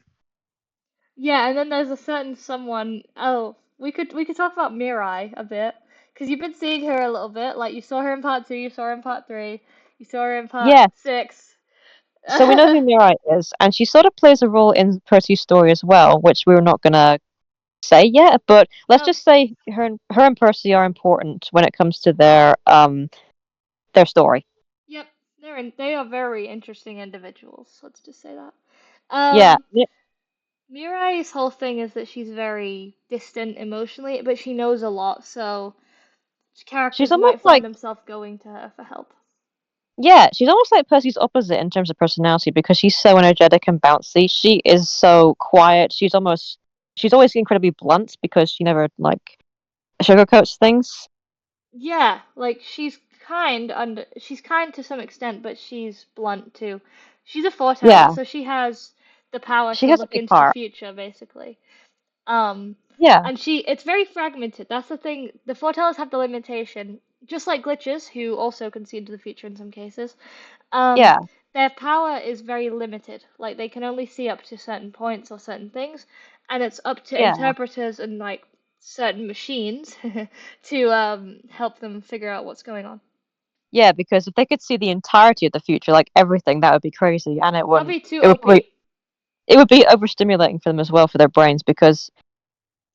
S1: Yeah, and then there's a certain someone. Oh, we could talk about Mirai a bit because you've been seeing her a little bit. Like you saw her in part 2, you saw her in part 3, you saw her in part
S2: yeah.
S1: 6.
S2: So we know who Mirai is, and she sort of plays a role in Percy's story as well, which we're not gonna say yet. But let's
S1: Nope.
S2: just say her and Percy are important when it comes to their story.
S1: Yep. They are very interesting individuals. Let's just say that.
S2: Yeah,
S1: Mirai's whole thing is that she's very distant emotionally, but she knows a lot, so
S2: she's
S1: characters
S2: almost
S1: might find
S2: like
S1: themselves going to her for help.
S2: yeah, she's almost like Percy's opposite in terms of personality because she's so energetic and bouncy. She is so quiet. She's always incredibly blunt because she never like sugarcoats things.
S1: Yeah, like she's kind to some extent, but she's blunt too. She's a foreteller,
S2: Yeah,
S1: so she has the power
S2: she
S1: to
S2: has a
S1: look
S2: big
S1: into the
S2: heart.
S1: future, basically. Um,
S2: Yeah,
S1: and it's very fragmented. That's the thing. The foretellers have the limitation, just like glitches, who also can see into the future in some cases. Um,
S2: yeah,
S1: their power is very limited. Like they can only see up to certain points or certain things, and it's up to
S2: yeah,
S1: interpreters and like certain machines to help them figure out what's going on.
S2: yeah. Because if they could see the entirety of the future, like everything, that would be crazy, and it
S1: That'd
S2: wouldn't.
S1: be too
S2: It would probably
S1: OP.
S2: it would be overstimulating for them as well for their brains because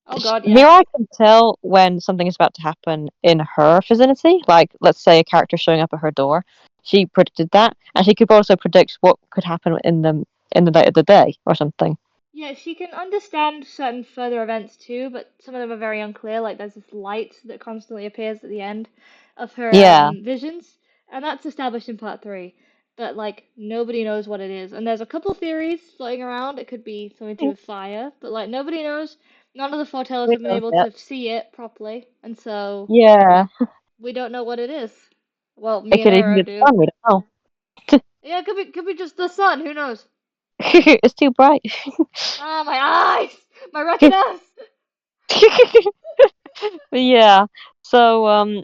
S1: Oh God, yeah.
S2: Mirai can tell when something is about to happen in her vicinity. Like, let's say a character showing up at her door. She predicted that, and she could also predict what could happen in the night of the day or something.
S1: Yeah, she can understand certain further events too, but some of them are very unclear. Like there's this light that constantly appears at the end of her
S2: Yeah,
S1: visions, and that's established in part 3. But like nobody knows what it is, and there's a couple theories floating around. It could be something to do with fire, but like nobody knows. None of the foretellers
S2: we
S1: have been
S2: don't
S1: able
S2: yet.
S1: to see it properly, and so
S2: Yeah,
S1: we don't know what it is. Well,
S2: it
S1: me and
S2: could even
S1: Aero
S2: be the
S1: do.
S2: sun. We don't know.
S1: Yeah, it could be just the sun. Who knows?
S2: It's too bright.
S1: Ah, my eyes, my retinas.
S2: But yeah. So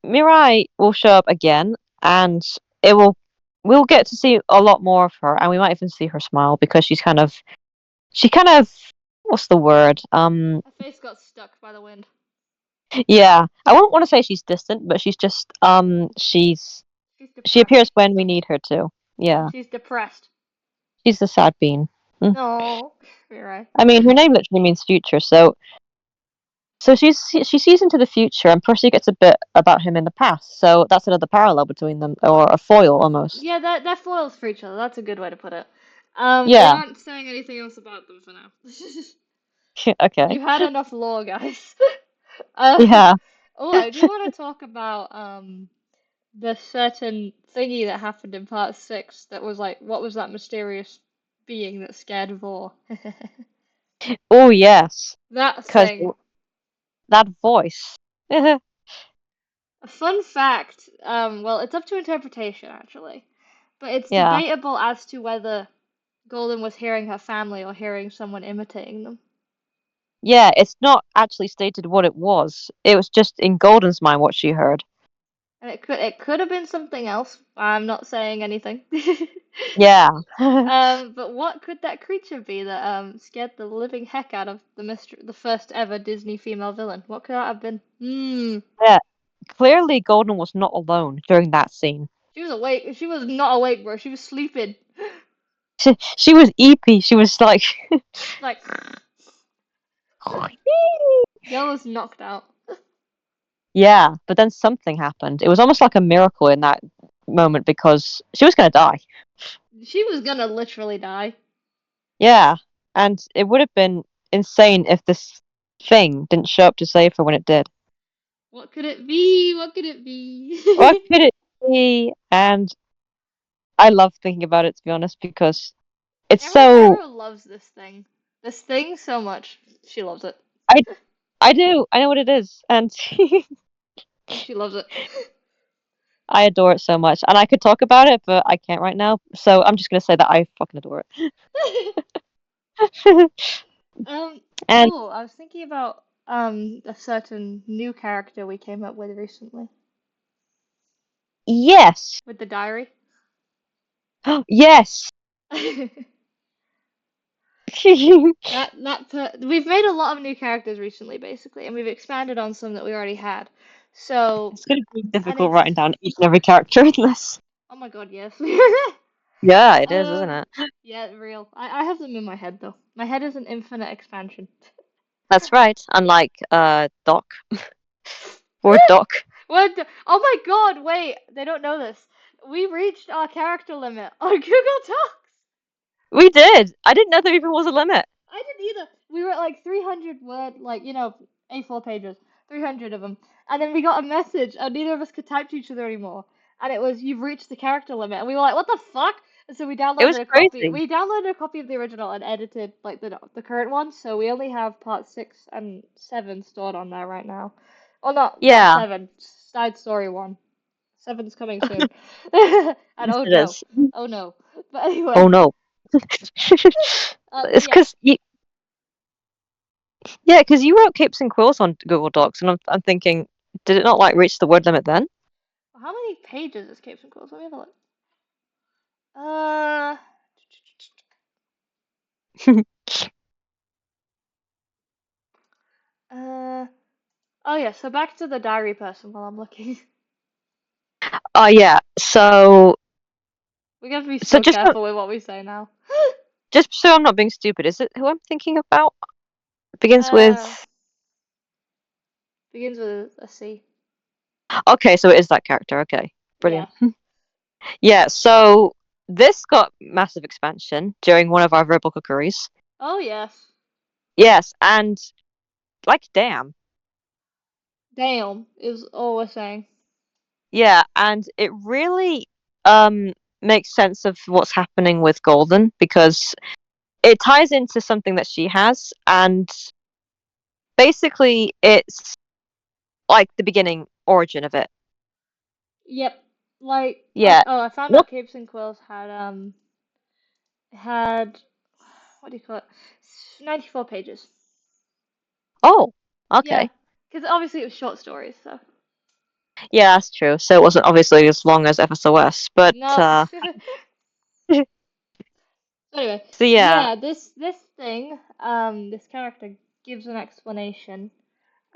S2: Mirai will show up again, and it will we'll get to see a lot more of her, and we might even see her smile because she kind of what's the word?
S1: Her face got stuck by the wind.
S2: Yeah, I won't want to say she's distant, but she's just
S1: She's
S2: she appears
S1: depressed.
S2: when we need her to. Yeah,
S1: She's depressed.
S2: she's the sad bean. Mm.
S1: No, you're right.
S2: I mean, her name literally means future, so she sees into the future, and Percy gets a bit about him in the past. So that's another parallel between them, or a foil almost.
S1: Yeah, that foils for each other. That's a good way to put it. We
S2: Yeah.
S1: aren't saying anything else about them for now.
S2: Okay.
S1: You've had enough lore, guys. um,
S2: Yeah.
S1: oh, I do want to talk about the certain thingy that happened in part 6 that was like, what was that mysterious being that scared Vor?
S2: Oh yes,
S1: That
S2: because
S1: thing.
S2: that voice.
S1: A fun fact, well, it's up to interpretation actually, but it's
S2: Yeah.
S1: debatable as to whether Golden was hearing her family or hearing someone imitating them.
S2: Yeah, it's not actually stated what it was. It was just in Golden's mind what she heard.
S1: And it could have been something else. I'm not saying anything.
S2: Yeah.
S1: But what could that creature be that scared the living heck out of the first ever Disney female villain? What could that have been?
S2: Yeah. Clearly Golden was not alone during that scene.
S1: She was awake. She was not awake, bro. She was sleeping.
S2: She was eepy. She was like
S1: Like, girl was knocked out.
S2: Yeah, but then something happened. It was almost like a miracle in that moment because she was gonna die.
S1: She was gonna literally die.
S2: Yeah, and it would have been insane if this thing didn't show up to save her when it did.
S1: What could it be? What could it
S2: What
S1: be?
S2: could it be? And I love thinking about it, to be honest, because it's so.
S1: Arrow loves this thing. This thing so much. She loves it.
S2: I I do. I know what it is, and
S1: She loves it.
S2: I adore it so much. And I could talk about it, but I can't right now. So I'm just gonna say that I fucking adore it.
S1: Um,
S2: And
S1: oh, I was thinking about a certain new character we came up with recently
S2: yes,
S1: with the diary.
S2: yes.
S1: We've made a lot of new characters recently, basically, and we've expanded on some that we already had. So,
S2: It's gonna be
S1: and
S2: difficult
S1: it's
S2: writing down each and every character in this.
S1: oh my God, yes.
S2: Yeah, it is, isn't
S1: Um,
S2: it?
S1: yeah, real. I have them in my head though. My head is an infinite expansion.
S2: That's right. Unlike Doc or Doc.
S1: What? Oh my God, wait, they don't know this. We reached our character limit on Google Docs.
S2: We did. I didn't know there even was a limit.
S1: I didn't either. We were at like 300 word, like, A4 pages, 300 of them. And then we got a message, and neither of us could type to each other anymore. And it was, you've reached the character limit. And we were like, what the fuck? And so we
S2: It was
S1: downloaded a copy.
S2: crazy.
S1: We downloaded a copy of the original and edited like the current one. So we only have part 6 and 7 stored on there right now. Oh, not
S2: Yeah.
S1: 7, side story 1. 7's coming soon. And
S2: Yes,
S1: oh
S2: it
S1: no.
S2: is.
S1: Oh no. But anyway,
S2: Oh no. It's
S1: yeah.
S2: because you, yeah, because you wrote capes and quills on Google Docs, and I'm thinking, did it not like reach the word limit then?
S1: How many pages is Capes and Quills? Let me have a look. Uh, uh, oh yeah, so back to the diary person while I'm looking.
S2: Oh yeah.
S1: We have to be
S2: So
S1: so careful with what we say now.
S2: just so I'm not being stupid, is it who I'm thinking about? Begins with.
S1: Uh, begins with a C.
S2: Okay, so it is that character. Okay,
S1: Yeah.
S2: brilliant. Yeah, so this got massive expansion during one of our verbal cookeries.
S1: Oh yes.
S2: Yes, and like damn.
S1: Damn is all we're saying.
S2: Yeah, and it really um makes sense of what's happening with Golden because it ties into something that she has, and basically it's like the beginning origin of it.
S1: Yep. Like,
S2: Yeah.
S1: I found
S2: What?
S1: out Capes and Quills had what do you call it? 94 pages.
S2: Oh,
S1: Yeah.
S2: okay.
S1: Because obviously it was short stories, so.
S2: Yeah, that's true. So it wasn't obviously as long as FSOS, but
S1: No. So anyway,
S2: so yeah,
S1: yeah, this thing, this character gives an explanation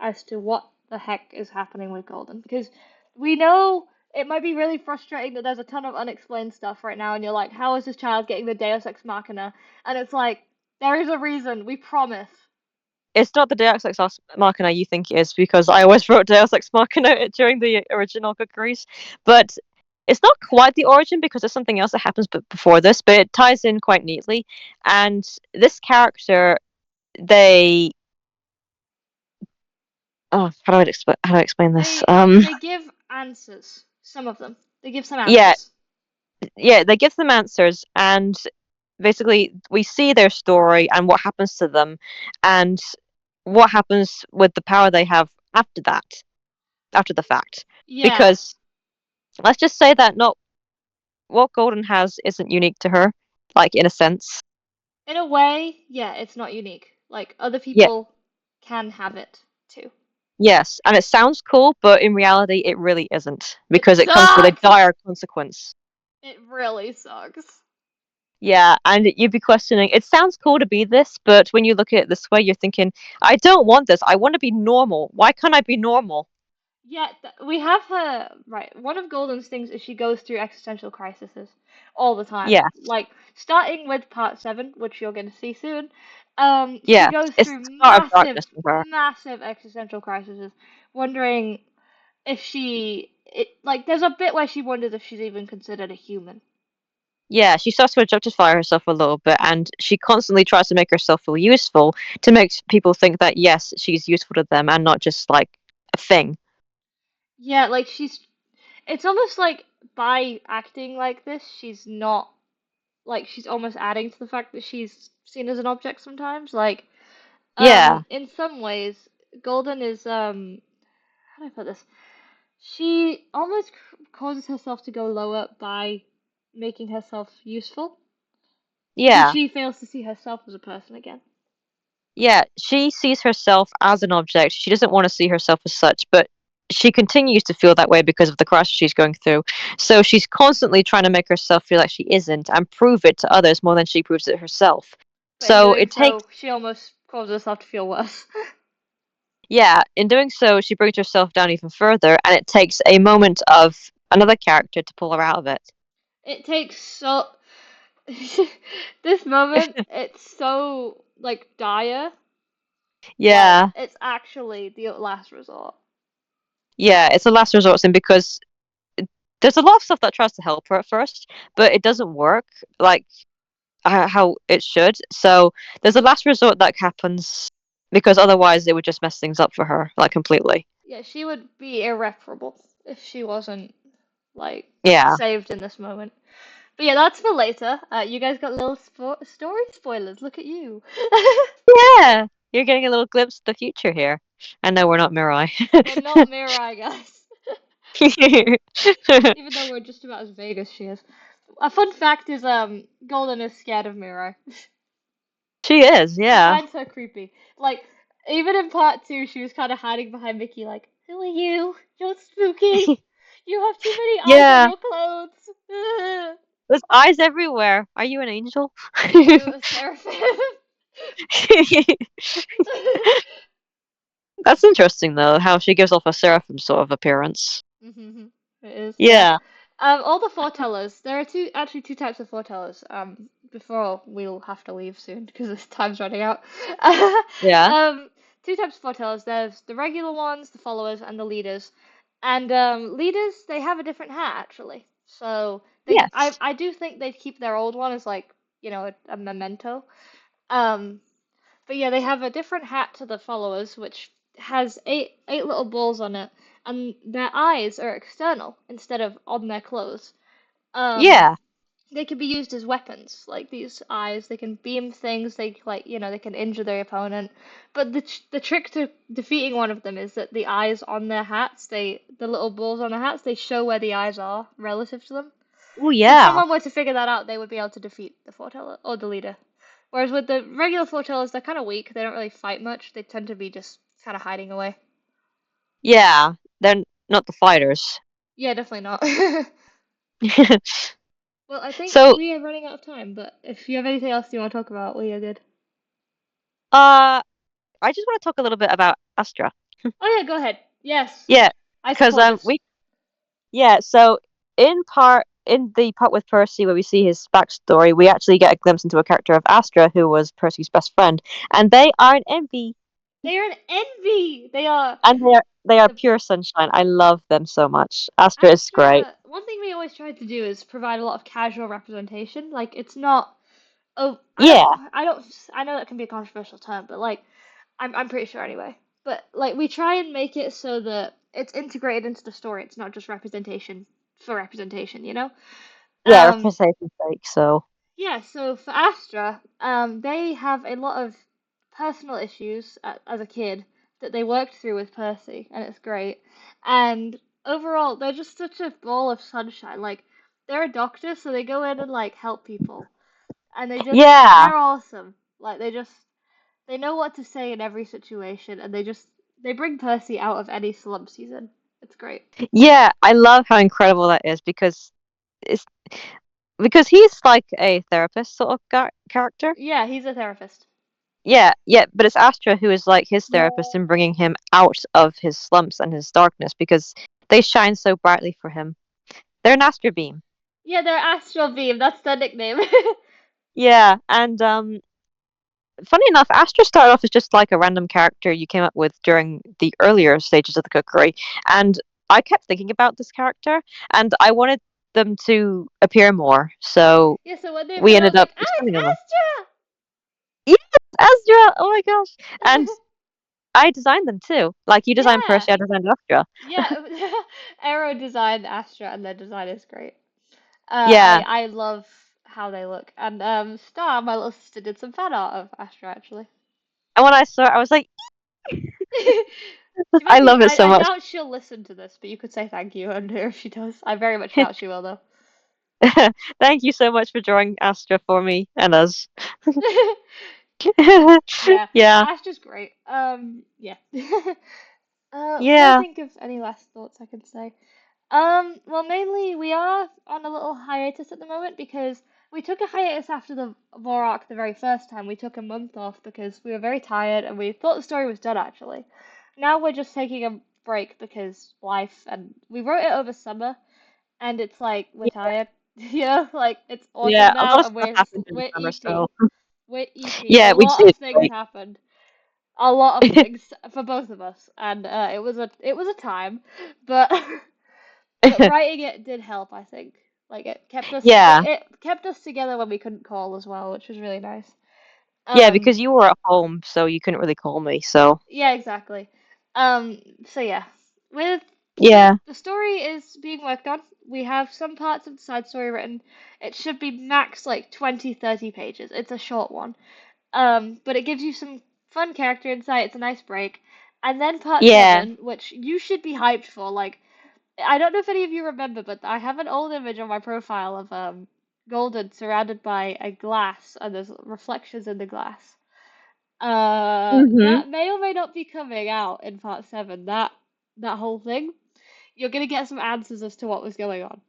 S1: as to what the heck is happening with Golden because we know it might be really frustrating that there's a ton of unexplained stuff right now, and you're like, how is this child getting the Deus Ex Machina? And it's like, there is a reason, we promise.
S2: it's not the Deus Ex Machina you think it is because I always wrote Deus Ex Machina during the original cookeries, but it's not quite the origin because there's something else that happens before this, but it ties in quite neatly. And this character, they how do I explain this?
S1: They give answers, some of them. They give some
S2: Yeah,
S1: answers.
S2: yeah, they give them answers, and basically we see their story and what happens to them, and what happens with the power they have after that, after the fact.
S1: Yeah,
S2: Because let's just say that not what Golden has isn't unique to her, like in a sense.
S1: in a way, yeah, it's not unique. Like other
S2: Yeah,
S1: people. can have it too.
S2: Yes, and it sounds cool, but in reality, it really isn't
S1: It
S2: because it comes with a
S1: sucks.
S2: dire consequence.
S1: It really sucks.
S2: Yeah, and you'd be questioning, it sounds cool to be this, but when you look at it this way, you're thinking, I don't want this. I want to be normal. Why can't I be normal?
S1: Yeah, we have her right. One of Golden's things is she goes through existential crises all the time.
S2: Yes,
S1: Like starting with part 7, which you're going to see soon. She
S2: yes.
S1: goes
S2: It's
S1: through
S2: the start of
S1: massive,
S2: darkness for her.
S1: massive existential crises, wondering if like there's a bit where she wonders if she's even considered a human.
S2: Yeah, she starts to objectify herself a little bit, and she constantly tries to make herself feel useful to make people think that, yes, she's useful to them and not just like a thing.
S1: Yeah, like it's almost like by acting like this, she's not like she's almost adding to the fact that she's seen as an object sometimes. Like,
S2: Yeah,
S1: in some ways, Golden is how do I put this? She almost causes herself to go lower by making herself useful because
S2: yeah.
S1: she fails to see herself as a person again.
S2: Yeah, she sees herself as an object. She doesn't want to see herself as such, but she continues to feel that way because of the crisis she's going through. So she's constantly trying to make herself feel like she isn't and prove it to others more than she proves it herself.
S1: But in
S2: So
S1: doing
S2: it takes,
S1: so, she almost causes herself to feel worse.
S2: yeah, in doing so, she brings herself down even further, and it takes a moment of another character to pull her out of it.
S1: It takes so this moment, it's so like dire that
S2: Yeah,
S1: it's actually the last resort.
S2: yeah, it's a last resort thing because there's a lot of stuff that tries to help her at first, but it doesn't work. Like, how it should. So there's a last resort that happens because otherwise it would just mess things up for her, like completely.
S1: Yeah, she would be irreparable if she wasn't like
S2: Yeah.
S1: saved in this moment. But yeah, that's for later. You guys got little story spoilers. Look at you.
S2: Yeah. You're getting a little glimpse of the future here. And no, we're not Mirai.
S1: We're not Mirai, guys. Even though we're just about as vague as she is. A fun fact is, Golden is scared of Mirai.
S2: She is,
S1: She
S2: yeah.
S1: finds her creepy. Like, even in part 2, she was kind of hiding behind Mickey, like, who are you? You're spooky. You have too many eyes on
S2: Yeah.
S1: your clothes.
S2: There's eyes everywhere. Are you an angel?
S1: Are you a seraphim?
S2: That's interesting though, how she gives off a seraphim sort of appearance.
S1: Mm-hmm. It is, yeah.
S2: Yeah.
S1: All the foretellers. There are actually two types of foretellers. Before we'll have to leave soon because this time's running out.
S2: Yeah.
S1: Um, two types of foretellers. There's the regular ones, the followers, and the leaders. And leaders, they have a different hat actually. So
S2: Yes.
S1: I do think they'd keep their old one as like, a memento. Um, but yeah, they have a different hat to the followers, which has eight little balls on it, and their eyes are external instead of on their clothes. Um,
S2: Yeah.
S1: they can be used as weapons, like these eyes. They can beam things. They can injure their opponent. But the trick to defeating one of them is that the eyes on their hats, the little balls on their hats, they show where the eyes are relative to them.
S2: Oh
S1: So if
S2: yeah.
S1: someone were to figure that out, they would be able to defeat the foreteller or the leader. Whereas with the regular foretellers, they're kind of weak. They don't really fight much. They tend to be just kind of hiding away.
S2: Yeah. They're not the fighters.
S1: Yeah, definitely not. Well, I think
S2: So,
S1: we are running out of time, but if you have anything else you want to talk about, we are good.
S2: uh, I just want to talk a little bit about Astra.
S1: Oh yeah, go ahead. Yes,
S2: Yeah,
S1: I
S2: because
S1: support this.
S2: so in the part with Percy where we see his backstory, we actually get a glimpse into a character of Astra who was Percy's best friend, and they are an envy,
S1: They are an envy. They are
S2: and they are
S1: the
S2: pure sunshine. I love them so much. Astra is great.
S1: Astra. One thing we always try to do is provide a lot of casual representation. Like it's not. Oh,
S2: Yeah,
S1: I know that can be a controversial term, but like I'm pretty sure anyway. But like we try and make it so that it's integrated into the story. It's not just representation for representation, you know?
S2: yeah,
S1: Um,
S2: representation's sake. So
S1: yeah, so for Astra, they have a lot of personal issues as a kid that they worked through with Percy, and it's great. And overall, they're just such a ball of sunshine. Like they're a doctor, so they go in and like help people, and
S2: yeah,
S1: they're awesome. Like They know what to say in every situation, and they bring Percy out of any slump season. It's great.
S2: Yeah, I love how incredible that is it's because he's like a therapist sort of character.
S1: Yeah, he's a therapist.
S2: Yeah, yeah, but it's Astra who is like his therapist in bringing him out of his slumps and his darkness because they shine so brightly for him. They're an Astra beam.
S1: Yeah, they're Astral Beam. That's their nickname.
S2: Yeah, and funny enough, Astra started off as just like a random character you came up with during the earlier stages of the cookery, and I kept thinking about this character, and I wanted them to appear more, so
S1: Yeah, so when they
S2: we
S1: appeared, I was
S2: ended
S1: like,
S2: up
S1: "Ah,
S2: expanding on them.
S1: it's
S2: Yes, Astra! Oh my gosh! And
S1: Astra!"
S2: I designed them too. Like you designed
S1: Yeah,
S2: Percy, I designed Astra.
S1: yeah. Aero designed Astra, and their design is great.
S2: Yeah,
S1: I love how they look. And Star, my little sister, did some fan art of Astra actually.
S2: and when I saw it, I was like,
S1: She
S2: I
S1: might be.
S2: love it so
S1: I
S2: much.
S1: doubt she'll listen to this, but you could say thank you and her if she does. I very much doubt she will though.
S2: Thank you so much for drawing Astra for me and us.
S1: Yeah,
S2: Yeah,
S1: Astra's great. Yeah. I'm trying to
S2: yeah,
S1: think of any last thoughts I could say. Well, mainly we are on a little hiatus at the moment because we took a hiatus after the War arc the very first time. We took a month off because we were very tired and we thought the story was done actually. Now we're just taking a break because life and we wrote it over summer and it's like we're tired. You know, like it's autumn
S2: yeah. A
S1: now
S2: lot of
S1: and
S2: stuff happened in the
S1: we're
S2: summer,
S1: eating.
S2: so
S1: We're eating. A
S2: yeah, we
S1: lot of
S2: did.
S1: things
S2: Great.
S1: happened. A lot of things for both of us, and it was a time, but but writing it did help, I think. Like
S2: Yeah,
S1: it kept us together when we couldn't call as well, which was really nice.
S2: yeah,
S1: Um,
S2: because you were at home, so you couldn't really call me. So
S1: yeah, exactly. So yeah, with
S2: yeah.
S1: the story is being worked on. We have some parts of the side story written. It should be max like 20, 30 pages. It's a short one. But it gives you some fun character insight. It's a nice break. And then part
S2: Yeah.
S1: seven, which you should be hyped for. Like, I don't know if any of you remember, but I have an old image on my profile of Golden surrounded by a glass, and there's reflections in the glass.
S2: Mm-hmm.
S1: That may or may not be coming out in part seven. That whole thing. You're gonna get some answers as to what was going on.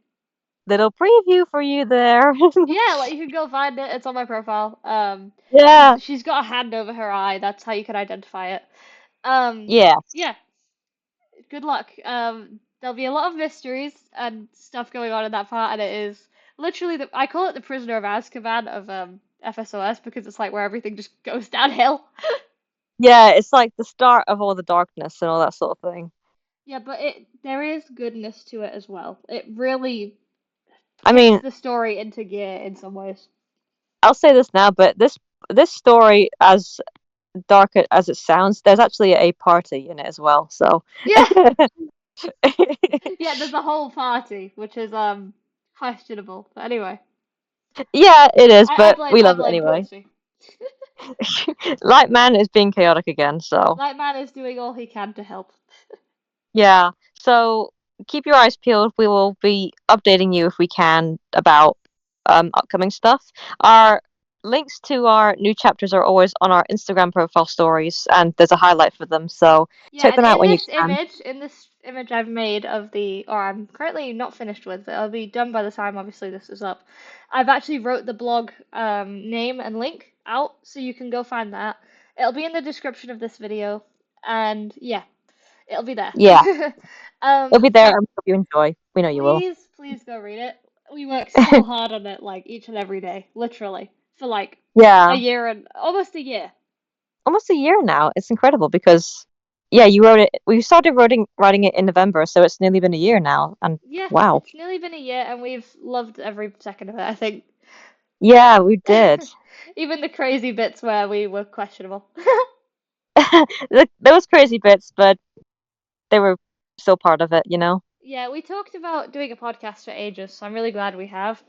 S2: Little preview for you there.
S1: Yeah, like you can go find it. It's on my profile.
S2: Yeah.
S1: She's got a hand over her eye. That's how you can identify it.
S2: Yeah.
S1: Yeah, good luck. There'll be a lot of mysteries and stuff going on in that part, and it is literally I call it the Prisoner of Azkaban of FSOS because it's like where everything just goes downhill.
S2: Yeah, it's like the start of all the darkness and all that sort of thing.
S1: Yeah, but it there is goodness to it as well. It really
S2: I
S1: kicks
S2: mean,
S1: the story into gear in some ways.
S2: I'll say this now, but this story, as dark as it sounds, there's actually a party in it as well. So
S1: Yeah, yeah. There's a whole party, which is questionable. But anyway,
S2: yeah, it is, but we
S1: I
S2: love it
S1: blame
S2: anyway.
S1: Percy.
S2: Light Man is being chaotic again, so
S1: Lightman is doing all he can to help.
S2: yeah. So keep your eyes peeled. We will be updating you if we can about upcoming stuff. Our links to our new chapters are always on our Instagram profile stories, and there's a highlight for them. So
S1: Yeah,
S2: check
S1: and
S2: them out when you can.
S1: in this image I've made of the, or I'm currently not finished with, but I'll be done by the time obviously this is up. I've actually wrote the blog name and link out, so you can go find that. It'll be in the description of this video, and yeah, it'll be there.
S2: Yeah, it'll be there,
S1: So
S2: and we hope you enjoy. We know you will.
S1: please go read it. We work so hard on it, like each and every day, literally, for like a
S2: Yeah,
S1: year and almost a year.
S2: almost a year now. It's incredible because yeah, you wrote it. We started writing it in November, so it's nearly been a year now. And
S1: Yeah,
S2: wow,
S1: it's nearly been a year, and we've loved every second of it, I think.
S2: yeah, we did.
S1: Even the crazy bits where we were questionable.
S2: There was crazy bits, but they were still part of it, you know?
S1: Yeah, we talked about doing a podcast for ages, so I'm really glad we have.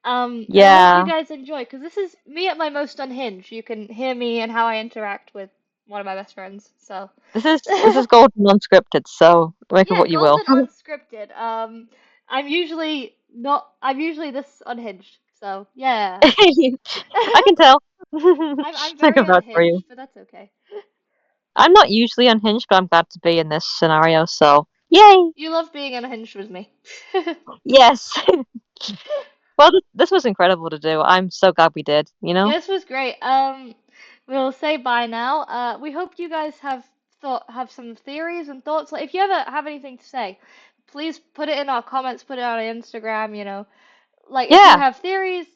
S1: And I hope you
S2: Yeah.
S1: guys enjoy, because this is me at my most unhinged. You can hear me and how I interact with one of my best friends. So,
S2: This is golden unscripted, so make of
S1: yeah,
S2: what you will.
S1: golden unscripted. I'm usually this unhinged. So, yeah.
S2: I can tell.
S1: I'm
S2: I
S1: very
S2: can vouch for you.
S1: unhinged, but that's okay.
S2: I'm not usually unhinged, but I'm glad to be in this scenario, so yay!
S1: You love being unhinged with me.
S2: Yes. Well, this was incredible to do. I'm so glad we did, you know?
S1: Yeah, this was great. We'll say bye now. We hope you guys have some theories and thoughts. Like, if you ever have anything to say, please put it in our comments, put it on our Instagram, like if you
S2: Yeah,
S1: have theories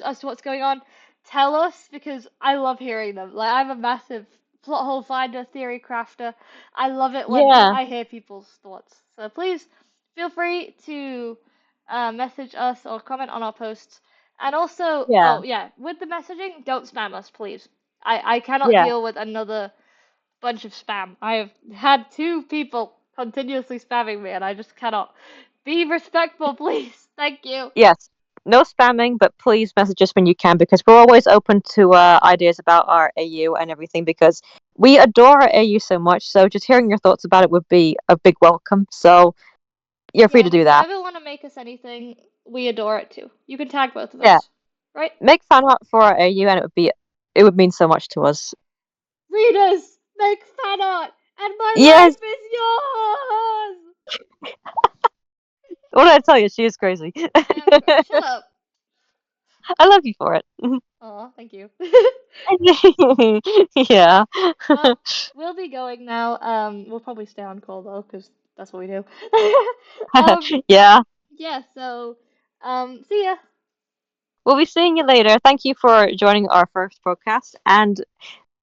S1: as to what's going on, tell us because I love hearing them. Like I'm a massive plot hole finder, theory crafter. I love it when
S2: yeah,
S1: I hear people's thoughts. So please feel free to message us or comment on our posts. And also,
S2: yeah,
S1: oh yeah, with the messaging, don't spam us, please. I cannot
S2: yeah.
S1: deal with another bunch of spam. I have had two people continuously spamming me, and I just cannot. Be respectful, please. Thank you.
S2: Yes. No spamming, but please message us when you can because we're always open to ideas about our AU and everything because we adore our AU so much. So just hearing your thoughts about it would be a big welcome. So you're free to
S1: Yeah,
S2: do
S1: if you
S2: that.
S1: ever want to make us anything, we adore it too. You can tag both of
S2: Yeah.
S1: us, right?
S2: Make fan art for our AU and it would mean so much to us.
S1: Readers, make fan art, and my
S2: Yes.
S1: life is yours.
S2: What did I tell you? She is crazy.
S1: I am crazy. Shut up.
S2: I love you for it.
S1: Aw, thank you.
S2: Yeah.
S1: Well, we'll be going now. We'll probably stay on call though, because that's what we do.
S2: Yeah.
S1: Yeah, so, see ya.
S2: We'll be seeing you later. Thank you for joining our first podcast and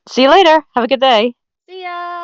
S2: see you later. Have a good day.
S1: See ya.